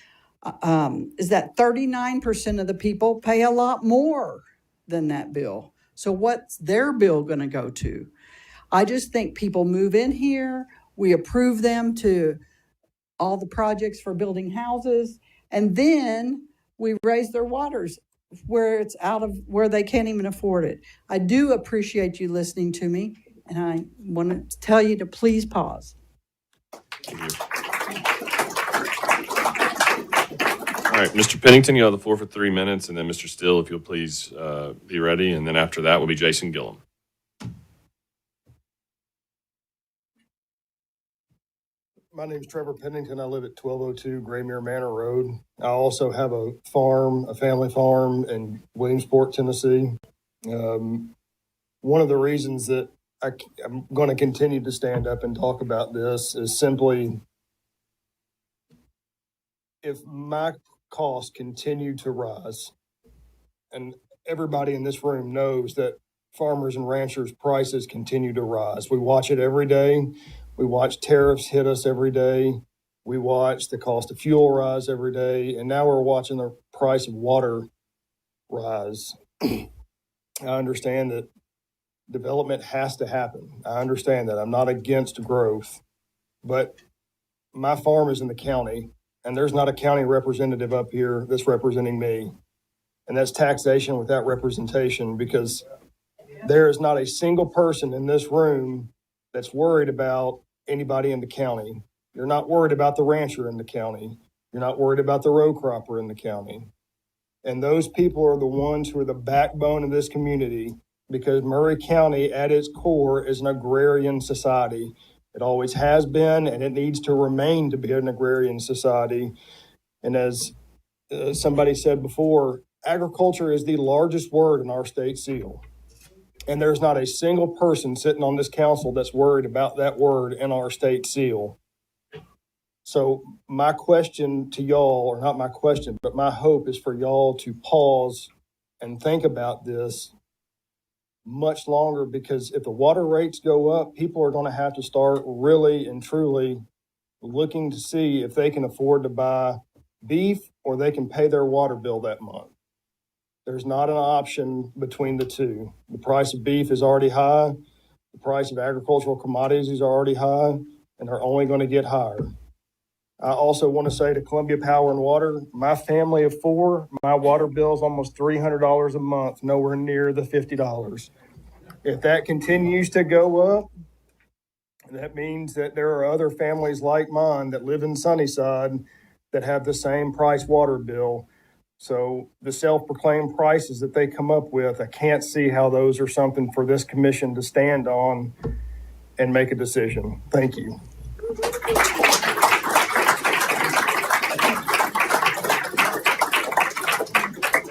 Speaker 14: is that 39% of the people pay a lot more than that bill. So what's their bill going to go to? I just think people move in here, we approve them to all the projects for building houses, and then we raise their waters where it's out of where they can't even afford it. I do appreciate you listening to me, and I want to tell you to please pause.
Speaker 9: Thank you. All right, Mr. Pennington, you have the floor for 3 minutes, and then Mr. Steele, if you'll please be ready, and then after that will be Jason Gillum.
Speaker 23: My name is Trevor Pennington. I live at 1202 Graymere Manor Road. I also have a farm, a family farm in Williamsport, Tennessee. One of the reasons that I'm going to continue to stand up and talk about this is simply if my costs continue to rise, and everybody in this room knows that farmers and ranchers' prices continue to rise. We watch it every day. We watch tariffs hit us every day. We watch the cost of fuel rise every day. And now we're watching the price of water rise. I understand that development has to happen. I understand that. I'm not against growth. But my farm is in the county, and there's not a county representative up here that's representing me. And that's taxation without representation, because there is not a single person in this room that's worried about anybody in the county. You're not worried about the rancher in the county. You're not worried about the row cropper in the county. And those people are the ones who are the backbone of this community, because Maury County at its core is an agrarian society. It always has been, and it needs to remain to be an agrarian society. And as somebody said before, agriculture is the largest word in our state seal. And there's not a single person sitting on this council that's worried about that word in our state seal. So my question to y'all, or not my question, but my hope is for y'all to pause and think about this much longer, because if the water rates go up, people are going to have to start really and truly looking to see if they can afford to buy beef or they can pay their water bill that month. There's not an option between the two. The price of beef is already high. The price of agricultural commodities is already high, and they're only going to get higher. I also want to say to Columbia Power and Water, my family of four, my water bill is almost $300 a month, nowhere near the $50. If that continues to go up, that means that there are other families like mine that live in Sunnyside that have the same price water bill. So the self-proclaimed prices that they come up with, I can't see how those are something for this commission to stand on and make a decision. Thank you.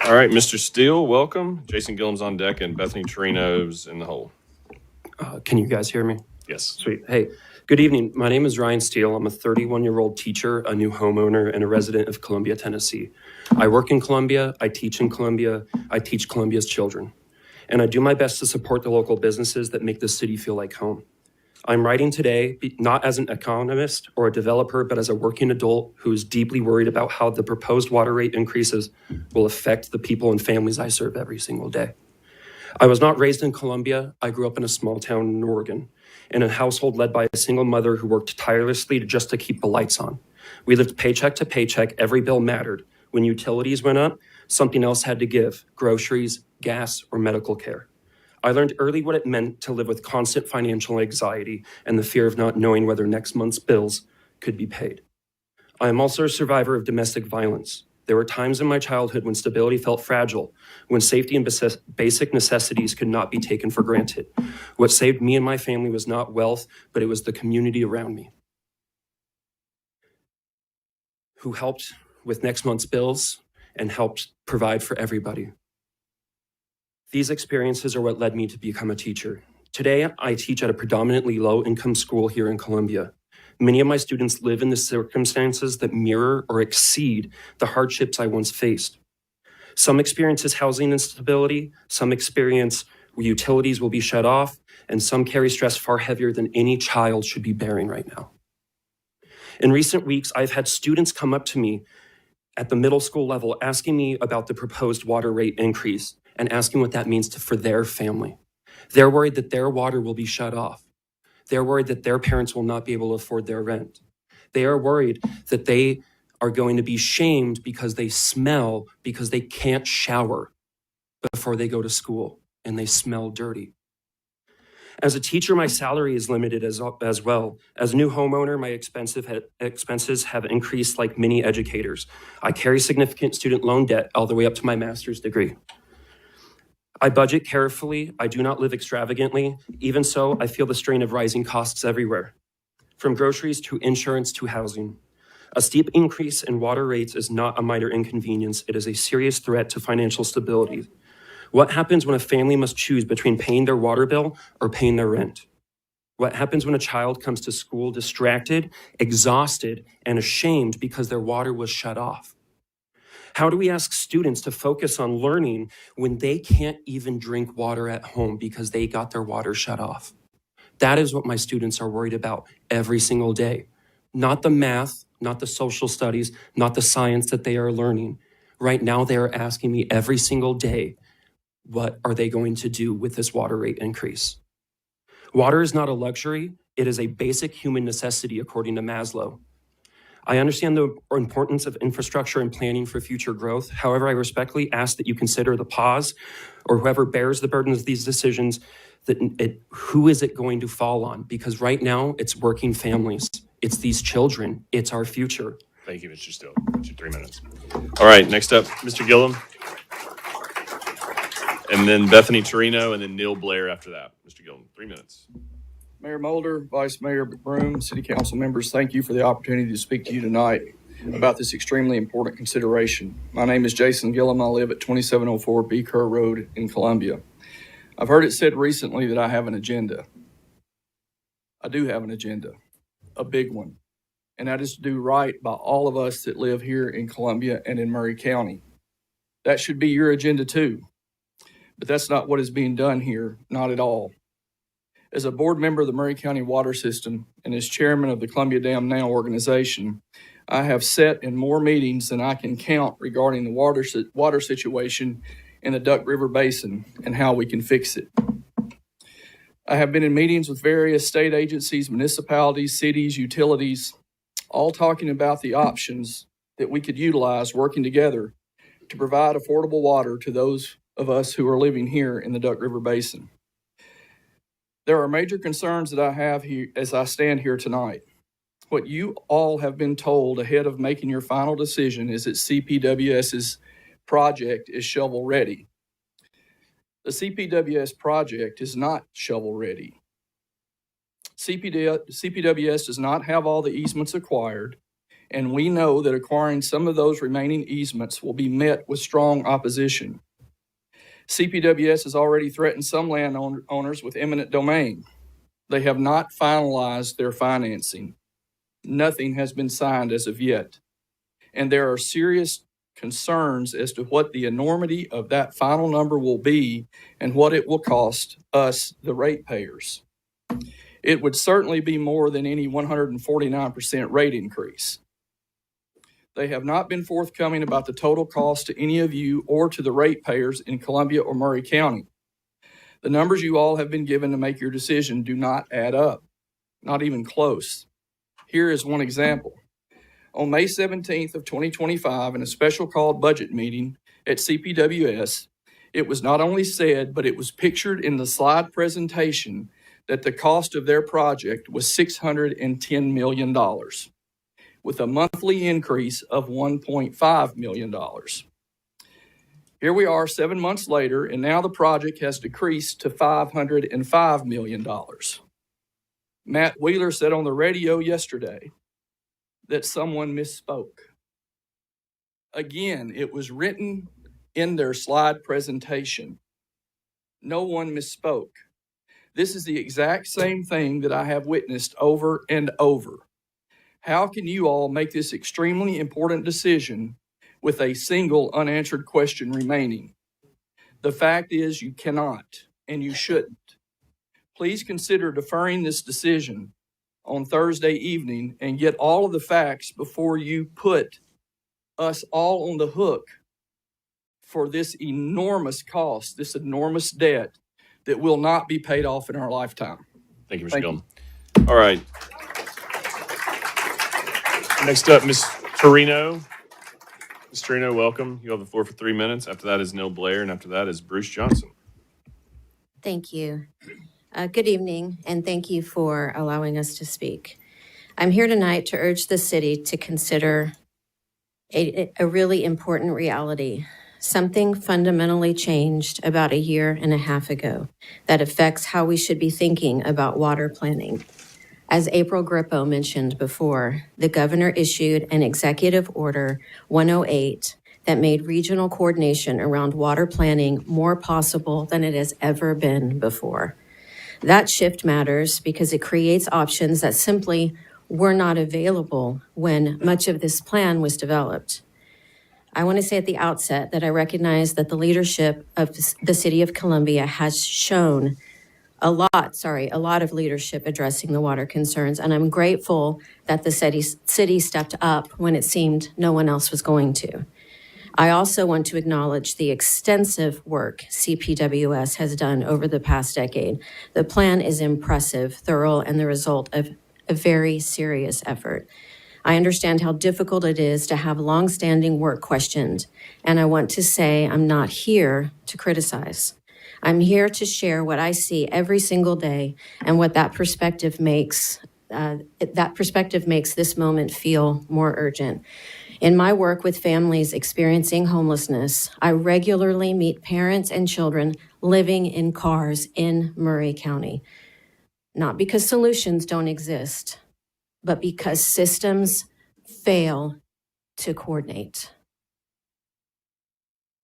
Speaker 9: All right, Mr. Steele, welcome. Jason Gillum's on deck and Bethany Torino's in the hole.
Speaker 15: Can you guys hear me?
Speaker 9: Yes.
Speaker 15: Sweet. Hey, good evening. My name is Ryan Steele. I'm a 31-year-old teacher, a new homeowner, and a resident of Columbia, Tennessee. I work in Columbia. I teach in Columbia. I teach Columbia's children. And I do my best to support the local businesses that make this city feel like home. I'm writing today not as an economist or a developer, but as a working adult who is deeply worried about how the proposed water rate increases will affect the people and families I serve every single day. I was not raised in Columbia. I grew up in a small town in Oregon, in a household led by a single mother who worked tirelessly just to keep the lights on. We lived paycheck to paycheck. Every bill mattered. When utilities went up, something else had to give: groceries, gas, or medical care. I learned early what it meant to live with constant financial anxiety and the fear of not knowing whether next month's bills could be paid. I am also a survivor of domestic violence. There were times in my childhood when stability felt fragile, when safety and basic necessities could not be taken for granted. What saved me and my family was not wealth, but it was the community around me, who helped with next month's bills and helped provide for everybody. These experiences are what led me to become a teacher. Today, I teach at a predominantly low-income school here in Columbia. Many of my students live in the circumstances that mirror or exceed the hardships I once faced. Some experience housing instability, some experience where utilities will be shut off, and some carry stress far heavier than any child should be bearing right now. In recent weeks, I've had students come up to me at the middle school level asking me about the proposed water rate increase and asking what that means for their family. They're worried that their water will be shut off. They're worried that their parents will not be able to afford their rent. They are worried that they are going to be shamed because they smell, because they can't shower before they go to school and they smell dirty. As a teacher, my salary is limited as well. As a new homeowner, my expenses have increased like many educators. I carry significant student loan debt all the way up to my master's degree. I budget carefully. I do not live extravagantly. Even so, I feel the strain of rising costs everywhere, from groceries to insurance to housing. A steep increase in water rates is not a minor inconvenience. It is a serious threat to financial stability. What happens when a family must choose between paying their water bill or paying their rent? What happens when a child comes to school distracted, exhausted, and ashamed because their water was shut off? How do we ask students to focus on learning when they can't even drink water at home because they got their water shut off? That is what my students are worried about every single day. Not the math, not the social studies, not the science that they are learning. Right now, they are asking me every single day, what are they going to do with this water rate increase? Water is not a luxury. It is a basic human necessity, according to Maslow. I understand the importance of infrastructure and planning for future growth. However, I respectfully ask that you consider the pause, or whoever bears the burden of these decisions, who is it going to fall on? Because right now, it's working families. It's these children. It's our future.
Speaker 9: Thank you, Mr. Still. That's your 3 minutes. All right, next up, Mr. Gillum. And then Bethany Torino, and then Neil Blair after that. Mr. Gillum, 3 minutes.
Speaker 13: Mayor Mulder, Vice Mayor Broom, City Council members, thank you for the opportunity to speak to you tonight about this extremely important consideration. My name is Jason Gillum. I live at 2704 B. Kerr Road in Columbia. I've heard it said recently that I have an agenda. I do have an agenda, a big one, and that is to do right by all of us that live here in Columbia and in Murray County. That should be your agenda too, but that's not what is being done here, not at all. As a board member of the Murray County Water System and as chairman of the Columbia Dam Now organization, I have sat in more meetings than I can count regarding the water situation in the Duck River Basin and how we can fix it. I have been in meetings with various state agencies, municipalities, cities, utilities, all talking about the options that we could utilize working together to provide affordable water to those of us who are living here in the Duck River Basin. There are major concerns that I have here as I stand here tonight. What you all have been told ahead of making your final decision is that CPWS's project is shovel ready. The CPWS project is not shovel ready. CPWS does not have all the easements acquired, and we know that acquiring some of those remaining easements will be met with strong opposition. CPWS has already threatened some landowners with eminent domain. They have not finalized their financing. Nothing has been signed as of yet. And there are serious concerns as to what the enormity of that final number will be and what it will cost us, the ratepayers. It would certainly be more than any 149% rate increase. They have not been forthcoming about the total cost to any of you or to the ratepayers in Columbia or Murray County. The numbers you all have been given to make your decision do not add up, not even close. Here is one example. On May 17th of 2025, in a special called budget meeting at CPWS, it was not only said, but it was pictured in the slide presentation that the cost of their project was $610 million. With a monthly increase of $1.5 million. Here we are 7 months later, and now the project has decreased to $505 million. Matt Wheeler said on the radio yesterday that someone misspoke. Again, it was written in their slide presentation. No one misspoke. This is the exact same thing that I have witnessed over and over. How can you all make this extremely important decision with a single unanswered question remaining? The fact is you cannot, and you shouldn't. Please consider deferring this decision on Thursday evening and get all of the facts before you put us all on the hook for this enormous cost, this enormous debt that will not be paid off in our lifetime.
Speaker 9: Thank you, Mr. Gillum. All right. Next up, Ms. Torino. Ms. Torino, welcome. You have the floor for 3 minutes. After that is Neil Blair, and after that is Bruce Johnson.
Speaker 17: Thank you. Good evening, and thank you for allowing us to speak. I'm here tonight to urge the city to consider a really important reality. Something fundamentally changed about a year and a half ago that affects how we should be thinking about water planning. As April Grippo mentioned before, the governor issued an Executive Order 108 that made regional coordination around water planning more possible than it has ever been before. That shift matters because it creates options that simply were not available when much of this plan was developed. I want to say at the outset that I recognize that the leadership of the City of Columbia has shown a lot of leadership addressing the water concerns, and I'm grateful that the city stepped up when it seemed no one else was going to. I also want to acknowledge the extensive work CPWS has done over the past decade. The plan is impressive, thorough, and the result of a very serious effort. I understand how difficult it is to have longstanding work questioned, and I want to say I'm not here to criticize. I'm here to share what I see every single day and what that perspective makes this moment feel more urgent. In my work with families experiencing homelessness, I regularly meet parents and children living in cars in Murray County. Not because solutions don't exist, but because systems fail to coordinate.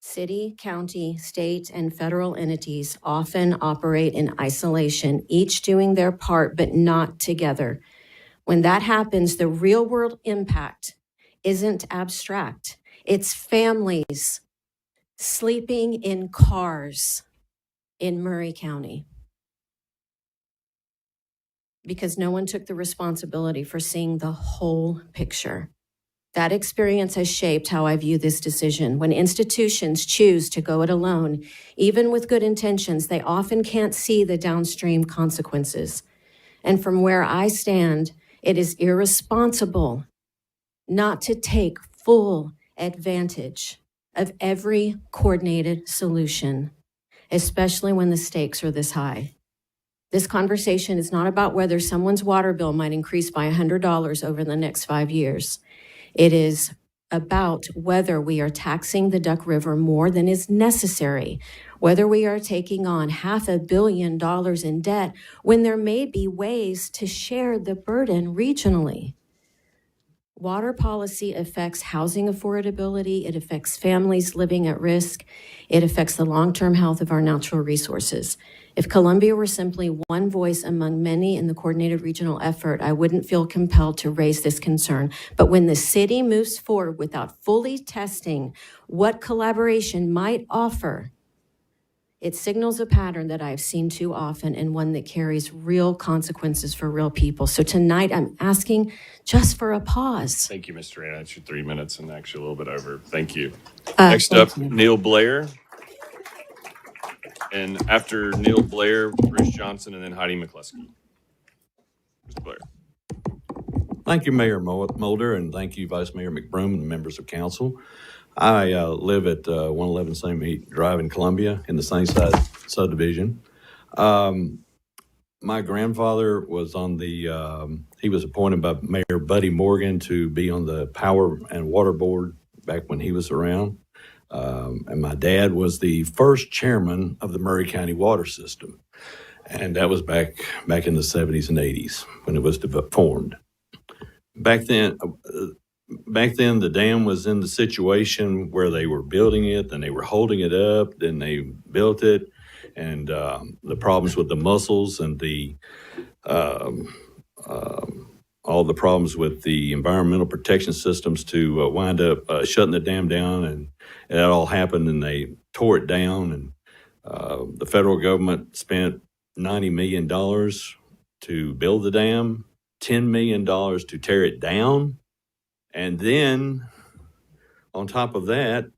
Speaker 17: City, county, state, and federal entities often operate in isolation, each doing their part, but not together. When that happens, the real-world impact isn't abstract. It's families sleeping in cars in Murray County because no one took the responsibility for seeing the whole picture. That experience has shaped how I view this decision. When institutions choose to go it alone, even with good intentions, they often can't see the downstream consequences. And from where I stand, it is irresponsible not to take full advantage of every coordinated solution, especially when the stakes are this high. This conversation is not about whether someone's water bill might increase by $100 over the next 5 years. It is about whether we are taxing the Duck River more than is necessary, whether we are taking on $500 million in debt when there may be ways to share the burden regionally. Water policy affects housing affordability, it affects families living at risk, it affects the long-term health of our natural resources. If Columbia were simply one voice among many in the coordinated regional effort, I wouldn't feel compelled to raise this concern. But when the city moves forward without fully testing what collaboration might offer, it signals a pattern that I've seen too often and one that carries real consequences for real people. So tonight I'm asking just for a pause.
Speaker 9: Thank you, Mr. Anna. That's your 3 minutes and actually a little bit over. Thank you. Next up, Neil Blair. And after Neil Blair, Bruce Johnson, and then Heidi McCluskey. Mr. Blair.
Speaker 7: Thank you, Mayor Mulder, and thank you, Vice Mayor McBroom and the members of council. I live at 111 St. Meat Drive in Columbia in the Sunnyside subdivision. My grandfather was on he was appointed by Mayor Buddy Morgan to be on the Power and Water Board back when he was around. And my dad was the first chairman of the Murray County Water System. And that was back in the 70s and 80s when it was formed. Back then, the dam was in the situation where they were building it, then they were holding it up, then they built it, and the problems with the mussels and all the problems with the environmental protection systems to wind up shutting the dam down, and that all happened, and they tore it down, and the federal government spent $90 million to build the dam, $10 million to tear it down. And then, on top of that,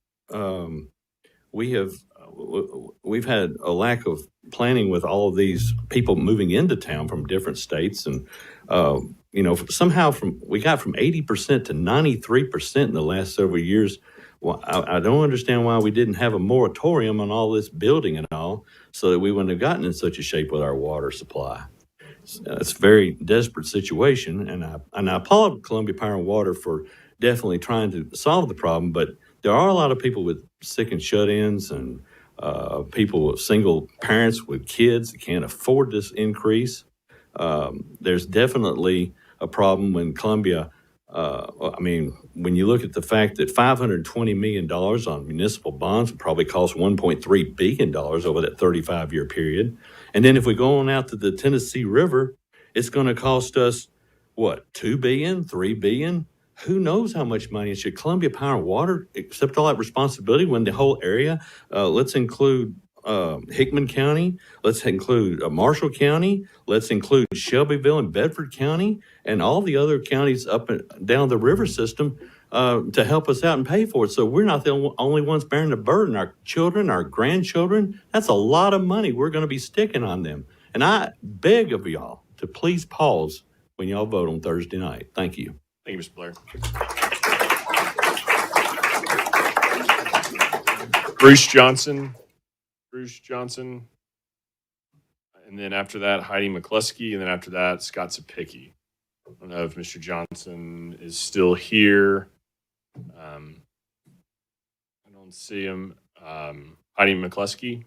Speaker 7: we've had a lack of planning with all of these people moving into town from different states, and somehow we got from 80% to 93% in the last several years. Well, I don't understand why we didn't have a moratorium on all this building and all, so that we wouldn't have gotten in such a shape with our water supply. It's a very desperate situation, and I applaud Columbia Power and Water for definitely trying to solve the problem, but there are a lot of people with sick and shut-ins and people with single parents with kids that can't afford this increase. There's definitely a problem when Columbia, when you look at the fact that $520 million on municipal bonds would probably cost $1.3 billion over that 35-year period. And then if we go on out to the Tennessee River, it's going to cost us, what, $2 billion, $3 billion? who knows how much money? Should Columbia Power and Water accept all that responsibility when the whole area, let's include Hickman County, let's include Marshall County, let's include Shelbyville and Bedford County, and all the other counties up and down the river system to help us out and pay for it. So we're not the only ones bearing the burden. Our children, our grandchildren, that's a lot of money we're going to be sticking on them. And I beg of y'all to please pause when y'all vote on Thursday night. Thank you.
Speaker 9: Thank you, Mr. Blair. Bruce Johnson. And then after that, Heidi McCluskey. And then after that, Scott Sapicki. I don't know if Mr. Johnson is still here. I don't see him. Heidi McCluskey.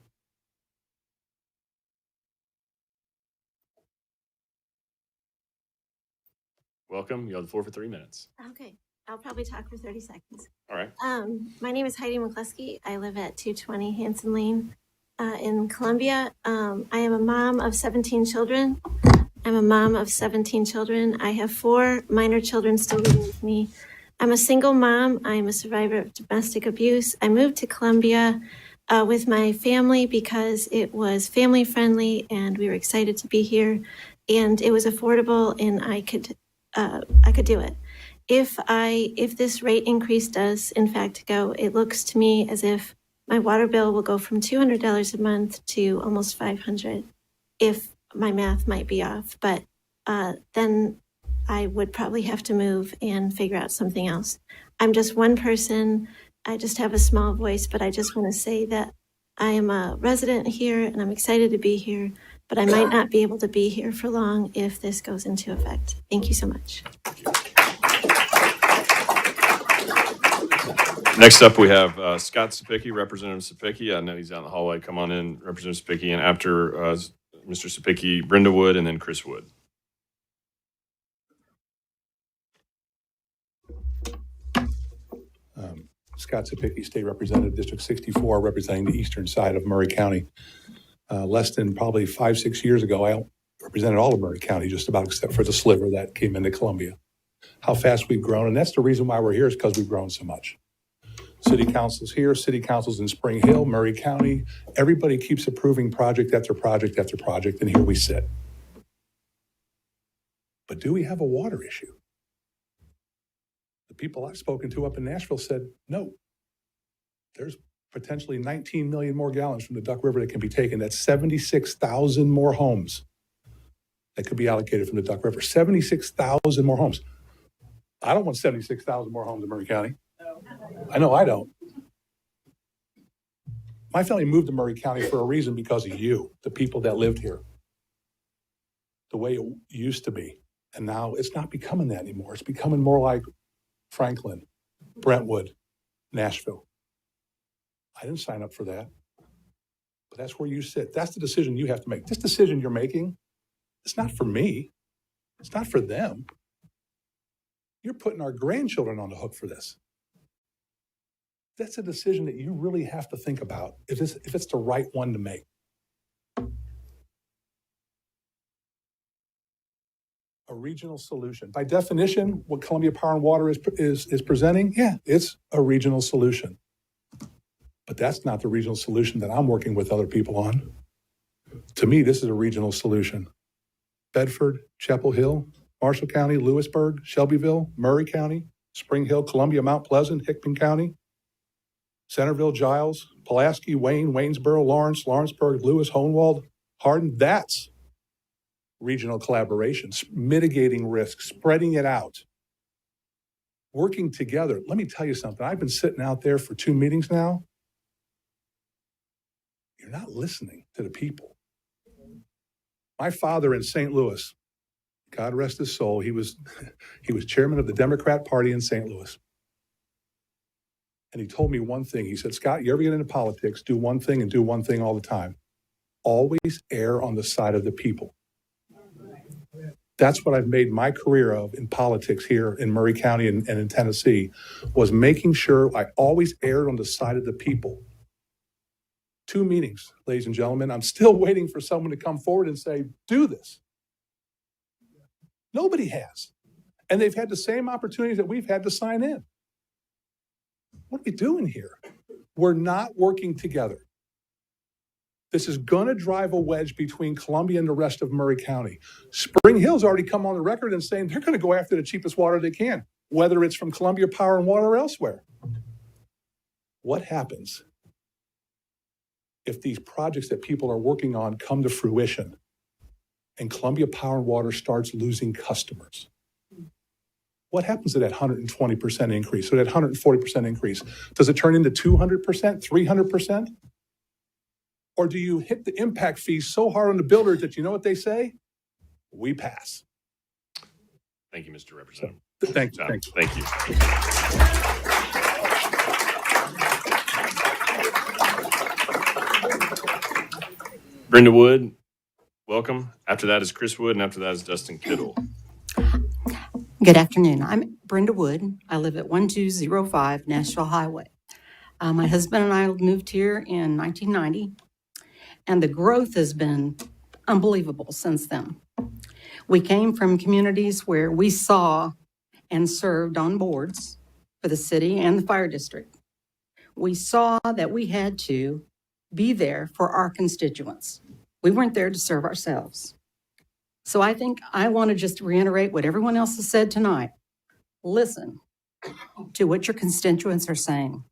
Speaker 9: Welcome. You have the floor for 3 minutes.
Speaker 8: Okay, I'll probably talk for 30 seconds.
Speaker 9: All right.
Speaker 8: My name is Heidi McCluskey. I live at 220 Hanson Lane in Columbia. I am a mom of 17 children. I have 4 minor children still living with me. I'm a single mom. I'm a survivor of domestic abuse. I moved to Columbia with my family because it was family friendly and we were excited to be here, and it was affordable and I could do it. If this rate increase does in fact go, it looks to me as if my water bill will go from $200 a month to almost $500, if my math might be off. But then I would probably have to move and figure out something else. I'm just one person. I just have a small voice, but I just want to say that I am a resident here and I'm excited to be here, but I might not be able to be here for long if this goes into effect. Thank you so much.
Speaker 9: Next up, we have Scott Sapicki, Representative Sapicki. I know he's out in the hallway. Come on in, Representative Sapicki. And after Mr. Sapicki, Brenda Wood, and then Chris Wood.
Speaker 16: Scott Sapicki, State Representative, District 64, representing the eastern side of Murray County. Less than probably 5-6 years ago, I represented all of Murray County, just about except for the sliver that came into Columbia. How fast we've grown, and that's the reason why we're here, is because we've grown so much. City councils here, city councils in Spring Hill, Murray County, everybody keeps approving project after project after project, and here we sit. But do we have a water issue? The people I've spoken to up in Nashville said, no. There's potentially 19 million more gallons from the Duck River that can be taken. That's 76,000 more homes that could be allocated from the Duck River. 76,000 more homes. I don't want 76,000 more homes in Murray County. I know I don't. My family moved to Murray County for a reason, because of you, the people that lived here. The way it used to be. And now it's not becoming that anymore. It's becoming more like Franklin, Brentwood, Nashville. I didn't sign up for that. But that's where you sit. That's the decision you have to make. This decision you're making, it's not for me. It's not for them. You're putting our grandchildren on the hook for this. That's a decision that you really have to think about if it's the right one to make. A regional solution. By definition, what Columbia Power and Water is presenting, yeah, it's a regional solution. But that's not the regional solution that I'm working with other people on. To me, this is a regional solution. Bedford, Chapel Hill, Marshall County, Lewisburg, Shelbyville, Murray County, Spring Hill, Columbia, Mount Pleasant, Hickman County, Centerville, Giles, Pulaski, Wayne, Waynesboro, Lawrence, Lawrenceburg, Lewis, Hohenwald, Hardin. That's regional collaboration, mitigating risk, spreading it out, working together. Let me tell you something. I've been sitting out there for 2 meetings now. You're not listening to the people. My father in St. Louis, God rest his soul, he was chairman of the Democrat Party in St. Louis. And he told me one thing. He said, Scott, you ever get into politics, do one thing and do one thing all the time. Always err on the side of the people. That's what I've made my career of in politics here in Murray County and in Tennessee, was making sure I always erred on the side of the people. 2 meetings, ladies and gentlemen. I'm still waiting for someone to come forward and say, do this. Nobody has. And they've had the same opportunities that we've had to sign in. What are we doing here? We're not working together. This is going to drive a wedge between Columbia and the rest of Murray County. Spring Hill's already come on the record and saying they're going to go after the cheapest water they can, whether it's from Columbia Power and Water or elsewhere. What happens if these projects that people are working on come to fruition and Columbia Power and Water starts losing customers? What happens to that 120% increase or that 140% increase? Does it turn into 200%, 300%? Or do you hit the impact fees so hard on the builders that you know what they say? We pass.
Speaker 9: Thank you, Mr. Representative.
Speaker 16: Thank you.
Speaker 9: Thank you. Brenda Wood, welcome. After that is Chris Wood, and after that is Dustin Kittle.
Speaker 18: Good afternoon. I'm Brenda Wood. I live at 1205 Nashville Highway. My husband and I moved here in 1990, and the growth has been unbelievable since then. We came from communities where we saw and served on boards for the city and the fire district. We saw that we had to be there for our constituents. We weren't there to serve ourselves. So I think I want to just reiterate what everyone else has said tonight. Listen to what your constituents are saying.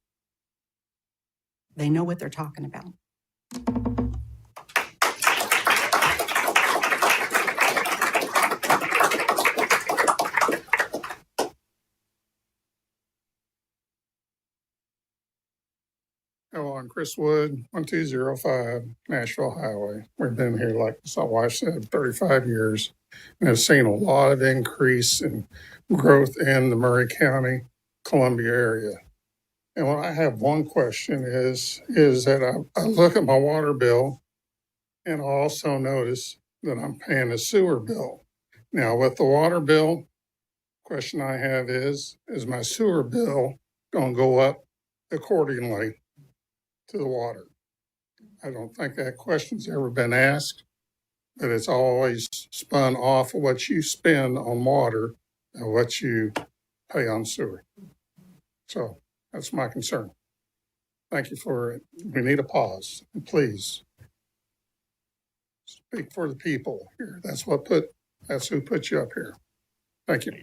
Speaker 18: They know what they're talking about.
Speaker 19: Hello, I'm Chris Wood, 1205 Nashville Highway. We've been here, like my wife said, 35 years, and have seen a lot of increase in growth in the Murray County, Columbia area. And what I have one question is that I look at my water bill and I also notice that I'm paying a sewer bill. Now, with the water bill, question I have is my sewer bill going to go up accordingly to the water? I don't think that question's ever been asked, but it's always spun off of what you spend on water and what you pay on sewer. So that's my concern. Thank you for it. We need a pause. And please speak for the people here. That's who put you up here. Thank you.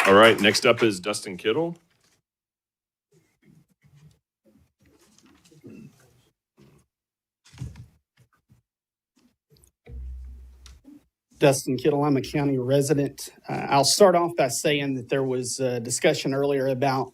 Speaker 9: All right, next up is Dustin Kittle.
Speaker 20: Dustin Kittle, I'm a county resident. I'll start off by saying that there was a discussion earlier about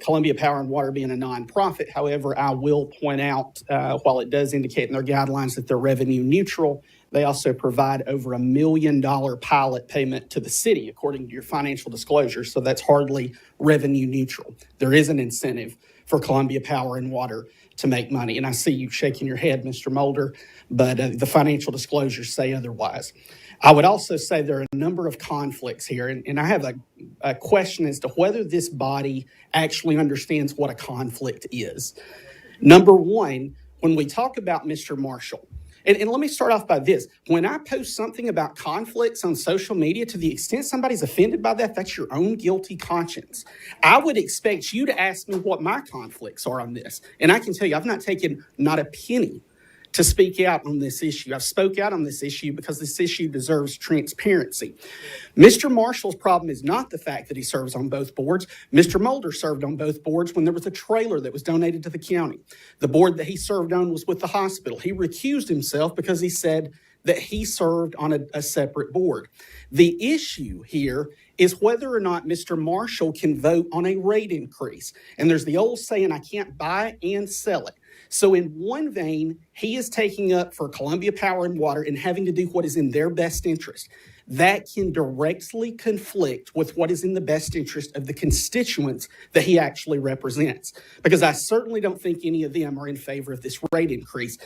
Speaker 20: Columbia Power and Water being a nonprofit. However, I will point out, while it does indicate in their guidelines that they're revenue neutral, they also provide over $1 million pilot payment to the city, according to your financial disclosure. So that's hardly revenue neutral. There is an incentive for Columbia Power and Water to make money. And I see you shaking your head, Mr. Mulder, but the financial disclosures say otherwise. I would also say there are a number of conflicts here, and I have a question as to whether this body actually understands what a conflict is. Number one, when we talk about Mr. Marshall, and let me start off by this. When I post something about conflicts on social media, to the extent somebody's offended by that, that's your own guilty conscience. I would expect you to ask me what my conflicts are on this. And I can tell you, I've not taken not a penny to speak out on this issue. I've spoke out on this issue because this issue deserves transparency. Mr. Marshall's problem is not the fact that he serves on both boards. Mr. Mulder served on both boards when there was a trailer that was donated to the county. The board that he served on was with the hospital. He recused himself because he said that he served on a separate board. The issue here is whether or not Mr. Marshall can vote on a rate increase. And there's the old saying, I can't buy and sell it. So in one vein, he is taking up for Columbia Power and Water and having to do what is in their best interest. That can directly conflict with what is in the best interest of the constituents that he actually represents. Because I certainly don't think any of them are in favor of this rate increase.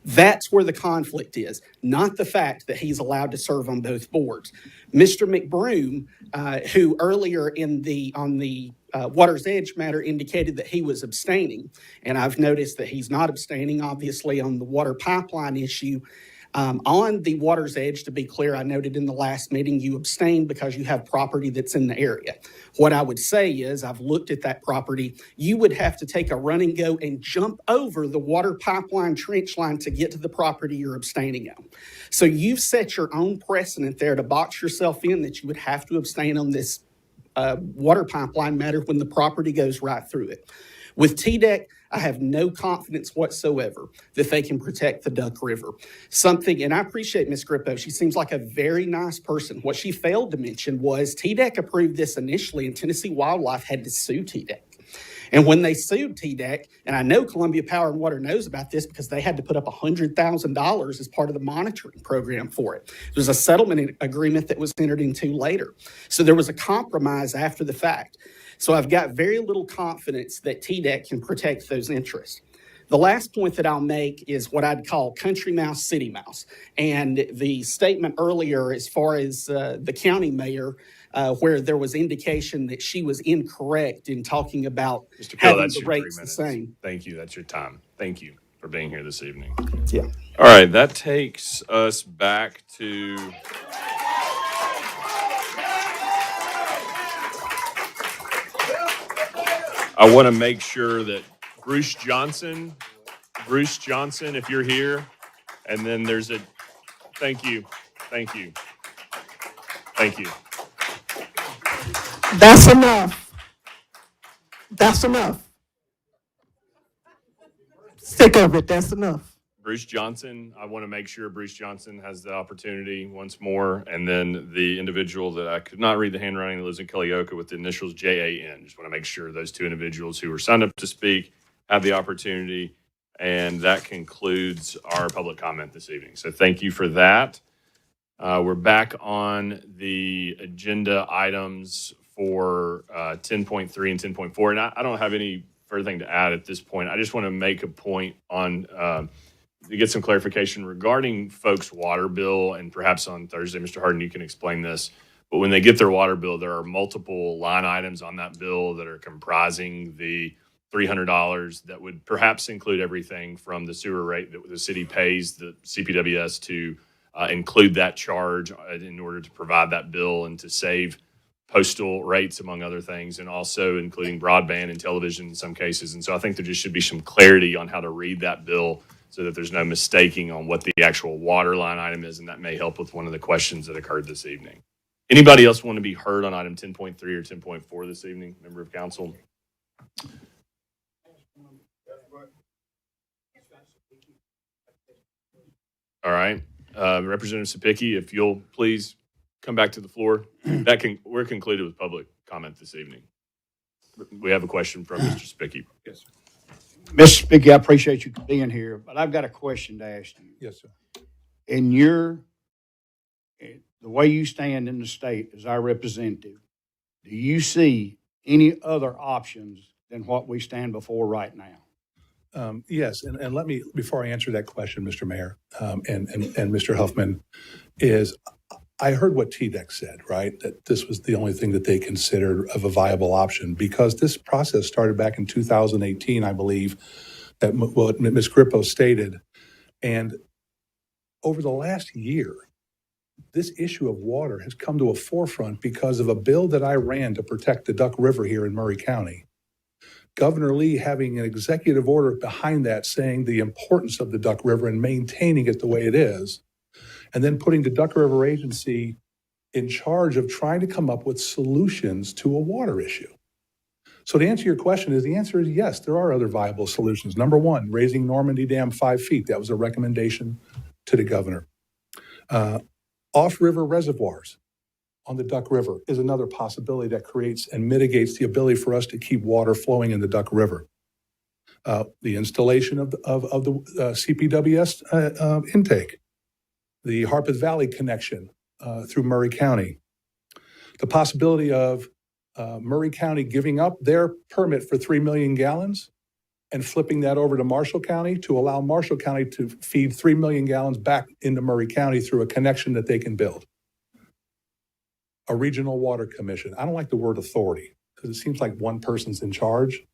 Speaker 20: That's where the conflict is, not the fact that he's allowed to serve on both boards. Mr. McBroom, who earlier on the Water's Edge matter indicated that he was abstaining, and I've noticed that he's not abstaining, obviously, on the water pipeline issue. On the water's edge, to be clear, I noted in the last meeting you abstained because you have property that's in the area. What I would say is I've looked at that property. You would have to take a run and go and jump over the water pipeline trench line to get to the property you're abstaining on. So you've set your own precedent there to box yourself in that you would have to abstain on this water pipeline matter when the property goes right through it. With TDEC, I have no confidence whatsoever that they can protect the Duck River. Something, and I appreciate Ms. Grippo, she seems like a very nice person. What she failed to mention was TDEC approved this initially, and Tennessee Wildlife had to sue TDEC. And when they sued TDEC, and I know Columbia Power and Water knows about this because they had to put up $100,000 as part of the monitoring program for it. There's a settlement agreement that was entered into later. So there was a compromise after the fact. So I've got very little confidence that TDEC can protect those interests. The last point that I'll make is what I'd call country mouse, city mouse. And the statement earlier as far as the county mayor, where there was indication that she was incorrect in talking about
Speaker 9: Mr. Pill,
Speaker 20: having
Speaker 9: that's
Speaker 20: the
Speaker 9: your 3
Speaker 20: rates the
Speaker 9: minutes.
Speaker 20: same.
Speaker 9: Thank you. That's your time. Thank you for being here this evening.
Speaker 20: Yeah.
Speaker 9: All right. That takes us back to. I want to make sure that Bruce Johnson, if you're here, and then there's a, thank you.
Speaker 1: That's enough. That's enough. Sick of it. That's enough.
Speaker 9: Bruce Johnson, I want to make sure Bruce Johnson has the opportunity once more. And then the individual that I could not read the handwriting that lives in Kellyoka with the initials JAN. Just want to make sure those two individuals who were signed up to speak have the opportunity. And that concludes our public comment this evening. So thank you for that. We're back on the agenda items for 10.3 and 10.4. And I don't have any further thing to add at this point. I just want to make a point on to get some clarification regarding folks' water bill, and perhaps on Thursday, Mr. Harden, you can explain this. But when they get their water bill, there are multiple line items on that bill that are comprising the $300 that would perhaps include everything from the sewer rate that the city pays the CPWS to include that charge in order to provide that bill and to save postal rates, among other things, and also including broadband and television in some cases. And so I think there just should be some clarity on how to read that bill so that there's no mistaking on what the actual water line item is, and that may help with one of the questions that occurred this evening. Anybody else want to be heard on item 10.3 or 10.4 this evening, member of council? All right. Representative Sapicki, if you'll please come back to the floor. We're concluded with public comment this evening. We have a question from Mr. Sapicki.
Speaker 21: Yes, sir. Mr. Spicky, I appreciate you being here, but I've got a question to ask you.
Speaker 16: Yes, sir.
Speaker 21: In the way you stand in the state as our representative, do you see any other options than what we stand before right now?
Speaker 16: Yes, and let me, before I answer that question, Mr. Mayor, and Mr. Huffman, is I heard what TDEC said, right? That this was the only thing that they considered of a viable option, because this process started back in 2018, I believe, that what Ms. Grippo stated. And over the last year, this issue of water has come to a forefront because of a bill that I ran to protect the Duck River here in Murray County. Governor Lee having an executive order behind that saying the importance of the Duck River and maintaining it the way it is, and then putting the Duck River Agency in charge of trying to come up with solutions to a water issue. So to answer your question, the answer is yes, there are other viable solutions. Number one, raising Normandy Dam 5 feet. That was a recommendation to the governor. Off-river reservoirs on the Duck River is another possibility that creates and mitigates the ability for us to keep water flowing in the Duck River. The installation of the CPWS intake, the Harpeth Valley connection through Murray County, the possibility of Murray County giving up their permit for 3 million gallons and flipping that over to Marshall County to allow Marshall County to feed 3 million gallons back into Murray County through a connection that they can build. A regional water commission. I don't like the word authority because it seems like one person's in charge.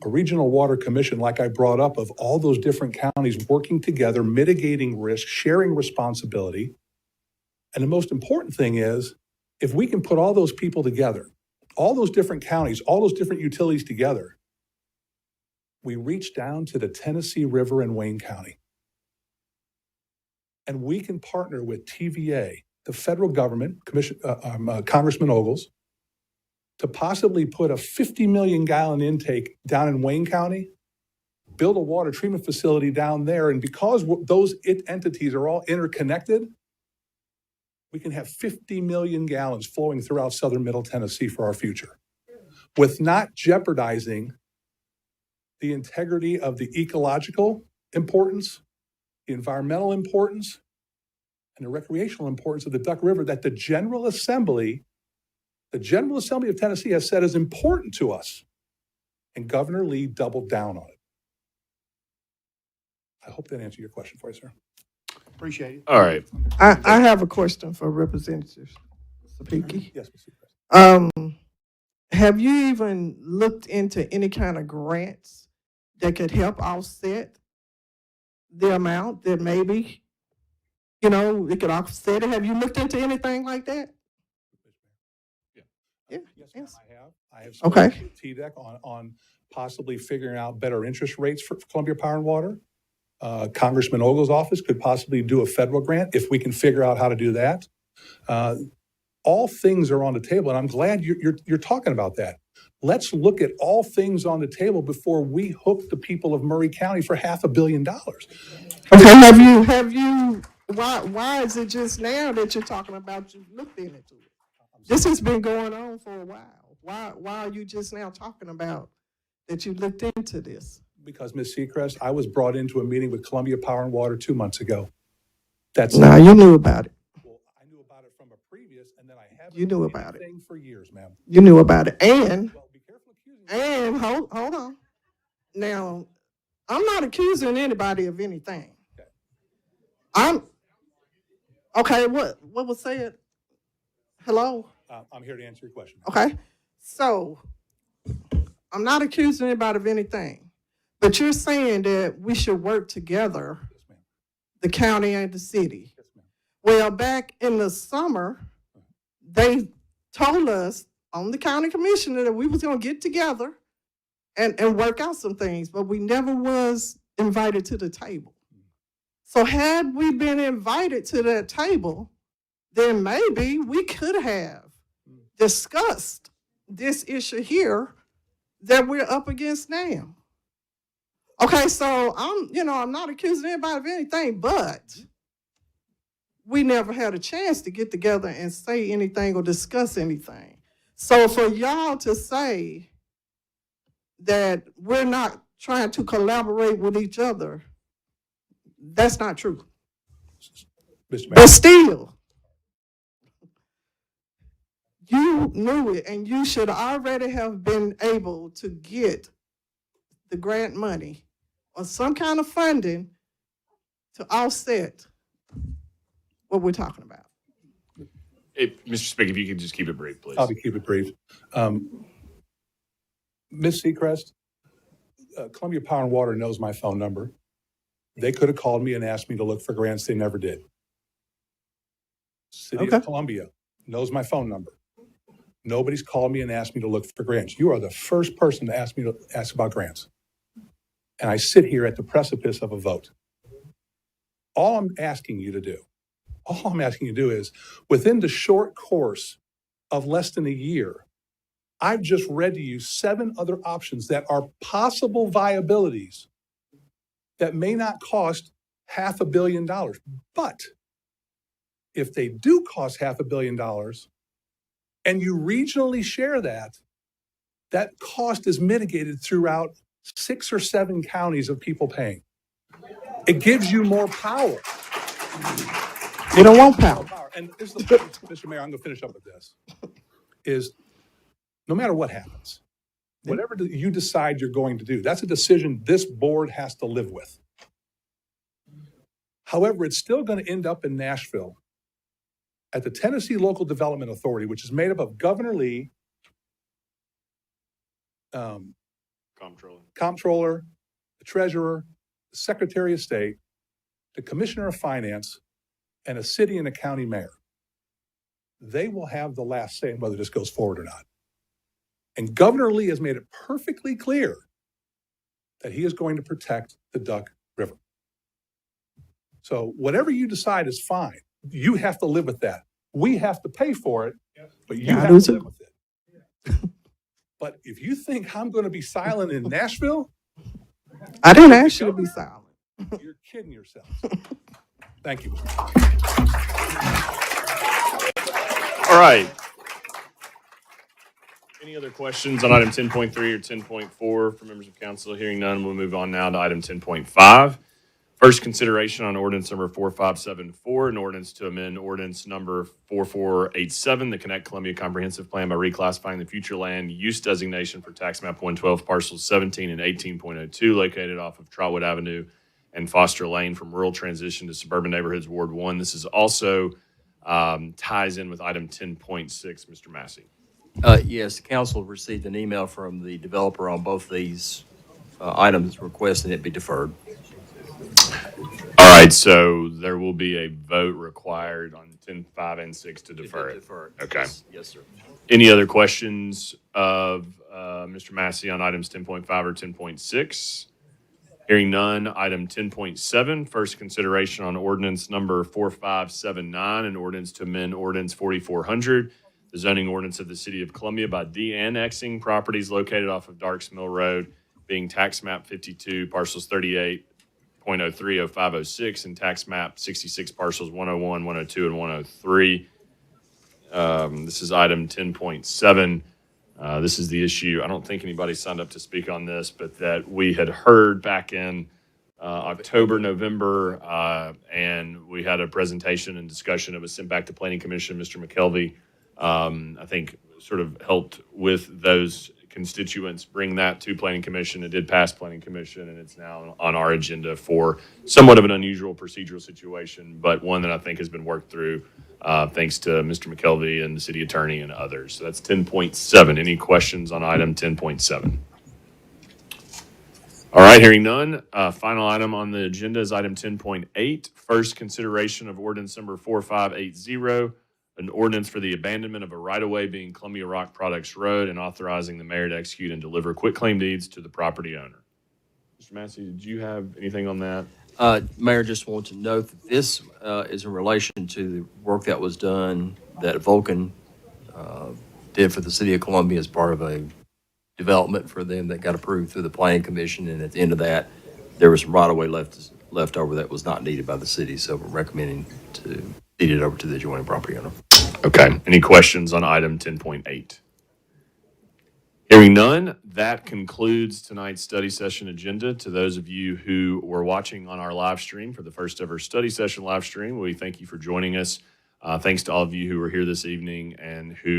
Speaker 16: a regional water commission, like I brought up, of all those different counties working together, mitigating risk, sharing responsibility. And the most important thing is, if we can put all those people together, all those different counties, all those different utilities together, we reach down to the Tennessee River in Wayne County. And we can partner with TVA, the federal government, Congressman Ogles, to possibly put a 50 million gallon intake down in Wayne County, build a water treatment facility down there. And because those entities are all interconnected, we can have 50 million gallons flowing throughout southern Middle Tennessee for our future, with not jeopardizing the integrity of the ecological importance, the environmental importance, and the recreational importance of the Duck River that the General Assembly of Tennessee has said is important to us. And Governor Lee doubled down on it. I hope that answered your question for you, sir.
Speaker 21: Appreciate it.
Speaker 9: All right.
Speaker 1: I have a question for Representative Sapiki.
Speaker 16: Yes, Mr.
Speaker 1: Have you even looked into any kind of grants that could help offset the amount that maybe, it could offset it? Have you looked into anything like that? Yeah.
Speaker 16: Yes, I have
Speaker 1: Okay.
Speaker 16: spoken with TDEC on possibly figuring out better interest rates for Columbia Power and Water. Congressman Ogle's office could possibly do a federal grant if we can figure out how to do that. All things are on the table, and I'm glad you're talking about that. Let's look at all things on the table before we hook the people of Murray County for $500 million.
Speaker 1: Okay, have you, why is it just now that you're talking about you've looked into it? This has been going on for a while. Why are you just now talking about that you looked into this?
Speaker 16: Because, Ms. Seacrest, I was brought into a meeting with Columbia Power and Water 2 months ago.
Speaker 1: Now you knew about it.
Speaker 16: Well, I knew about it from a previous, and then I haven't
Speaker 1: You knew
Speaker 16: done
Speaker 1: about it.
Speaker 16: anything for years, ma'am.
Speaker 1: You knew about it. And
Speaker 16: Well, be careful accusing me.
Speaker 1: hold on. Now, I'm not accusing anybody of anything. Okay, what was said? Hello?
Speaker 16: I'm here to answer your question.
Speaker 1: Okay, so I'm not accusing anybody of anything, but you're saying that we should work together,
Speaker 16: Yes, ma'am.
Speaker 1: the county and the city.
Speaker 16: Yes, ma'am.
Speaker 1: Well, back in the summer, they told us on the county commissioner that we was gonna get together and work out some things, but we never was invited to the table. So had we been invited to that table, then maybe we could have discussed this issue here that we're up against now. Okay, so I'm not accusing anybody of anything, but we never had a chance to get together and say anything or discuss anything. So for y'all to say that we're not trying to collaborate with each other, that's not true.
Speaker 16: Mr. Mayor.
Speaker 1: But still, you knew it, and you should already have been able to get the grant money or some kind of funding to offset what we're talking about.
Speaker 9: Mr. Speaker, if you could just keep it brief, please.
Speaker 16: I'll keep it brief. Ms. Seacrest, Columbia Power and Water knows my phone number. They could have called me and asked me to look for grants. They never did. City
Speaker 1: Okay.
Speaker 16: of Columbia knows my phone number. Nobody's called me and asked me to look for grants. You are the first person to ask me to ask about grants. And I sit here at the precipice of a vote. All I'm asking you to do is, within the short course of less than a year, I've just read to you 7 other options that are possible viabilities that may not cost $500 million. But if they do cost $500 million and you regionally share that, that cost is mitigated throughout 6 or 7 counties of people paying. It gives you more power.
Speaker 1: They don't want power.
Speaker 16: And this is the point, Mr. Mayor, I'm going to finish up with this, is no matter what happens, whatever you decide you're going to do, that's a decision this board has to live with. However, it's still going to end up in Nashville at the Tennessee Local Development Authority, which is made up of Governor Lee, comptroller, the treasurer, the secretary of state, the commissioner of finance, and a city and a county mayor. They will have the last say on whether this goes forward or not. And Governor Lee has made it perfectly clear that he is going to protect the Duck River. So whatever you decide is fine. You have to live with that. We have to pay for it, but you have to live with it. But if you think I'm going to be silent in Nashville,
Speaker 1: I didn't ask you to be silent.
Speaker 16: you're kidding yourself. Thank you.
Speaker 9: All right. Any other questions on item 10.3 or 10.4 for members of council? Hearing none, we'll move on now to item 10.5. First consideration on ordinance number 4574, an ordinance to amend ordinance number 4487, the Connect Columbia Comprehensive Plan by reclassifying the future land use designation for tax map 112 parcels 17 and 18.02 located off of Trotwood Avenue and Foster Lane from rural transition to suburban neighborhoods Ward 1. This is also ties in with item 10.6. Mr. Massey.
Speaker 2: Yes, the council received an email from the developer on both these items requesting it be deferred.
Speaker 9: All right, so there will be a vote required on 10.5 and 6 to defer it. Okay.
Speaker 2: Yes, sir.
Speaker 9: Any other questions of Mr. Massey on items 10.5 or 10.6? Hearing none, item 10.7, first consideration on ordinance number 4579, an ordinance to amend ordinance 4400, the zoning ordinance of the city of Columbia by de-annexing properties located off of Darks Mill Road, being tax map 52, parcels 38.03, 05, 06, and tax map 66, parcels 101, 102, and 103. This is item 10.7. This is the issue. I don't think anybody signed up to speak on this, but that we had heard back in October, November, and we had a presentation and discussion. It was sent back to Planning Commission. Mr. McKelvey, I think, sort of helped with those constituents bring that to Planning Commission. It did pass Planning Commission, and it's now on our agenda for somewhat of an unusual procedural situation, but one that I think has been worked through thanks to Mr. McKelvey and the city attorney and others. So that's 10.7. Any questions on item 10.7? All right, hearing none. Final item on the agenda is item 10.8. First consideration of ordinance number 4580, an ordinance for the abandonment of a right-of-way being Columbia Rock Products Road and authorizing the mayor to execute and deliver quitclaim deeds to the property owner. Mr. Massey, did you have anything on that?
Speaker 2: Mayor, just want to note that this is in relation to the work that was done that Vulcan did for the city of Columbia as part of a development for them that got approved through the Planning Commission. And at the end of that, there was some right-of-way left over that was not needed by the city. So we're recommending to deed it over to the adjoining property owner.
Speaker 9: Okay. Any questions on item 10.8? Hearing none, that concludes tonight's study session agenda. To those of you who were watching on our live stream for the first ever study session live stream, we thank you for joining us. Thanks to all of you who were here this evening and who